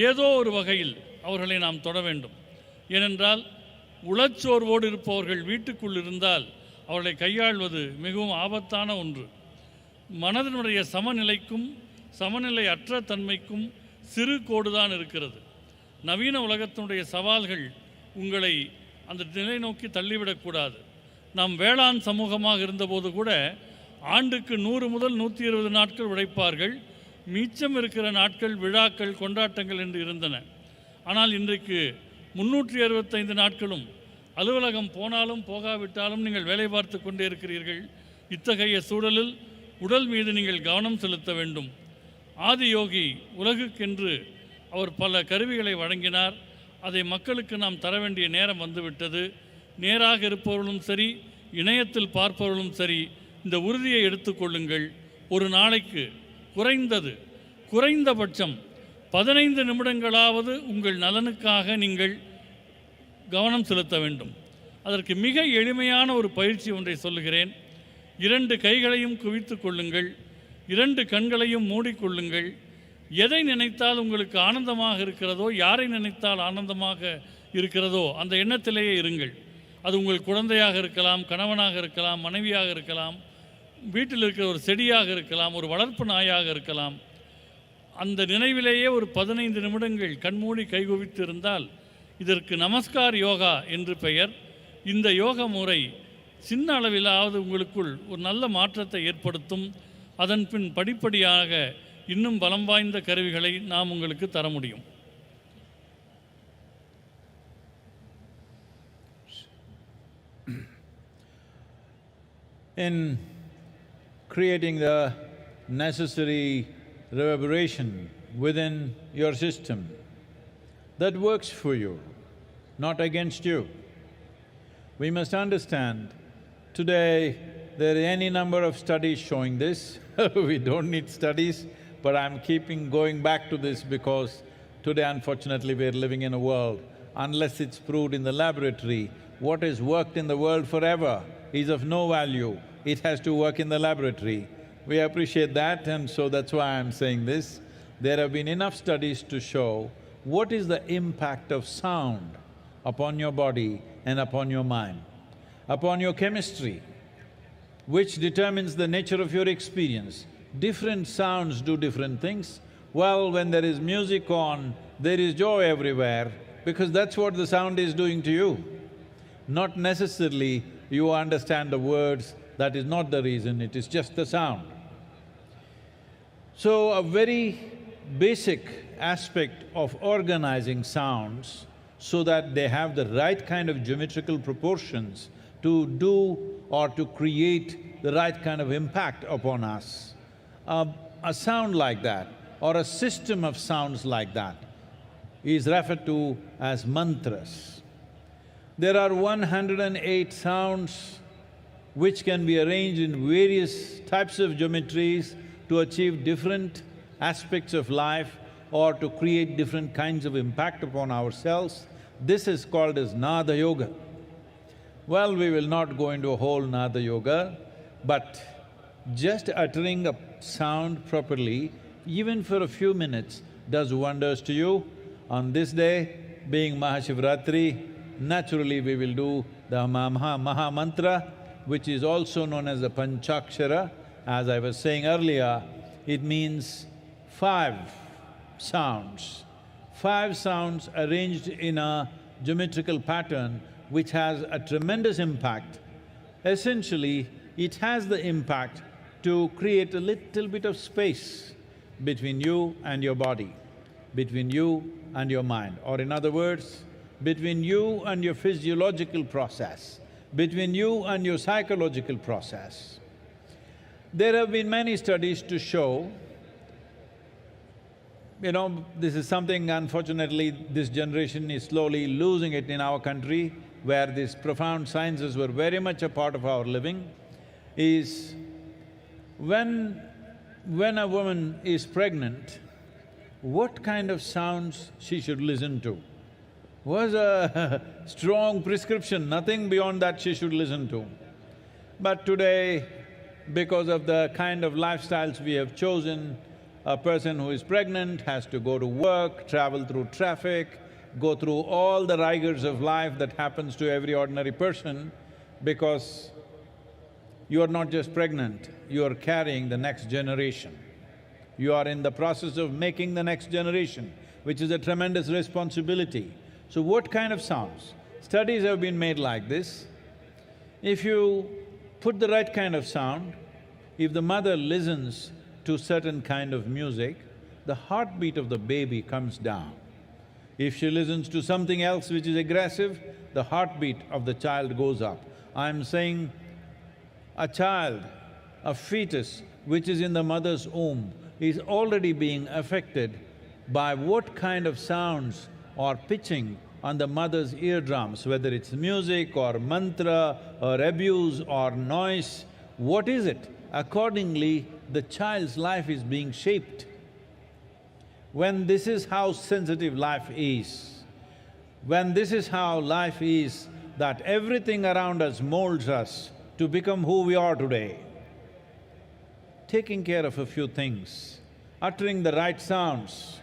ஏதோ ஒரு வகையில் அவர்களை நாம் தொட வேண்டும். ஏனென்றால் உளச்சோர்வோடு இருப்பவர்கள் வீட்டுக்குள் இருந்தால் அவர்களை கையாள்வது மிகவும் ஆபத்தான ஒன்று. மனதினுடைய சமநிலைக்கும் சமநிலை அற்ற தன்மைக்கும் சிறு கோடுதான் இருக்கிறது. நவீன உலகத்தினுடைய சவால்கள் உங்களை அந்த நிலை நோக்கி தள்ளிவிடக்கூடாது. நாம் வேளாண் சமூகமாக இருந்தபோது கூட ஆண்டுக்கு 100 முதல் 120 நாட்கள் உழைப்பார்கள். மிச்சம் இருக்கிற நாட்கள் விழாக்கள் கொண்டாட்டங்கள் என்று இருந்தன. ஆனால் இன்றைக்கு 365 நாட்களும் அலுவலகம் போனாலும் போகாவிட்டாலும் நீங்கள் வேலை பார்த்து கொண்டே இருக்கிறீர்கள். இத்தகைய சூழலில் உடல் மீது நீங்கள் கவனம் செலுத்த வேண்டும். ஆதியோகி உலகுக்கென்று அவர் பல கருவிகளை வழங்கினார். அதை மக்களுக்கு நாம் தர வேண்டிய நேரம் வந்துவிட்டது. நேராக இருப்பவர்களும் சரி, இணையத்தில் பார்ப்பவர்களும் சரி, இந்த உறுதியை எடுத்துக்கொள்ளுங்கள். ஒரு நாளைக்கு குறைந்தபட்சம் 15 நிமிடங்களாவது உங்கள் நலனுக்காக நீங்கள் கவனம் செலுத்த வேண்டும். அதற்கு மிக எளிமையான ஒரு பயிற்சி ஒன்றை சொல்லுகிறேன். 2 கைகளையும் குவித்து கொள்ளுங்கள், 2 கண்களையும் மூடிக்கொள்ளுங்கள். எதை நினைத்தால் உங்களுக்கு ஆனந்தமாக இருக்கிறதோ, யாரை நினைத்தால் ஆனந்தமாக இருக்கிறதோ அந்த எண்ணத்திலேயே இருங்கள். அது உங்கள் குழந்தையாக இருக்கலாம், கணவனாக இருக்கலாம், மனைவியாக இருக்கலாம், வீட்டில் இருக்கிற ஒரு செடியாக இருக்கலாம், ஒரு வளர்ப்பு நாயாக இருக்கலாம். அந்த நினைவிலேயே ஒரு 15 நிமிடங்கள் கண்மூடி கைகுவித்து இருந்தால் இதற்கு நமஸ்கார் யோகா என்று பெயர். இந்த யோக முறை சின்ன அளவிலாவது உங்களுக்குள் ஒரு நல்ல மாற்றத்தை ஏற்படுத்தும். அதன் பின் படிப்படியாக இன்னும் பலம் வாய்ந்த கருவிகளை நாம் உங்களுக்கு தர முடியும். In creating the necessary reverberation within your system that works for you, not against you. We must understand, today there are any number of studies showing this. We don't need studies, but I'm going back to this because today unfortunately we're living in a world, unless it's proved in the laboratory, what has worked in the world forever is of no value. It has to work in the laboratory. We appreciate that, and so that's why I'm saying this. There have been enough studies to show what is the impact of sound upon your body and upon your mind, upon your chemistry, which determines the nature of your experience. Different sounds do different things. Well, when there is music on, there is joy everywhere, because that's what the sound is doing to you. Not necessarily you understand the words, that is not the reason, it is just the sound. So, a very basic aspect of organizing sounds so that they have the right kind of geometrical proportions to do or to create the right kind of impact upon us. A sound like that or a system of sounds like that is referred to as mantras. There are 108 sounds which can be arranged in various types of geometries to achieve different aspects of life or to create different kinds of impact upon ourselves. This is called as Nada Yoga. Well, we will not go into a whole Nada Yoga, but just uttering a sound properly, even for a few minutes, does wonders to you. On this day, being Mahashivratri, naturally we will do the Maha Mantra, which is also known as the Panchakshara. As I was saying earlier, it means 5 sounds. 5 sounds arranged in a geometrical pattern which has a tremendous impact. Essentially, it has the impact to create a little bit of space between you and your body, between you and your mind, or in other words, between you and your physiological process, between you and your psychological process. There have been many studies to show, this is something unfortunately this generation is slowly losing it in our country, where these profound sciences were very much a part of our living, is when a woman is pregnant, what kind of sounds she should listen to? Was a strong prescription, nothing beyond that she should listen to. But today, because of the kind of lifestyles we have chosen, a person who is pregnant has to go to work, travel through traffic, go through all the rigors of life that happens to every ordinary person, because you are not just pregnant, you are carrying the next generation. You are in the process of making the next generation, which is a tremendous responsibility. So what kind of sounds? Studies have been made like this. If you put the right kind of sound, if the mother listens to certain kind of music, the heartbeat of the baby comes down. If she listens to something else which is aggressive, the heartbeat of the child goes up. I'm saying a child, a fetus which is in the mother's womb is already being affected by what kind of sounds or pitching on the mother's eardrums, whether it's music or mantra or abuse or noise, what is it? Accordingly, the child's life is being shaped. When this is how sensitive life is, when this is how life is, that everything around us molds us to become who we are today, taking care of a few things, uttering the right sounds,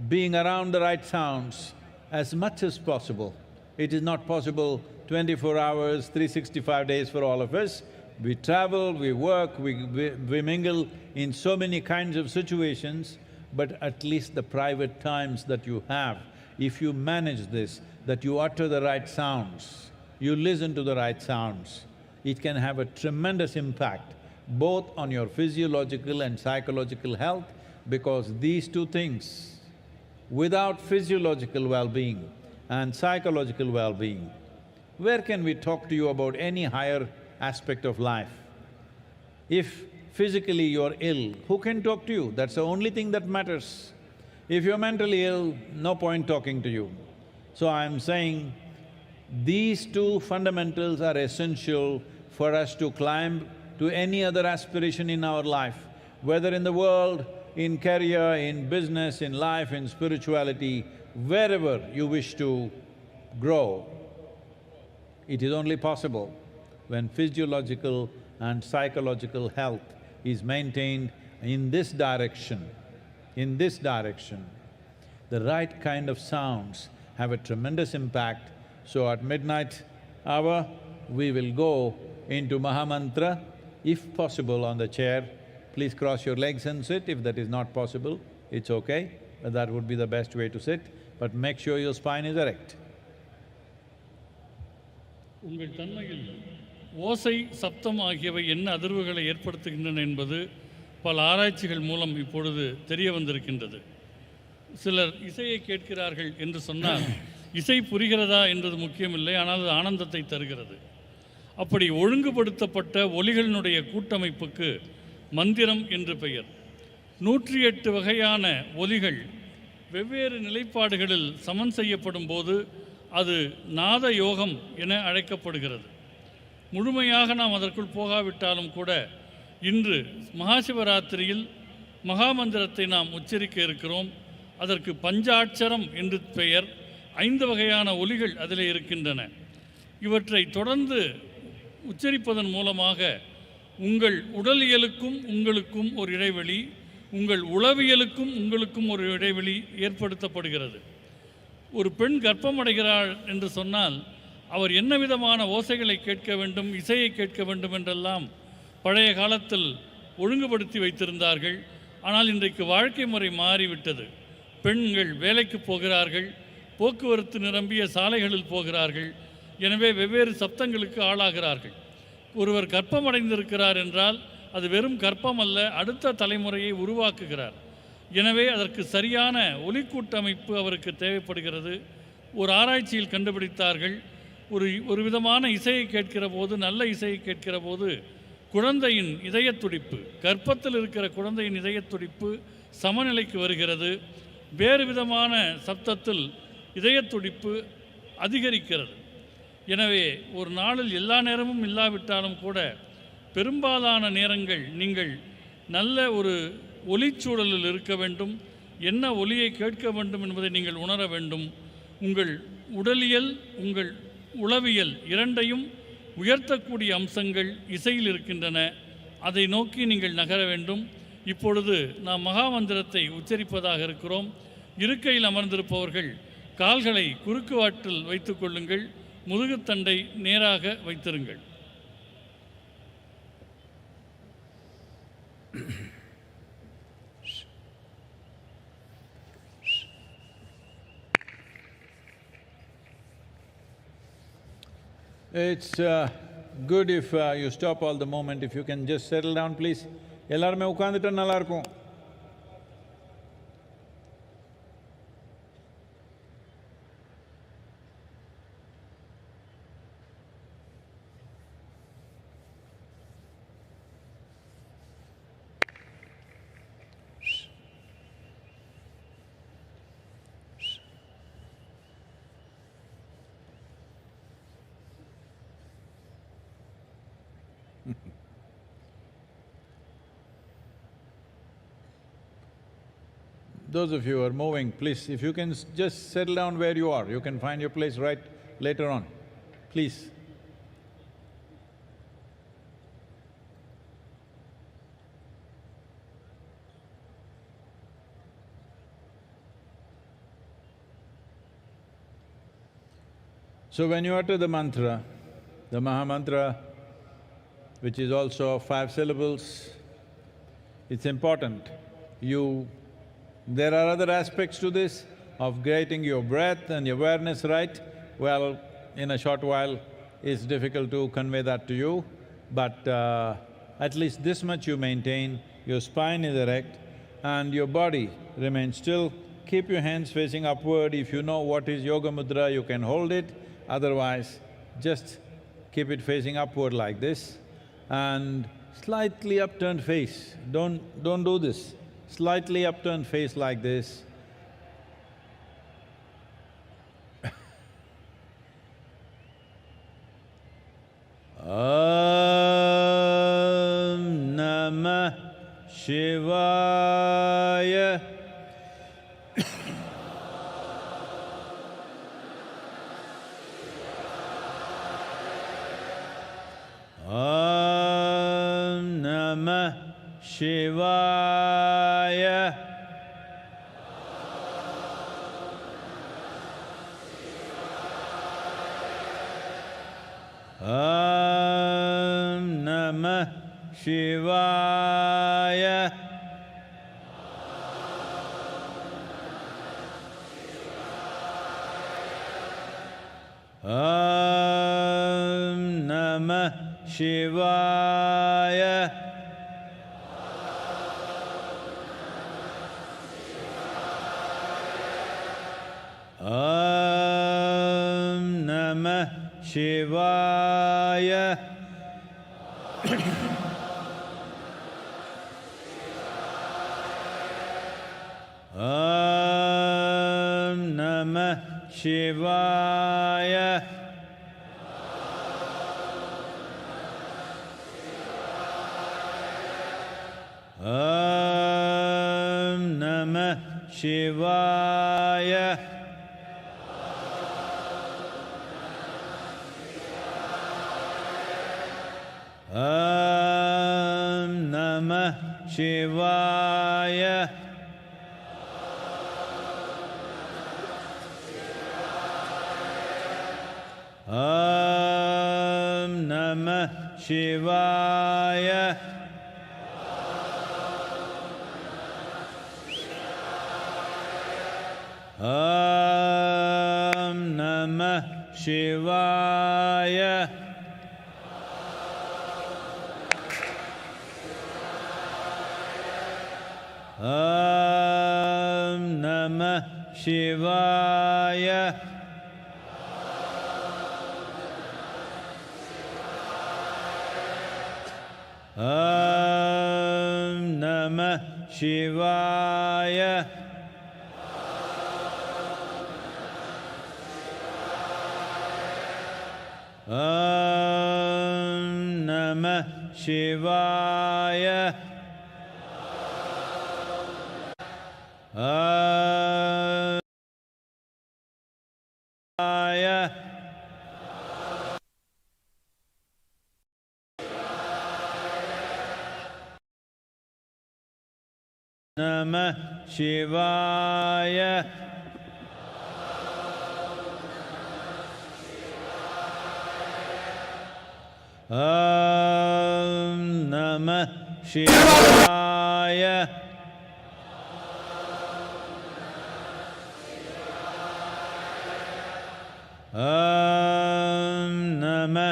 being around the right sounds as much as possible. It is not possible 24 hours, 365 days for all of us. We travel, we work, we mingle in so many kinds of situations, but at least the private times that you have, if you manage this, that you utter the right sounds, you listen to the right sounds, it can have a tremendous impact both on your physiological and psychological health, because these two things, without physiological well-being and psychological well-being, where can we talk to you about any higher aspect of life? If physically you're ill, who can talk to you? That's the only thing that matters. If you're mentally ill, no point talking to you. So I'm saying these two fundamentals are essential for us to climb to any other aspiration in our life, whether in the world, in career, in business, in life, in spirituality, wherever you wish to grow. It is only possible when physiological and psychological health is maintained in this direction. The right kind of sounds have a tremendous impact. So at midnight hour, we will go into Mahamantra, if possible on the chair. Please cross your legs and sit. If that is not possible, it's okay, but that would be the best way to sit. But make sure your spine is erect. உங்கள் தன்மையில் ஓசை, சப்தம் ஆகியவை என்ன அதிர்வுகளை ஏற்படுத்துகின்றன என்பது பல ஆராய்ச்சிகள் மூலம் இப்பொழுது தெரிய வந்திருக்கின்றது. சிலர் இசையை கேட்கிறார்கள் என்று சொன்னால் இசை புரிகிறதா என்பது முக்கியமில்லை, ஆனால் அது ஆனந்தத்தை தருகிறது. அப்படி ஒழுங்குபடுத்தப்பட்ட ஒலிகளினுடைய கூட்டமைப்புக்கு மந்திரம் என்று பெயர். 108 வகையான ஒலிகள் வெவ்வேறு நிலைப்பாடுகளில் சமன் செய்யப்படும் போது அது நாத யோகம் என அழைக்கப்படுகிறது. முழுமையாக நாம் அதற்குள் போகாவிட்டாலும் கூட இன்று மகாசிவராத்திரியில் மகாமந்திரத்தை நாம் உச்சரிக்க இருக்கிறோம். அதற்கு பஞ்சாட்சரம் என்று பெயர். 5 வகையான ஒலிகள் அதில் இருக்கின்றன. இவற்றை தொடர்ந்து உச்சரிப்பதன் மூலமாக உங்கள் உடலியலுக்கும் உங்களுக்கும் ஒரு இடைவெளி, உங்கள் உளவியலுக்கும் உங்களுக்கும் ஒரு இடைவெளி ஏற்படுத்தப்படுகிறது. ஒரு பெண் கர்ப்பமடைகிறாள் என்று சொன்னால் அவர் என்ன விதமான ஓசைகளை கேட்க வேண்டும், இசையை கேட்க வேண்டும் என்றெல்லாம் பழைய காலத்தில் ஒழுங்குபடுத்தி வைத்திருந்தார்கள். ஆனால் இன்றைக்கு வாழ்க்கை முறை மாறிவிட்டது. பெண்கள் வேலைக்கு போகிறார்கள், போக்குவரத்து நிரம்பிய சாலைகளில் போகிறார்கள். எனவே வெவ்வேறு சப்தங்களுக்கு ஆளாகிறார்கள். ஒருவர் கர்ப்பமடைந்திருக்கிறார் என்றால் அது வெறும் கர்ப்பம் அல்ல, அடுத்த தலைமுறையை உருவாக்குகிறார். எனவே அதற்கு சரியான ஒலிக்கூட்டமைப்பு அவருக்கு தேவைப்படுகிறது. ஒரு ஆராய்ச்சியில் கண்டுபிடித்தார்கள், ஒரு விதமான இசையை கேட்கிற போது, நல்ல இசையை கேட்கிற போது குழந்தையின் இதயத்துடிப்பு, கர்ப்பத்தில் இருக்கிற குழந்தையின் இதயத்துடிப்பு சமநிலைக்கு வருகிறது. வேறு விதமான சப்தத்தில் இதயத்துடிப்பு அதிகரிக்கிறது. எனவே ஒரு நாளில் எல்லா நேரமும் இல்லாவிட்டாலும் கூட பெரும்பாலான நேரங்கள் நீங்கள் நல்ல ஒரு ஒலிச்சூழலில் இருக்க வேண்டும். என்ன ஒலியை கேட்க வேண்டும் என்பதை நீங்கள் உணர வேண்டும். உங்கள் உடலியல், உங்கள் உளவியல் இரண்டையும் உயர்த்தக்கூடிய அம்சங்கள் இசையில் இருக்கின்றன. அதை நோக்கி நீங்கள் நகர வேண்டும். இப்பொழுது நாம் மகாமந்திரத்தை உச்சரிப்பதாக இருக்கிறோம். இருக்கையில் அமர்ந்திருப்பவர்கள் கால்களை குறுக்கு வாட்டில் வைத்து கொள்ளுங்கள். முதுகுத்தண்டை நேராக வைத்திருங்கள். It's good if you stop all the movement, if you can just settle down, please. எல்லாருமே உட்கார்ந்துட்டா நல்லா இருக்கும். Those of you who are moving, please, if you can just settle down where you are, you can find your place right later on, please. So when you utter the mantra, the Maha Mantra, which is also 5 syllables, it's important. There are other aspects to this of getting your breath and your awareness right. Well, in a short while, it's difficult to convey that to you, but at least this much you maintain, your spine is erect and your body remains still. Keep your hands facing upward. If you know what is Yoga Mudra, you can hold it. Otherwise, just keep it facing upward like this and slightly upturned face. Don't do this. Slightly upturned face like this. Om Namah Shivaya. Om Namah Shivaya. Om Namah Shivaya. Om Namah Shivaya. Om Namah Shivaya. Om Namah Shivaya. Om Namah Shivaya. Om Namah Shivaya. Om Namah Shivaya. Om Namah Shivaya. Om Namah Shivaya. Om Namah Shivaya. Om Namah Shivaya. Om Namah Shivaya. Om Namah Shivaya. Om Namah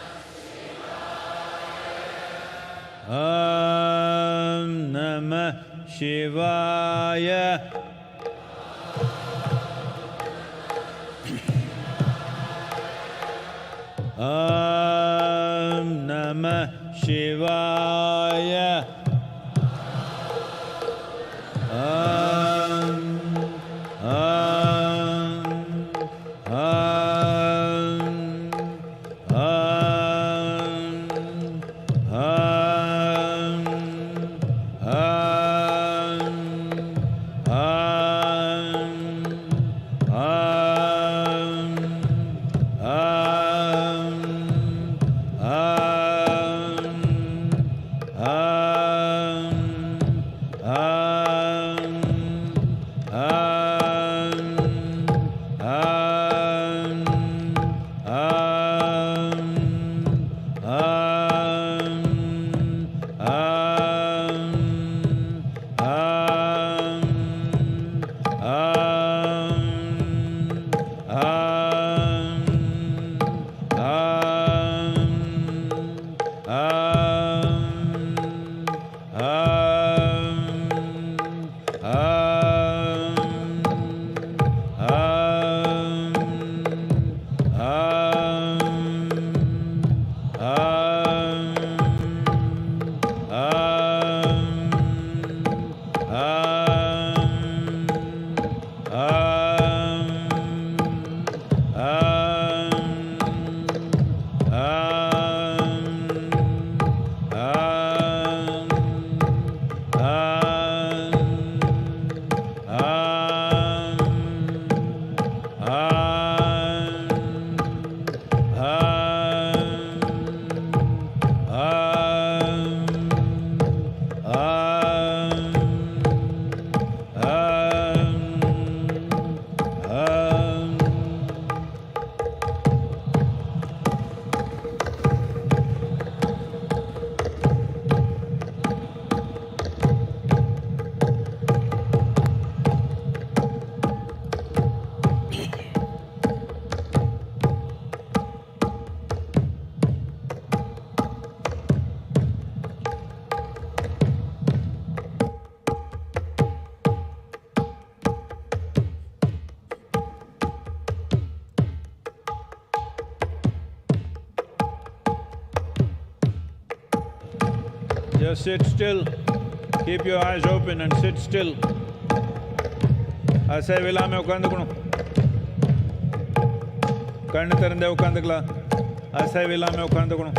Om Namah Shivaya. Om Namah Shivaya. Om Just sit still. Keep your eyes open and sit still. Asai vilame ukandukunu. Kannu tharande ukandukla. Asai vilame ukandukunu.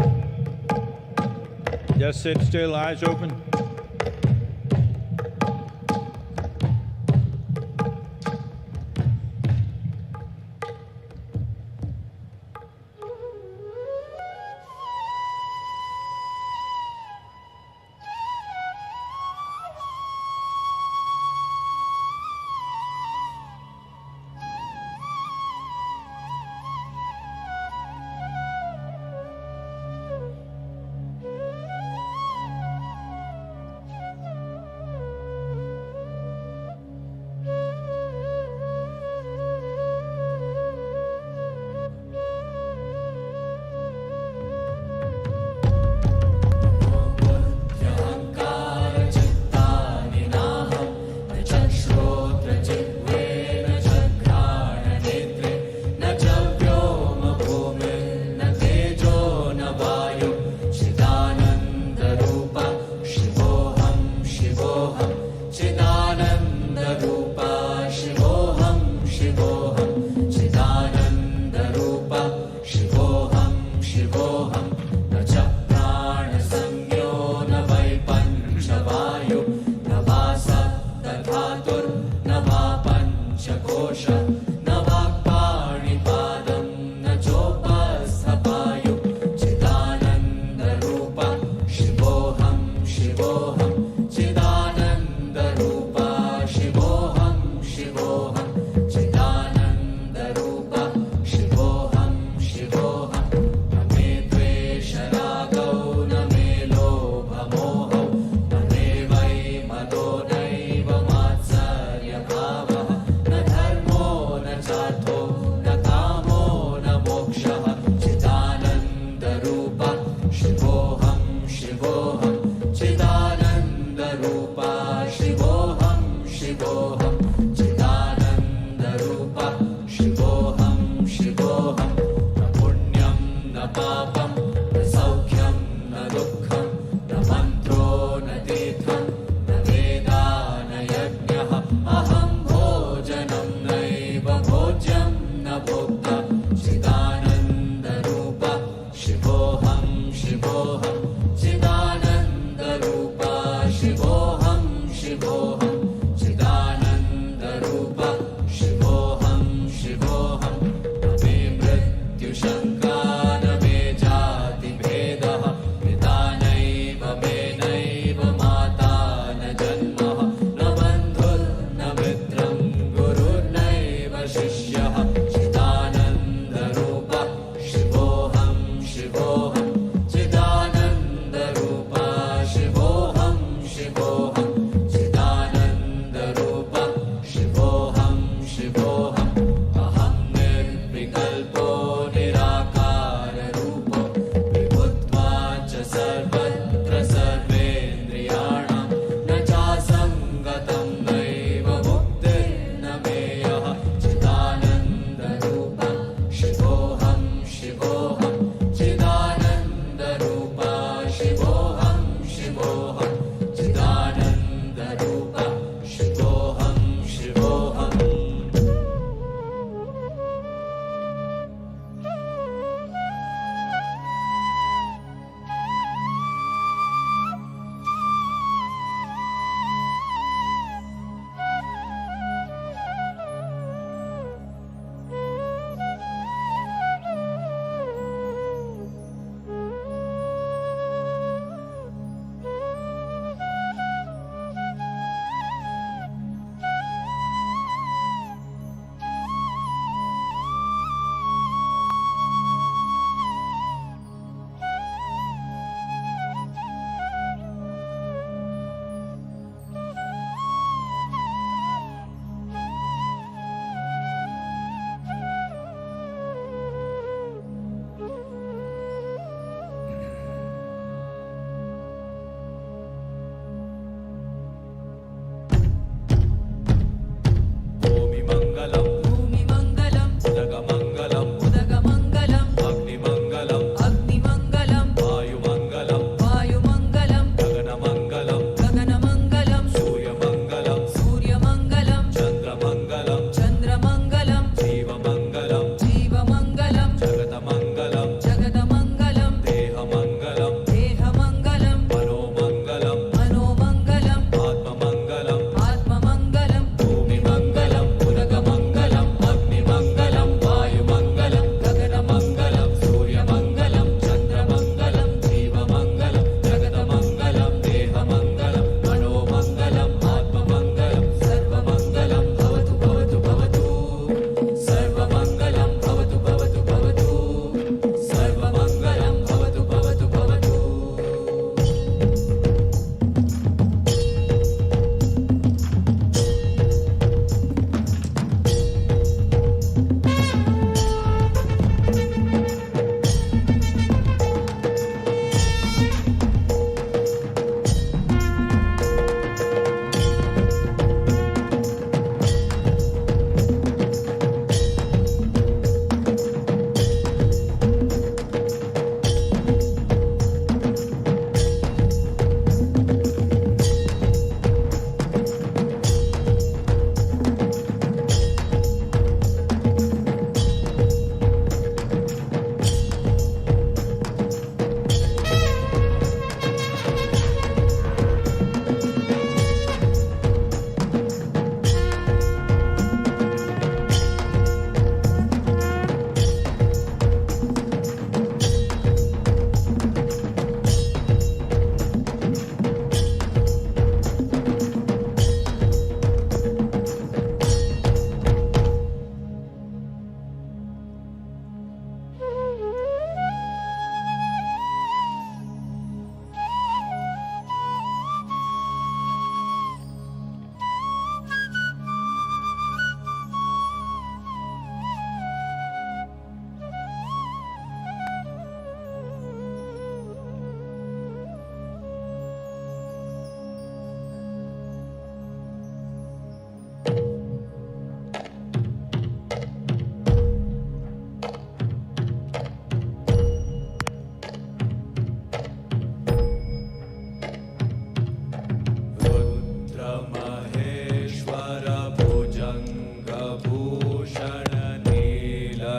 Just sit still, eyes open.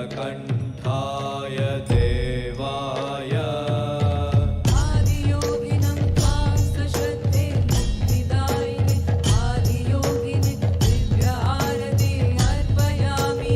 नीलकण्ठाय देवाय आदियोगिनं वासश्रद्धे निदायिने आदियोगिने दिव्यारति अर्पयामि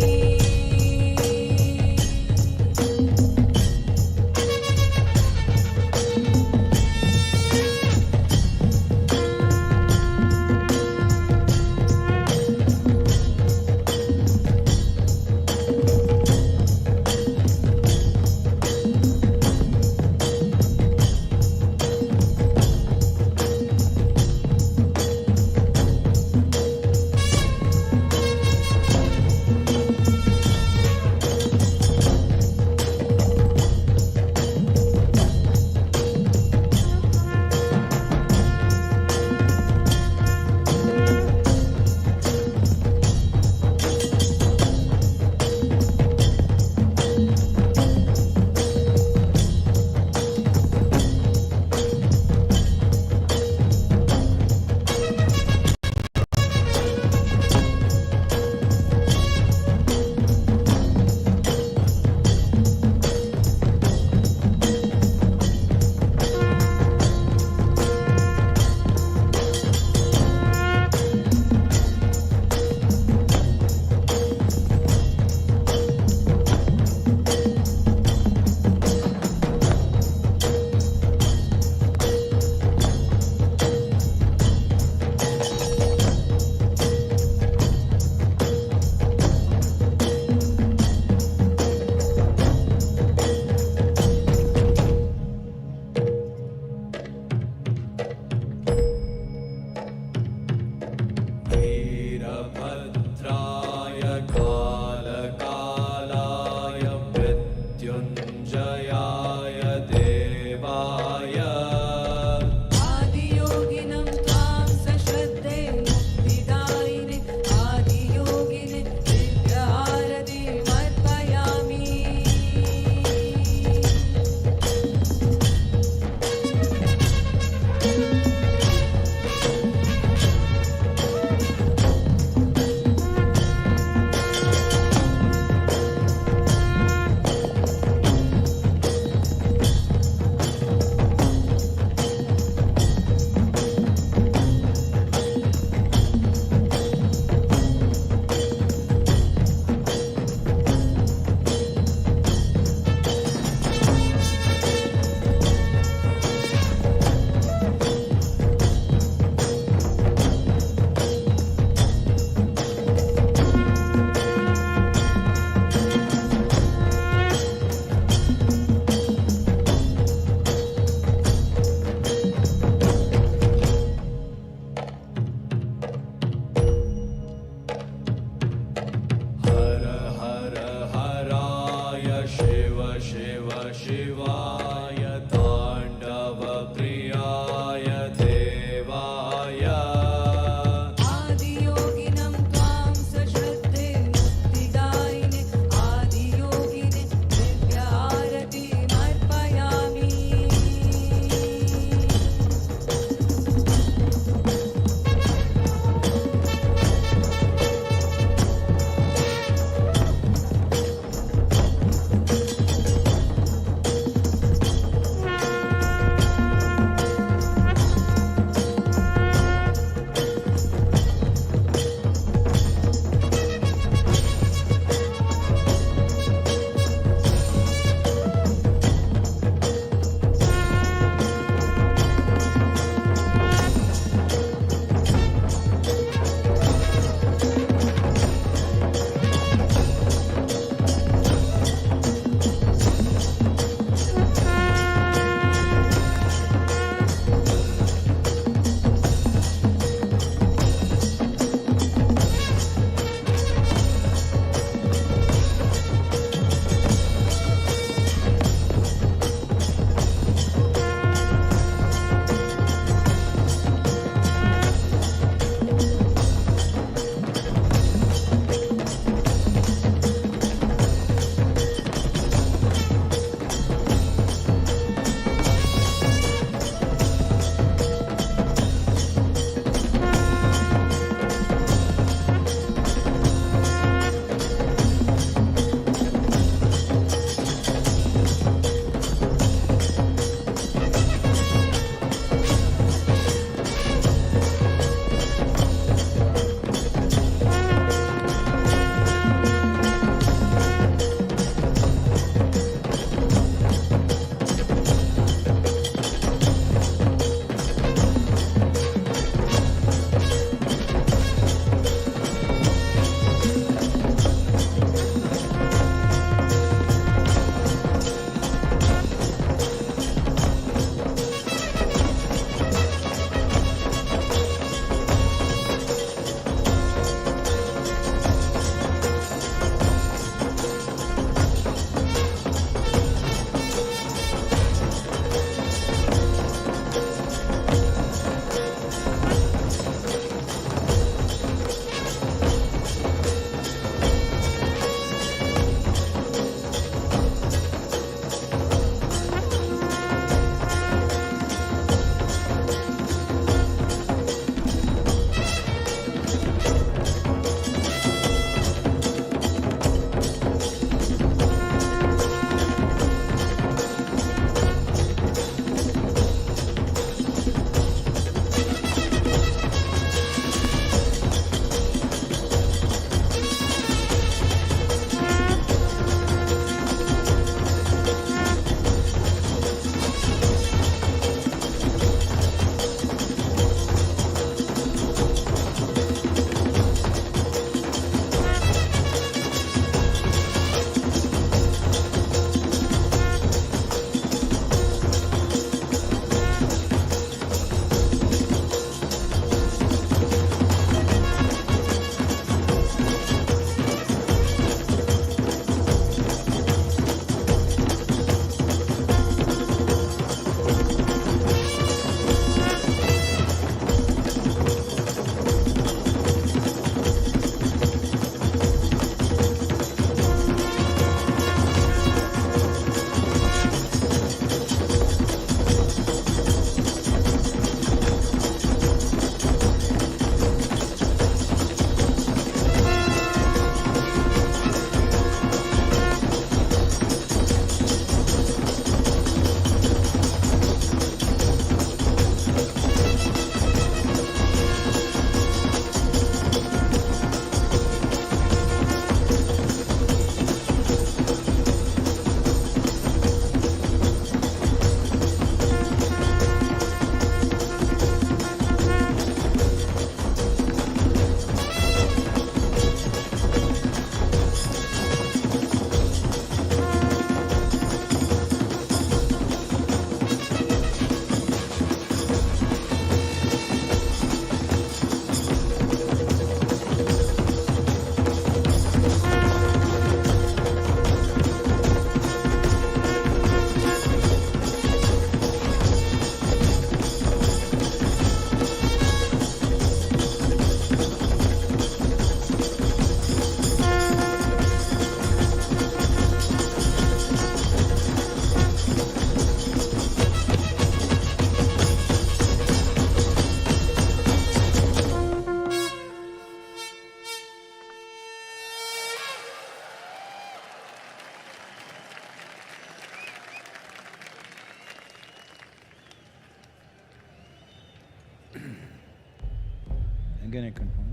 Again I confirm.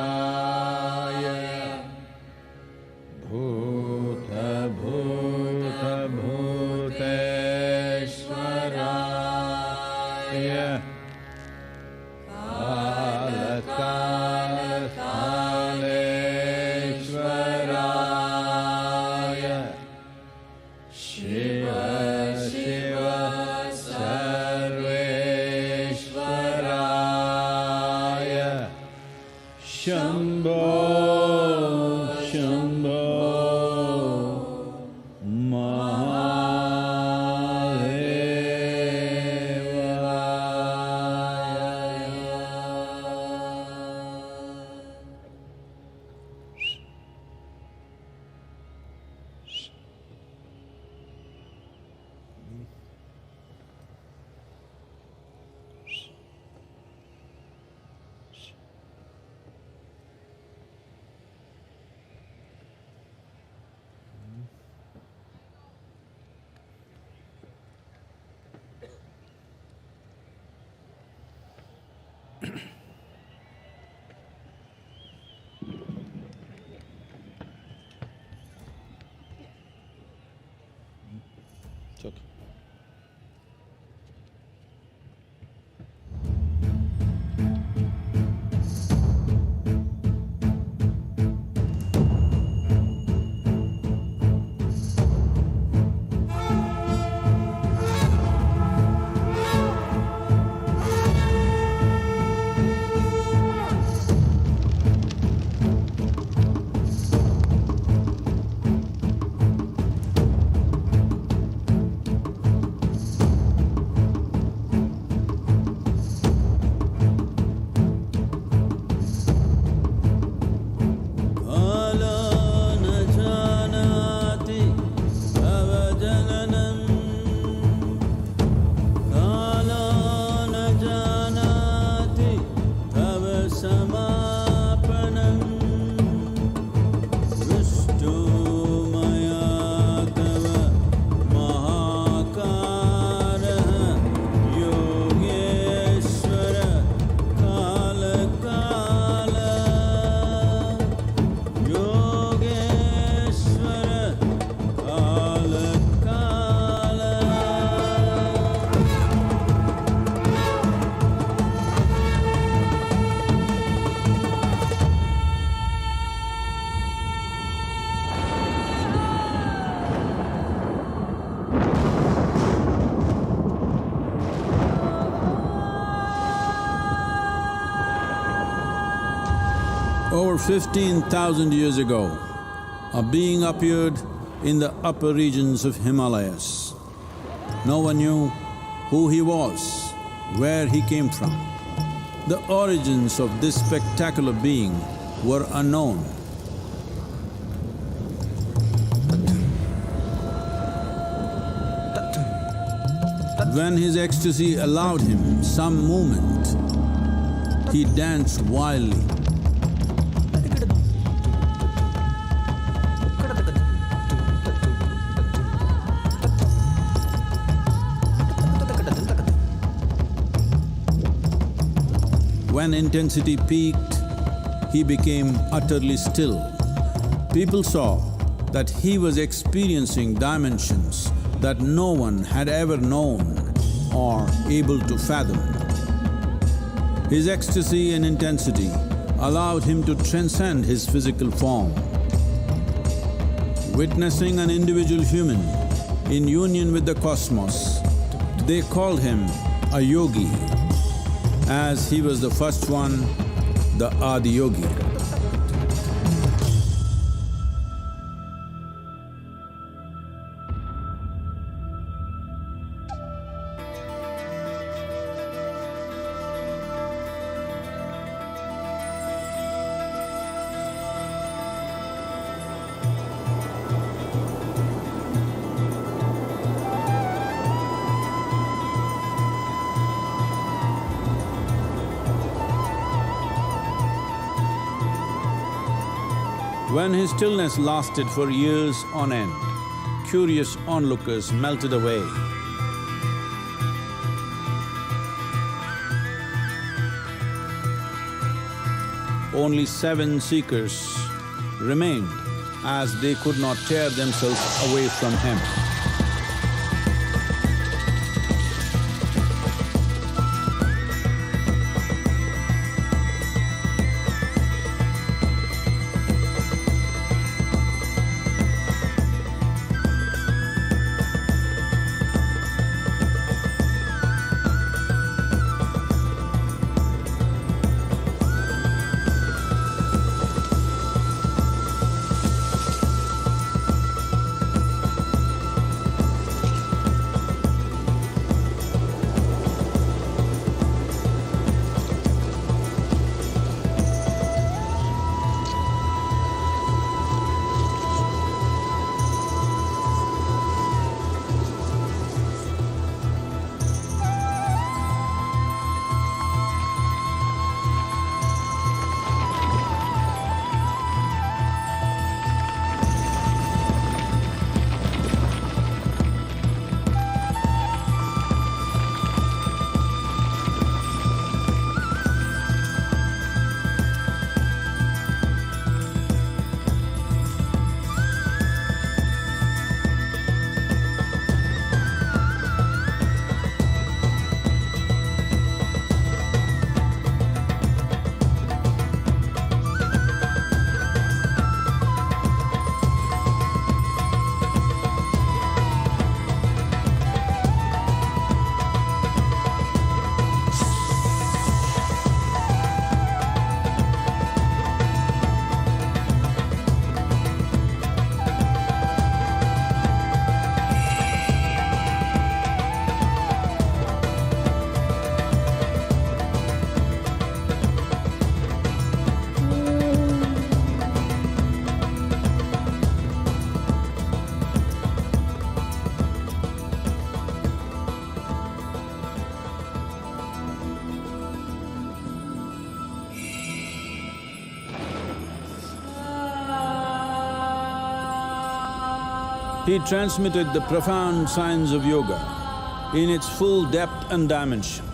Yogeshwaraya Bhuta Bhuta Bhuteshwaraya Kala Kala Kaleshwaraya Shiva Shiva Sarveshwaraya Shambho Shambho It's okay. Over 15,000 years ago, a being appeared in the upper regions of Himalayas. No one knew who he was, where he came from. The origins of this spectacular being were unknown. When his ecstasy allowed him some movement, he danced wildly. When intensity peaked, he became utterly still. People saw that he was experiencing dimensions that no one had ever known or able to fathom. His ecstasy and intensity allowed him to transcend his physical form. Witnessing an individual human in union with the cosmos, they called him a yogi, as he was the first one, the Adiyogi. When his stillness lasted for years on end, curious onlookers melted away. Only 7 seekers remained, as they could not tear themselves away from him. He transmitted the profound science of yoga in its full depth and dimension.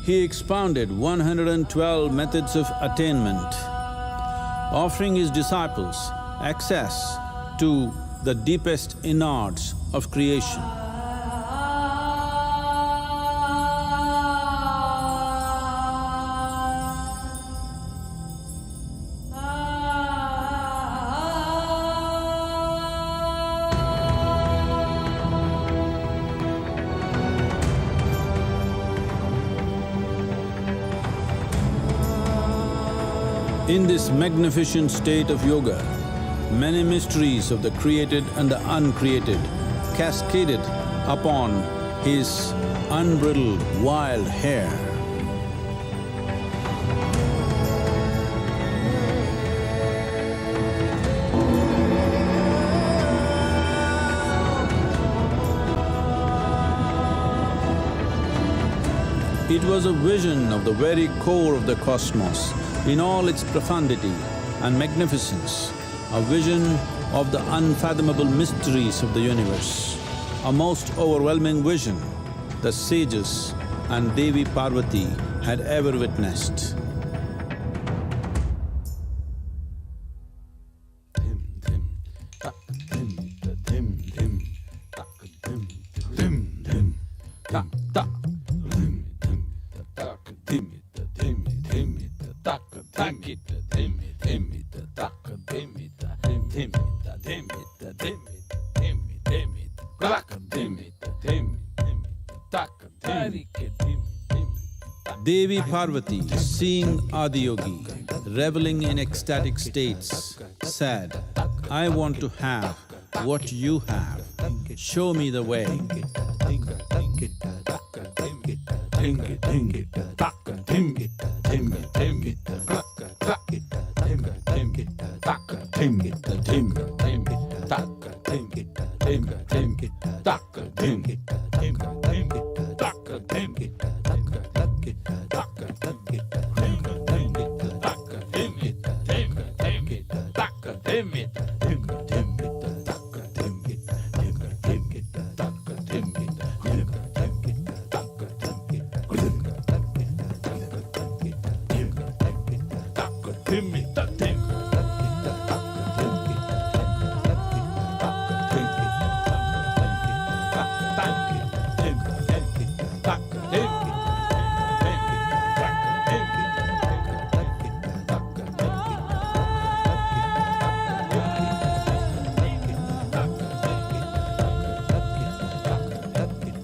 He expounded 112 methods of attainment, offering his disciples access to the deepest innards of creation. In this magnificent state of yoga, many mysteries of the created and the uncreated cascaded upon his unbridled wild hair. It was a vision of the very core of the cosmos in all its profundity and magnificence, a vision of the unfathomable mysteries of the universe, a most overwhelming vision the sages and Devi Parvati had ever witnessed. Devi Parvati, seeing Adiyogi reveling in ecstatic states, said, "I want to have what you have. Show me the way."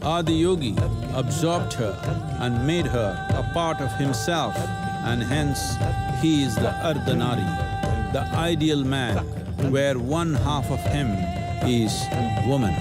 Adiyogi absorbed her and made her a part of himself, and hence he is the Ardhanari, the ideal man, where one half of him is woman.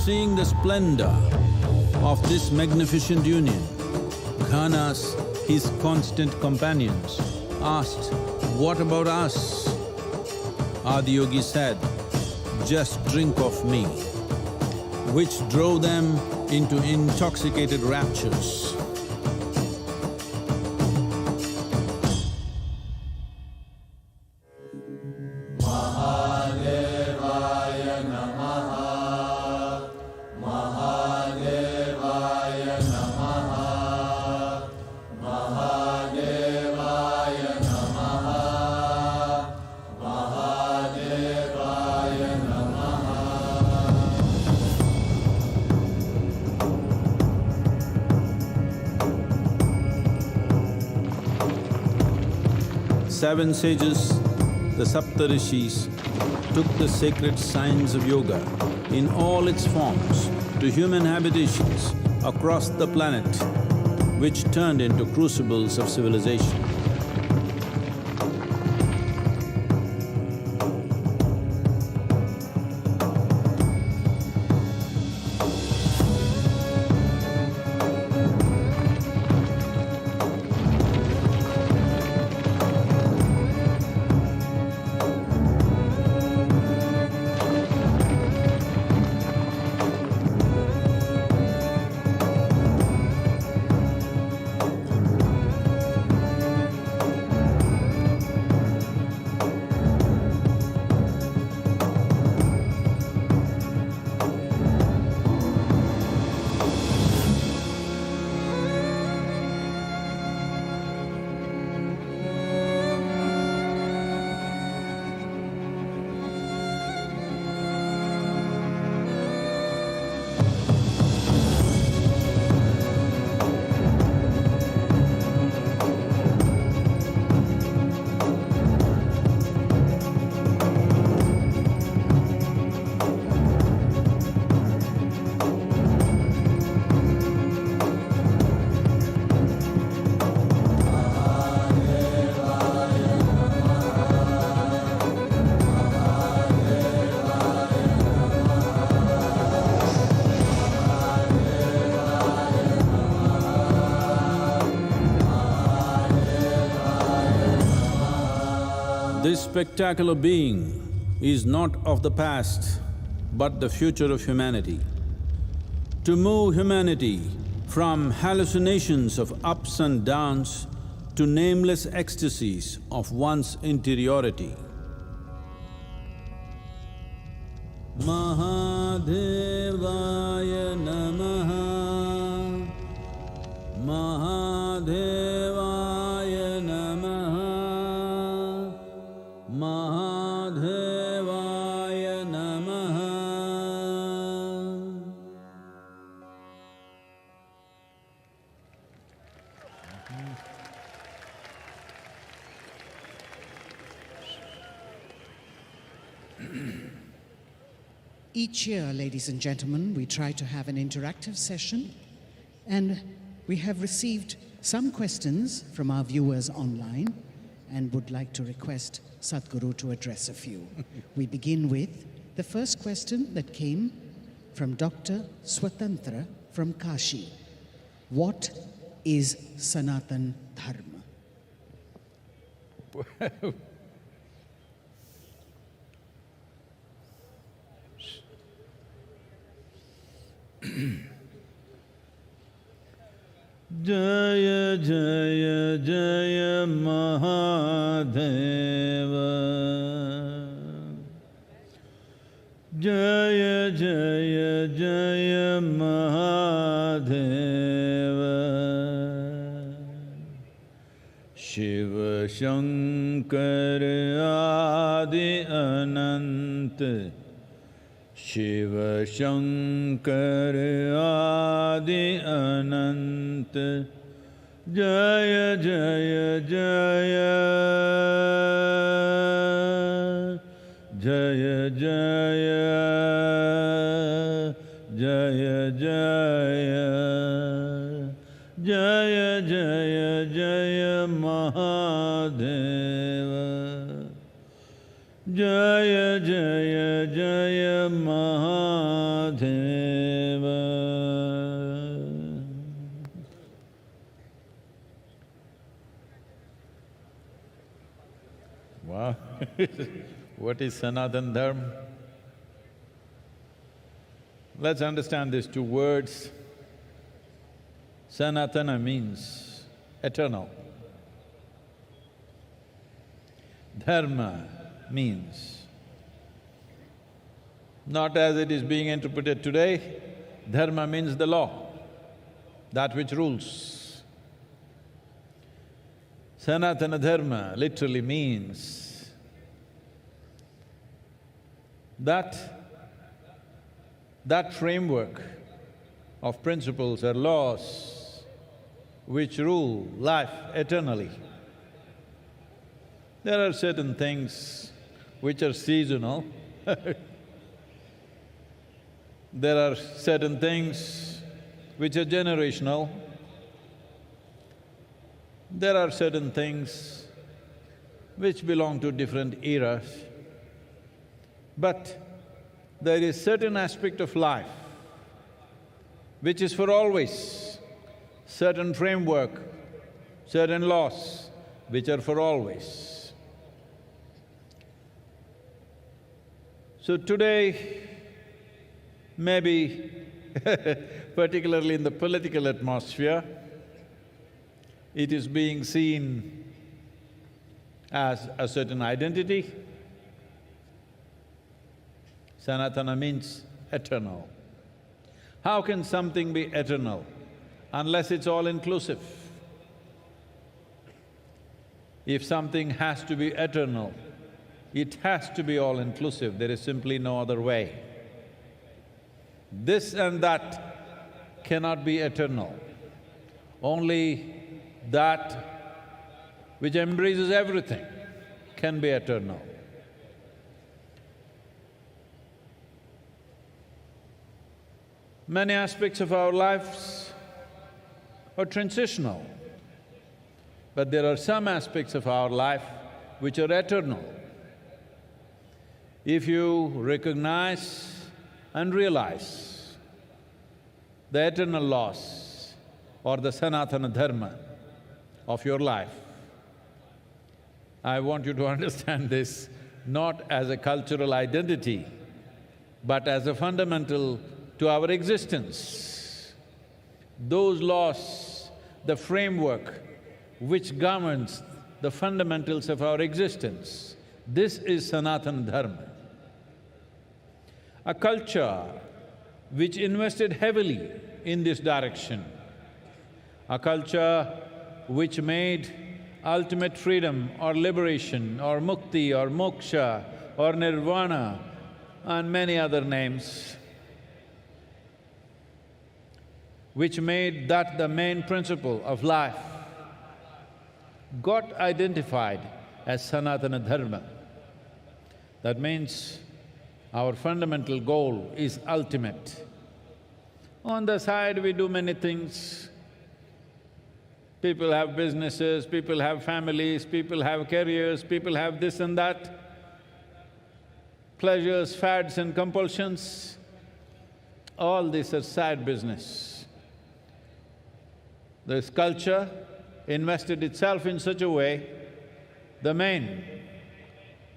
Seeing the splendor of this magnificent union, Ghanas, his constant companions, asked, "What about us?" Adiyogi said, "Just drink of me," which drove them into intoxicated raptures. Seven sages, the Saptarishis, took the sacred science of yoga in all its forms to human habitations across the planet, which turned into crucibles of civilization. This spectacular being is not of the past, but the future of humanity. To move humanity from hallucinations of ups and downs to nameless ecstasies of one's interiority. Mahadevaya Namaha, Mahadevaya Namaha, Mahadevaya Namaha. Each year, ladies and gentlemen, we try to have an interactive session, and We have received some questions from our viewers online and would like to request Sadhguru to address a few. We begin with the first question that came from Dr. Swatantra from Kashi. What is Sanatan Dharma? Jaya Jaya Jaya Mahadeva, Jaya Jaya Jaya Mahadeva, Shiva Shankar Adi Anant, Shiva Shankar Adi Anant, Jaya Jaya Jaya, Jaya Jaya, Jaya Jaya, Jaya Jaya Jaya Mahadeva, Jaya Jaya Jaya Mahadeva. Wow. What is Sanatan Dharma? Let's understand these two words. Sanatana means eternal. Dharma means, not as it is being interpreted today, dharma means the law, that which rules. Sanatana Dharma literally means that framework of principles or laws which rule life eternally. There are certain things which are seasonal. There are certain things which are generational. There are certain things which belong to different eras. But there is certain aspect of life which is for always, certain framework, certain laws which are for always. So today, maybe particularly in the political atmosphere, it is being seen as a certain identity. Sanatana means eternal. How can something be eternal unless it's all-inclusive? If something has to be eternal, it has to be all-inclusive, there is simply no other way. This and that cannot be eternal. Only that which embraces everything can be eternal. Many aspects of our lives are transitional, but there are some aspects of our life which are eternal. If you recognize and realize the eternal laws or the Sanatana Dharma of your life, I want you to understand this not as a cultural identity, but as a fundamental to our existence. Those laws, the framework which governs the fundamentals of our existence, this is Sanatana Dharma. A culture which invested heavily in this direction, a culture which made ultimate freedom or liberation or mukti or moksha or nirvana and many other names, which made that the main principle of life, got identified as Sanatana Dharma. That means our fundamental goal is ultimate. On the side we do many things, People have businesses, people have families, people have careers, people have this and that, pleasures, fads and compulsions. All these are sad business. This culture invested itself in such a way, the main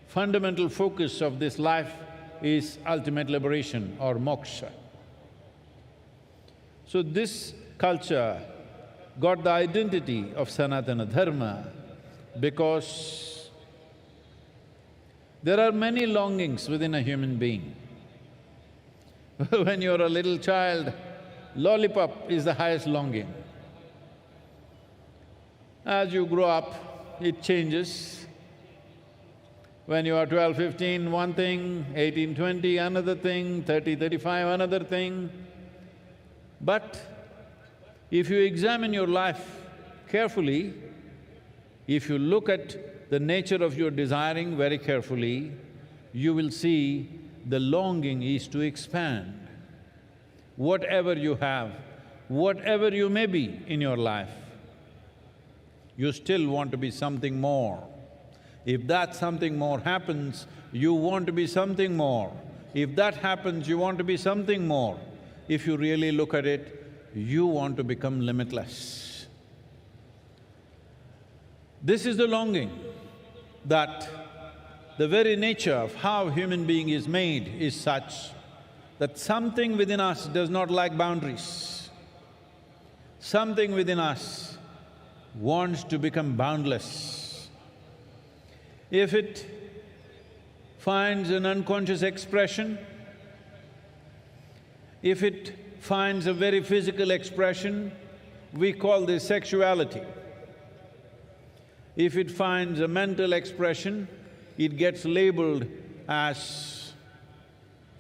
fundamental focus of this life is ultimate liberation or moksha. So this culture got the identity of Sanatana Dharma because there are many longings within a human being. When you're a little child, lollipop is the highest longing. As you grow up, it changes. When you are 12, 15, one thing, 18, 20, another thing, 30, 35, another thing. But if you examine your life carefully, if you look at the nature of your desiring very carefully, you will see the longing is to expand. Whatever you have, whatever you may be in your life, you still want to be something more. If that something more happens, you want to be something more. If that happens, you want to be something more. If you really look at it, you want to become limitless. This is the longing that the very nature of how human being is made is such that something within us does not like boundaries. Something within us wants to become boundless. If it finds an unconscious expression, if it finds a very physical expression, we call this sexuality. If it finds a mental expression, it gets labeled as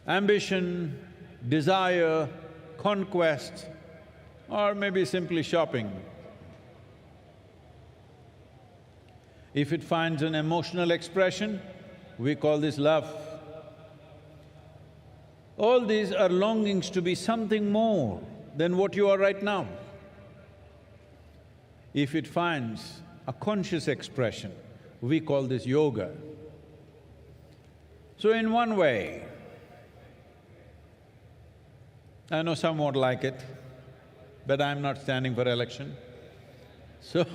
ambition, desire, conquest, or maybe simply shopping. If it finds an emotional expression, we call this love. All these are longings to be something more than what you are right now. If it finds a conscious expression, we call this yoga. So in one way, I know some won't like it, but I'm not standing for election, so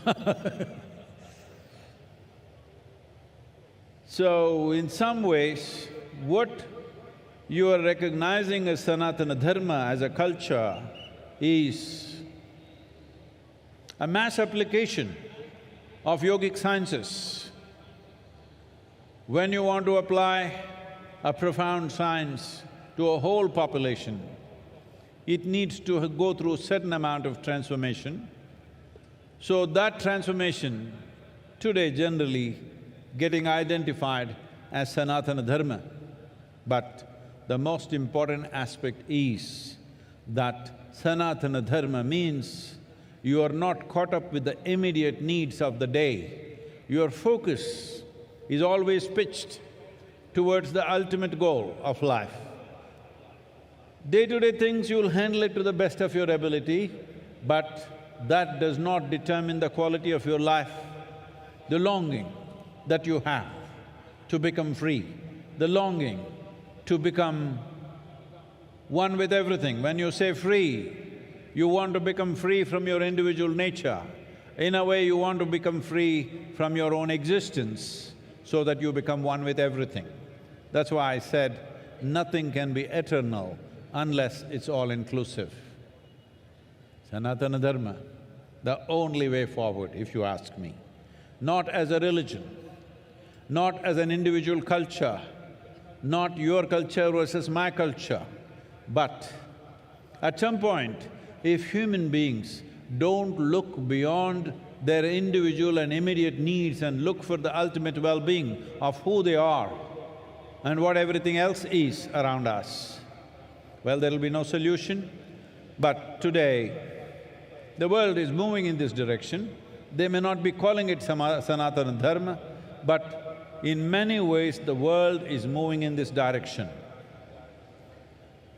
So, in some ways, what you are recognizing as Sanatana Dharma, as a culture, is a mass application of yogic sciences. When you want to apply a profound science to a whole population, it needs to go through a certain amount of transformation. So that transformation today generally getting identified as Sanatana Dharma. But the most important aspect is that Sanatana Dharma means you are not caught up with the immediate needs of the day. Your focus is always pitched towards the ultimate goal of life. Day-to-day things you'll handle it to the best of your ability, but that does not determine the quality of your life. The longing that you have to become free, the longing to become one with everything. When you say free, you want to become free from your individual nature. In a way, you want to become free from your own existence so that you become one with everything. That's why I said, nothing can be eternal unless it's all-inclusive. Sanatana Dharma, the only way forward, if you ask me. Not as a religion, not as an individual culture, not your culture versus my culture, but at some point, if human beings don't look beyond their individual and immediate needs and look for the ultimate well-being of who they are and what everything else is around us, well, there'll be no solution. But today, the world is moving in this direction. They may not be calling it Sanatana Dharma, but in many ways the world is moving in this direction.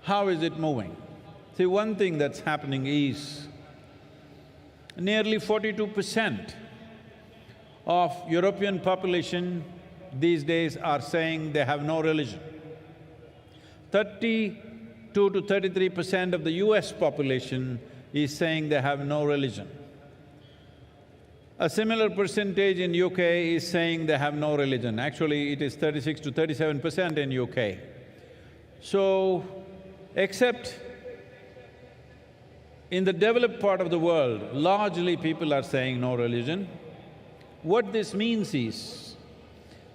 How is it moving? See, one thing that's happening is, Nearly 42% of European population these days are saying they have no religion. 32 to 33% of the US population is saying they have no religion. A similar percentage in UK is saying they have no religion. Actually, it is 36 to 37% in UK. So, except in the developed part of the world, largely people are saying no religion. What this means is,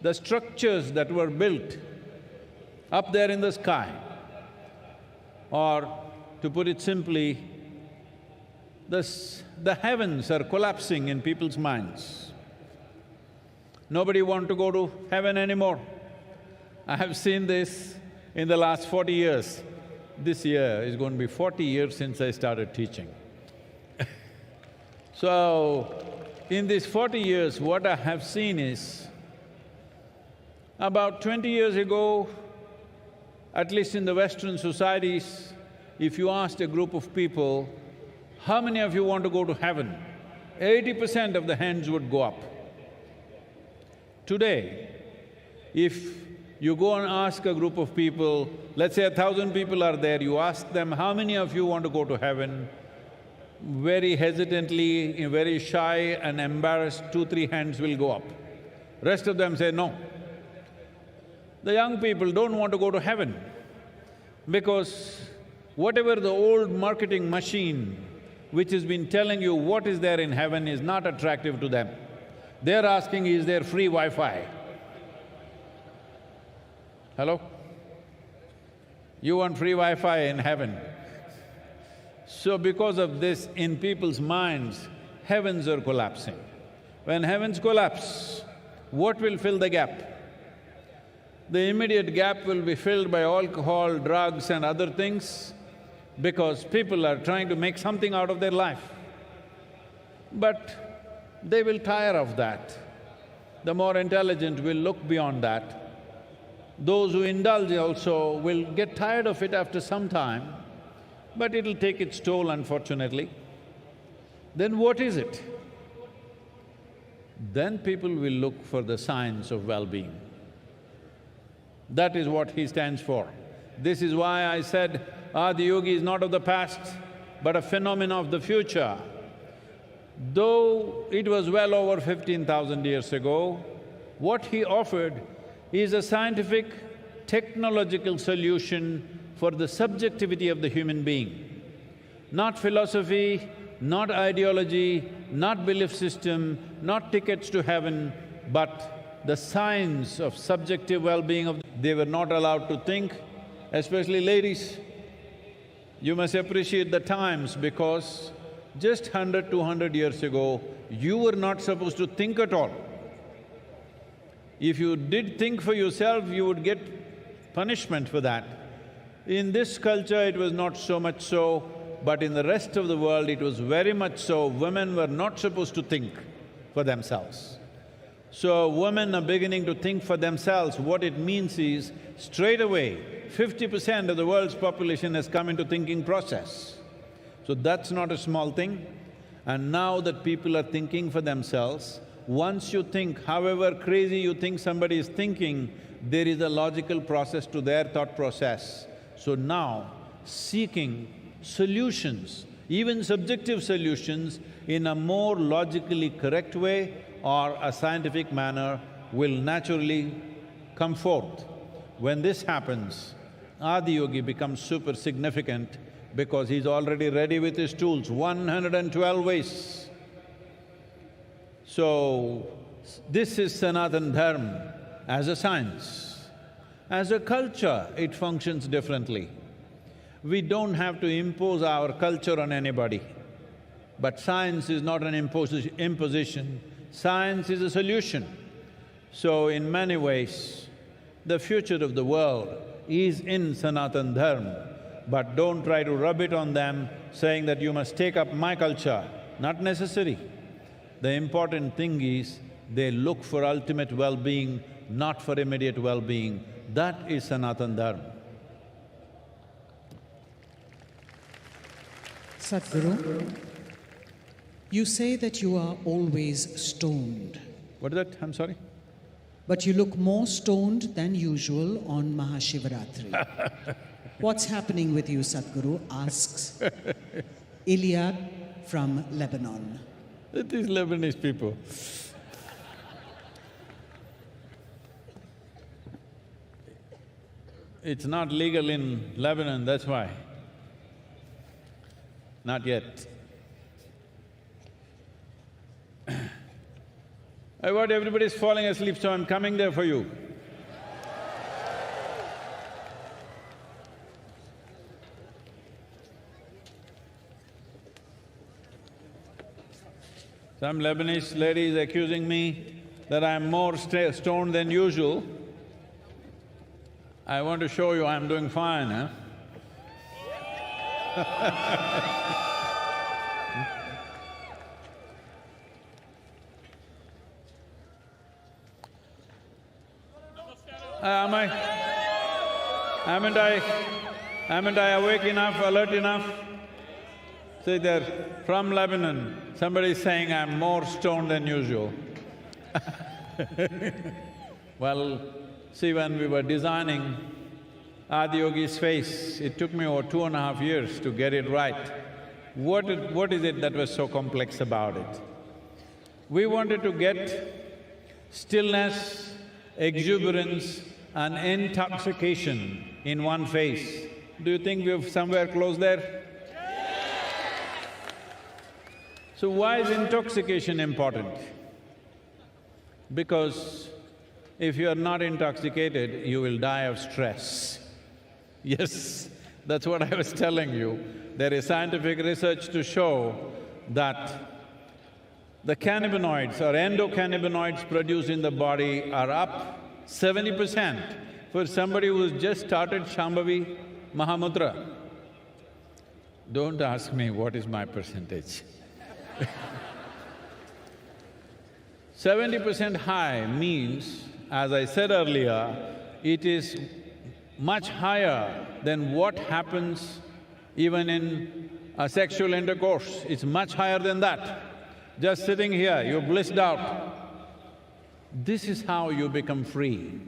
the structures that were built up there in the sky, or to put it simply, the heavens are collapsing in people's minds. Nobody wants to go to heaven anymore. I have seen this in the last 40 years. This year is going to be 40 years since I started teaching. So, in these 40 years, what I have seen is, about 20 years ago, at least in the Western societies, if you asked a group of people, how many of you want to go to heaven? 80% of the hands would go up. Today, if you go and ask a group of people, let's say 1,000 people are there, you ask them, how many of you want to go to heaven? Very hesitantly, very shy and embarrassed, 2-3 hands will go up. Rest of them say no. The young people don't want to go to heaven because whatever the old marketing machine which has been telling you what is there in heaven is not attractive to them. They're asking, is there free Wi-Fi? Hello? You want free Wi-Fi in heaven? So because of this, in people's minds, heavens are collapsing. When heavens collapse, what will fill the gap? The immediate gap will be filled by alcohol, drugs and other things because people are trying to make something out of their life. But they will tire of that. The more intelligent will look beyond that. Those who indulge also will get tired of it after some time, but it'll take its toll, unfortunately. Then what is it? Then people will look for the science of well-being. That is what he stands for. This is why I said Adiyogi is not of the past, but a phenomenon of the future. Though it was well over 15,000 years ago, what he offered is a scientific, technological solution for the subjectivity of the human being. Not philosophy, not ideology, not belief system, not tickets to heaven, but the science of subjective well-being of… They were not allowed to think, especially ladies. You must appreciate the times because just 100, 200 years ago, you were not supposed to think at all. If you did think for yourself, you would get punishment for that. In this culture, it was not so much so, but in the rest of the world, it was very much so. Women were not supposed to think for themselves. So, women are beginning to think for themselves. What it means is, straight away, 50% of the world's population has come into thinking process. So that's not a small thing. And now that people are thinking for themselves, once you think, however crazy you think somebody is thinking, there is a logical process to their thought process. So now, seeking solutions, even subjective solutions, in a more logically correct way or a scientific manner will naturally come forth. When this happens, Adiyogi becomes super significant because he's already ready with his tools, 112 ways. So, this is Sanatan Dharma as a science. As a culture, it functions differently. We don't have to impose our culture on anybody. But science is not an imposition, science is a solution. So, in many ways, the future of the world is in Sanatan Dharma, but don't try to rub it on them, saying that you must take up my culture. Not necessary. The important thing is, they look for ultimate well-being, not for immediate well-being. That is Sanatan Dharma. Sadhguru, You say that you are always stoned. What is that? I'm sorry? But you look more stoned than usual on MahaShivaratri. What's happening with you, Sadhguru? Asks Iliad from Lebanon. These Lebanese people. It's not legal in Lebanon, that's why. Not yet. What, everybody's falling asleep, so I'm coming there for you. Some Lebanese lady is accusing me that I'm more stoned than usual. I want to show you I'm doing fine, huh? Haven't I awake enough, alert enough? See there, from Lebanon, somebody is saying I'm more stoned than usual. Well, see, when we were designing Adiyogi's face, it took me over 2.5 years to get it right. What is it that was so complex about it? We wanted to get stillness, exuberance and intoxication in one face. Do you think we've somewhere close there? So why is intoxication important? Because if you are not intoxicated, you will die of stress. Yes, that's what I was telling you. There is scientific research to show that the cannabinoids or endocannabinoids produced in the body are up 70% for somebody who's just started Shambhavi Mahamudra. Don't ask me what is my percentage. 70% high means, as I said earlier, it is much higher than what happens even in a sexual intercourse. It's much higher than that. Just sitting here, you're blissed out. This is how you become free.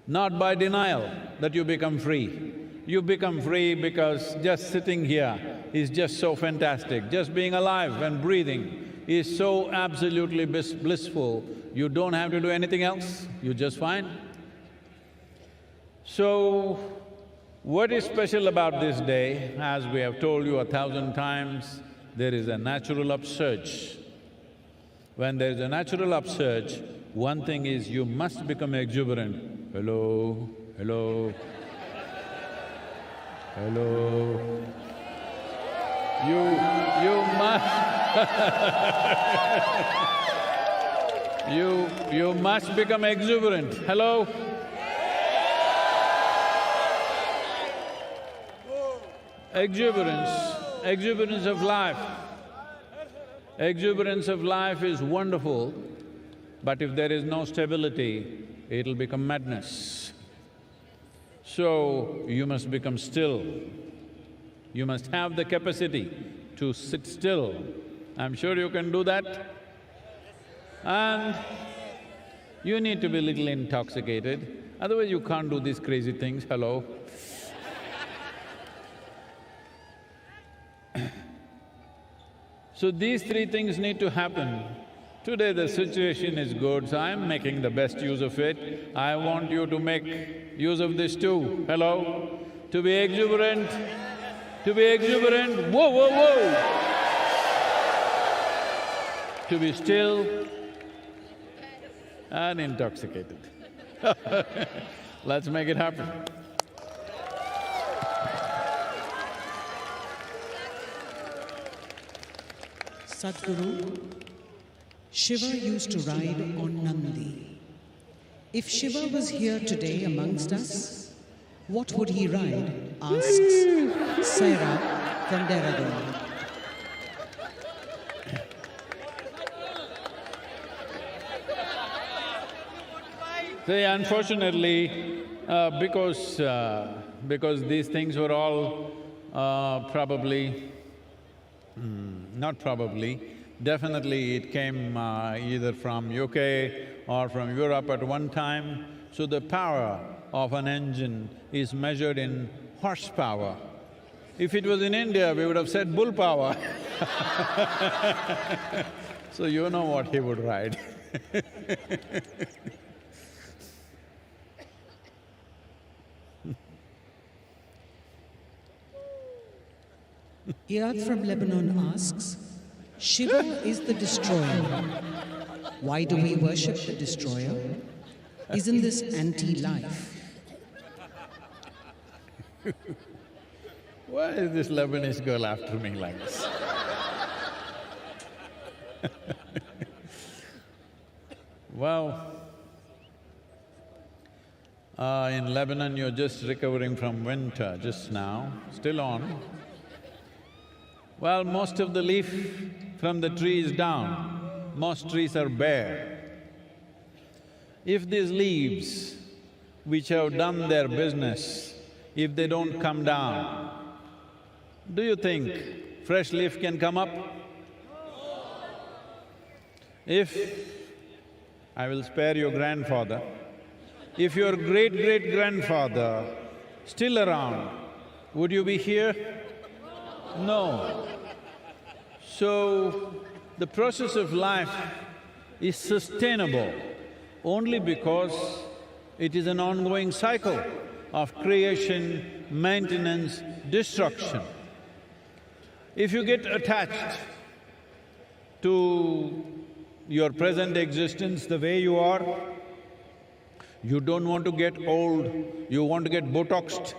Not by denial that you become free. You become free because just sitting here is just so fantastic. Just being alive and breathing is so absolutely blissful, you don't have to do anything else, you're just fine. So, what is special about this day? As we have told you 1,000 times, there is a natural upsurge. When there is a natural upsurge, one thing is you must become exuberant. Hello, hello, hello. You must you must become exuberant. Hello? Exuberance of life. Exuberance of life is wonderful, but if there is no stability, it'll become madness. So, you must become still. You must have the capacity to sit still. I'm sure you can do that. And you need to be a little intoxicated, otherwise you can't do these crazy things, hello? So these three things need to happen. Today the situation is good, so I'm making the best use of it. I want you to make use of this too, hello? To be exuberant, whoa, whoa, whoa! To be still and intoxicated. Let's make it happen. Sadhguru, Shiva used to ride on Nandi. If Shiva was here today amongst us, what would he ride? Asks Saira from Dehradun. See, unfortunately, because these things were all probably not probably, definitely it came either from UK or from Europe at one time. So the power of an engine is measured in horsepower. If it was in India, we would have said bull power. So you know what he would ride. Iyad from Lebanon asks, Shiva is the destroyer. Why do we worship the destroyer? Isn't this anti-life? Why is this Lebanese girl after me like this? Well, in Lebanon you're just recovering from winter just now, still on. Well, most of the leaf from the tree is down, most trees are bare. If these leaves, which have done their business, if they don't come down, do you think fresh leaf can come up? If… I will spare your grandfather, if your great-great-grandfather still around, would you be here? No. So, the process of life is sustainable only because it is an ongoing cycle of creation, maintenance, destruction. If you get attached to your present existence the way you are, you don't want to get old, you want to get Botoxed.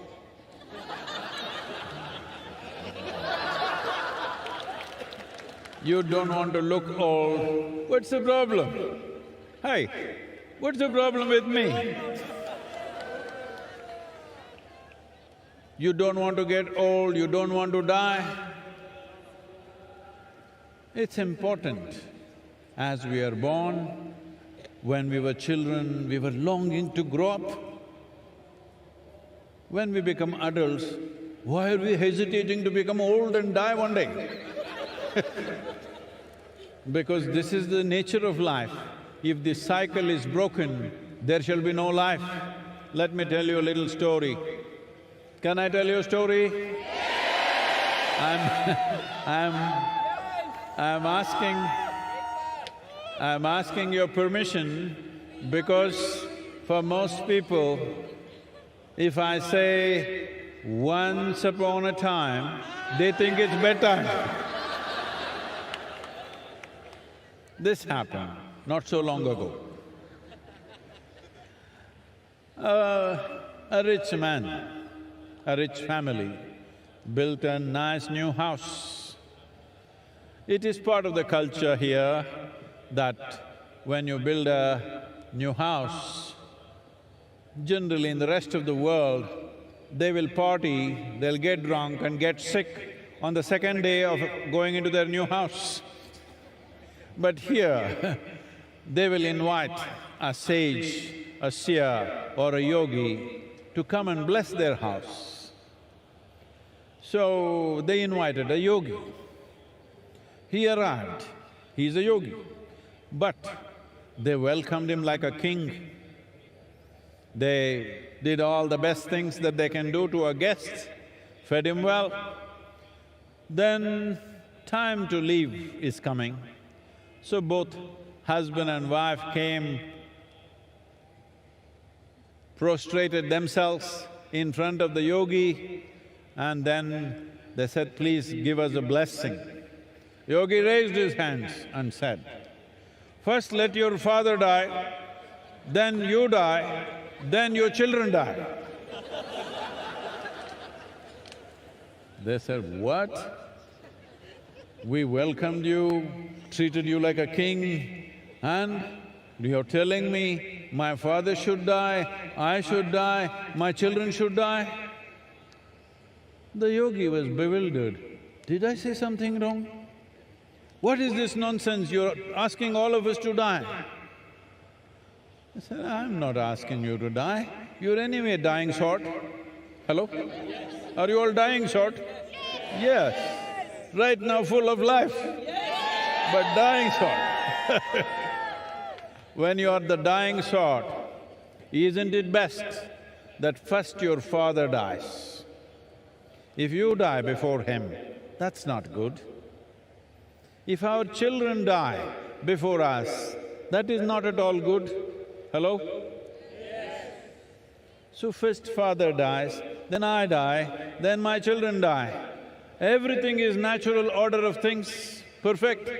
You don't want to look old. What's the problem? Hey, what's the problem with me? You don't want to get old, you don't want to die. It's important. As we are born, when we were children, we were longing to grow up. When we become adults, why are we hesitating to become old and die one day? Because this is the nature of life. If this cycle is broken, there shall be no life. Let me tell you a little story. Can I tell you a story? I'm asking your permission because for most people, if I say once upon a time, they think it's bedtime. This happened not so long ago. A rich man, a rich family built a nice new house. It is part of the culture here that when you build a new house, generally in the rest of the world, they will party, they'll get drunk and get sick on the second day of going into their new house. But here, they will invite a sage, a seer or a yogi to come and bless their house. So, they invited a yogi. He arrived, he's a yogi, but they welcomed him like a king. They did all the best things that they can do to a guest, fed him well. Then time to leave is coming. So both husband and wife came, prostrated themselves in front of the yogi, and then they said, please give us a blessing. Yogi raised his hands and said, first let your father die, then you die, then your children die. They said, what? We welcomed you, treated you like a king, and you're telling me my father should die, I should die, my children should die? The yogi was bewildered. Did I say something wrong? What is this nonsense? You're asking all of us to die. I said, I'm not asking you to die, you're anyway dying short. Hello? Are you all dying short? Yes. right now full of life, but dying sort. When you are the dying sort, isn't it best that first your father dies? If you die before him, that's not good. If our children die before us, that is not at all good. Hello? So first father dies, then I die, then my children die. Everything is natural order of things, perfect.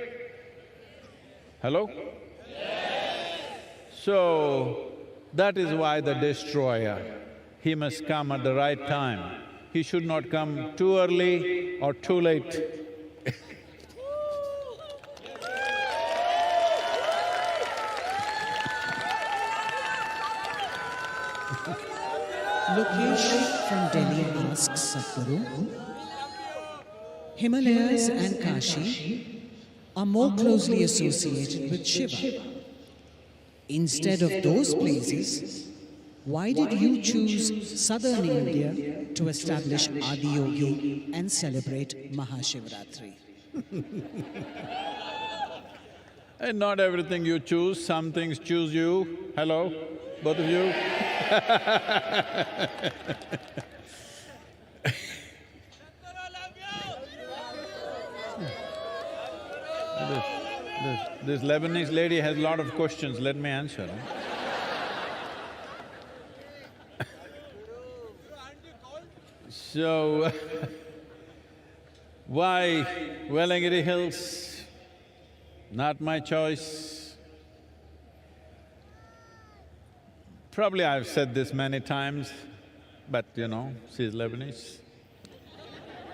Hello? So, that is why the destroyer, he must come at the right time. He should not come too early or too late. Lokesh from Delhi asks Sadhguru, Himalayas and Kashi are more closely associated with Shiva. Instead of those places, why did you choose southern India to establish Adiyogi and celebrate MahaShivaratri? And not everything you choose, some things choose you. Hello, both of you? This Lebanese lady has a lot of questions, let me answer. So, why Velangiri Hills? Not my choice. Probably I've said this many times, but you know, she's Lebanese.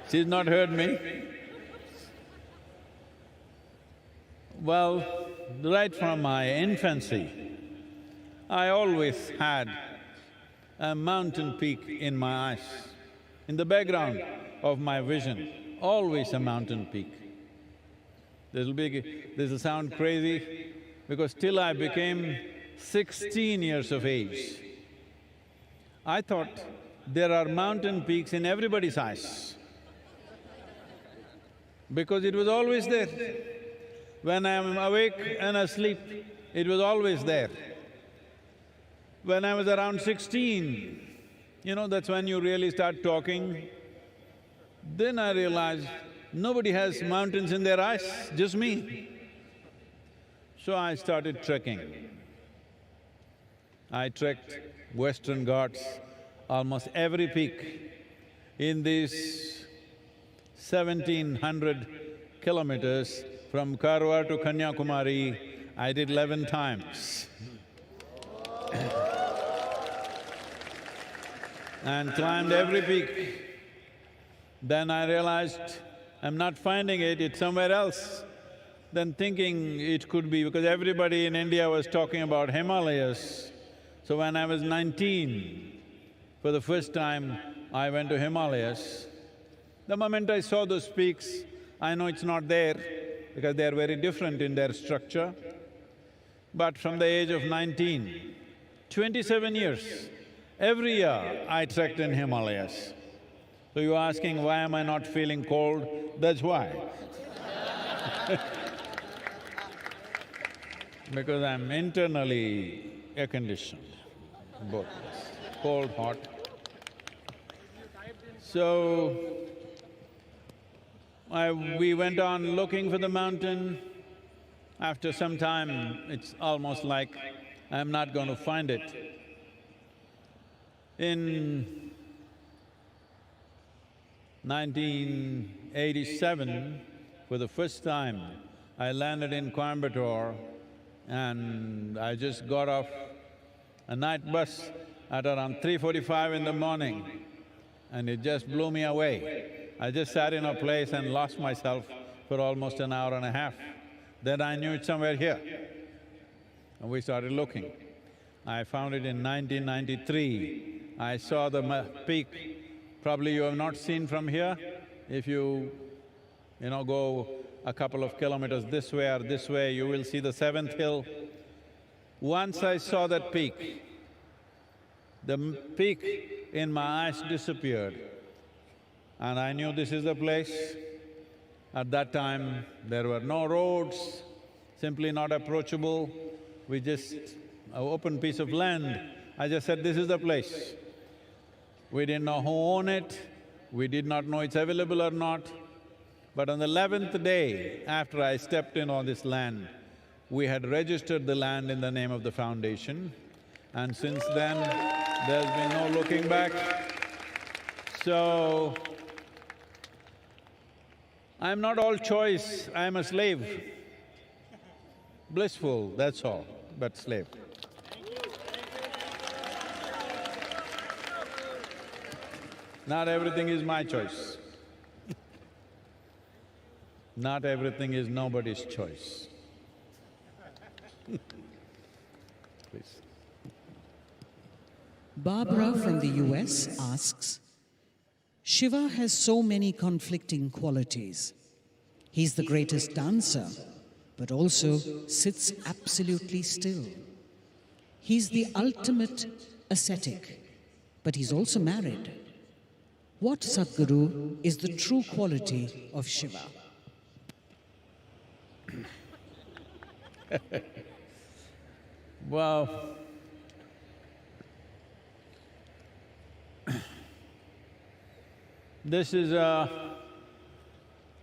She's not heard me. Well, right from my infancy, I always had a mountain peak in my eyes. In the background of my vision, always a mountain peak. This'll sound crazy, because till I became 16 years of age, I thought there are mountain peaks in everybody's eyes, because it was always there. When I'm awake and asleep, it was always there. When I was around 16, you know, that's when you really start talking. Then I realized nobody has mountains in their eyes, just me. So I started trekking. I trekked Western Ghats, almost every peak. In these 1700 kilometers from Karwar to Kanyakumari, I did 11 times. And climbed every peak. Then I realized I'm not finding it, it's somewhere else. Then thinking it could be, because everybody in India was talking about Himalayas. So when I was 19, for the first time, I went to Himalayas. The moment I saw those peaks, I know it's not there, because they're very different in their structure. But from the age of 19, 27 years, every year I trekked in Himalayas. So you're asking, why am I not feeling cold? That's why. Because I'm internally air-conditioned, both, cold, hot. So, we went on looking for the mountain. After some time, it's almost like I'm not going to find it. In 1987, for the first time, I landed in Coimbatore and I just got off a night bus at around 3:45 in the morning, and it just blew me away. I just sat in a place and lost myself for almost an hour and a half. Then I knew it's somewhere here, and we started looking. I found it in 1993. I saw the peak. Probably you have not seen from here. If you go a couple of kilometers this way or this way, you will see the seventh hill. Once I saw that peak, the peak in my eyes disappeared, and I knew this is the place. At that time, there were no roads, simply not approachable. We just… an open piece of land. I just said, this is the place. We didn't know who owned it, we did not know it's available or not. But on the 11th day after I stepped in on this land, we had registered the land in the name of the foundation, and since then, there's been no looking back. So, I'm not all choice, I'm a slave. Blissful, that's all, but slave. Not everything is my choice. Not everything is nobody's choice. Please. Barbara from the US asks, Shiva has so many conflicting qualities. He's the greatest dancer, but also sits absolutely still. He's the ultimate ascetic, but he's also married. What, Sadhguru, is the true quality of Shiva? Well, this is a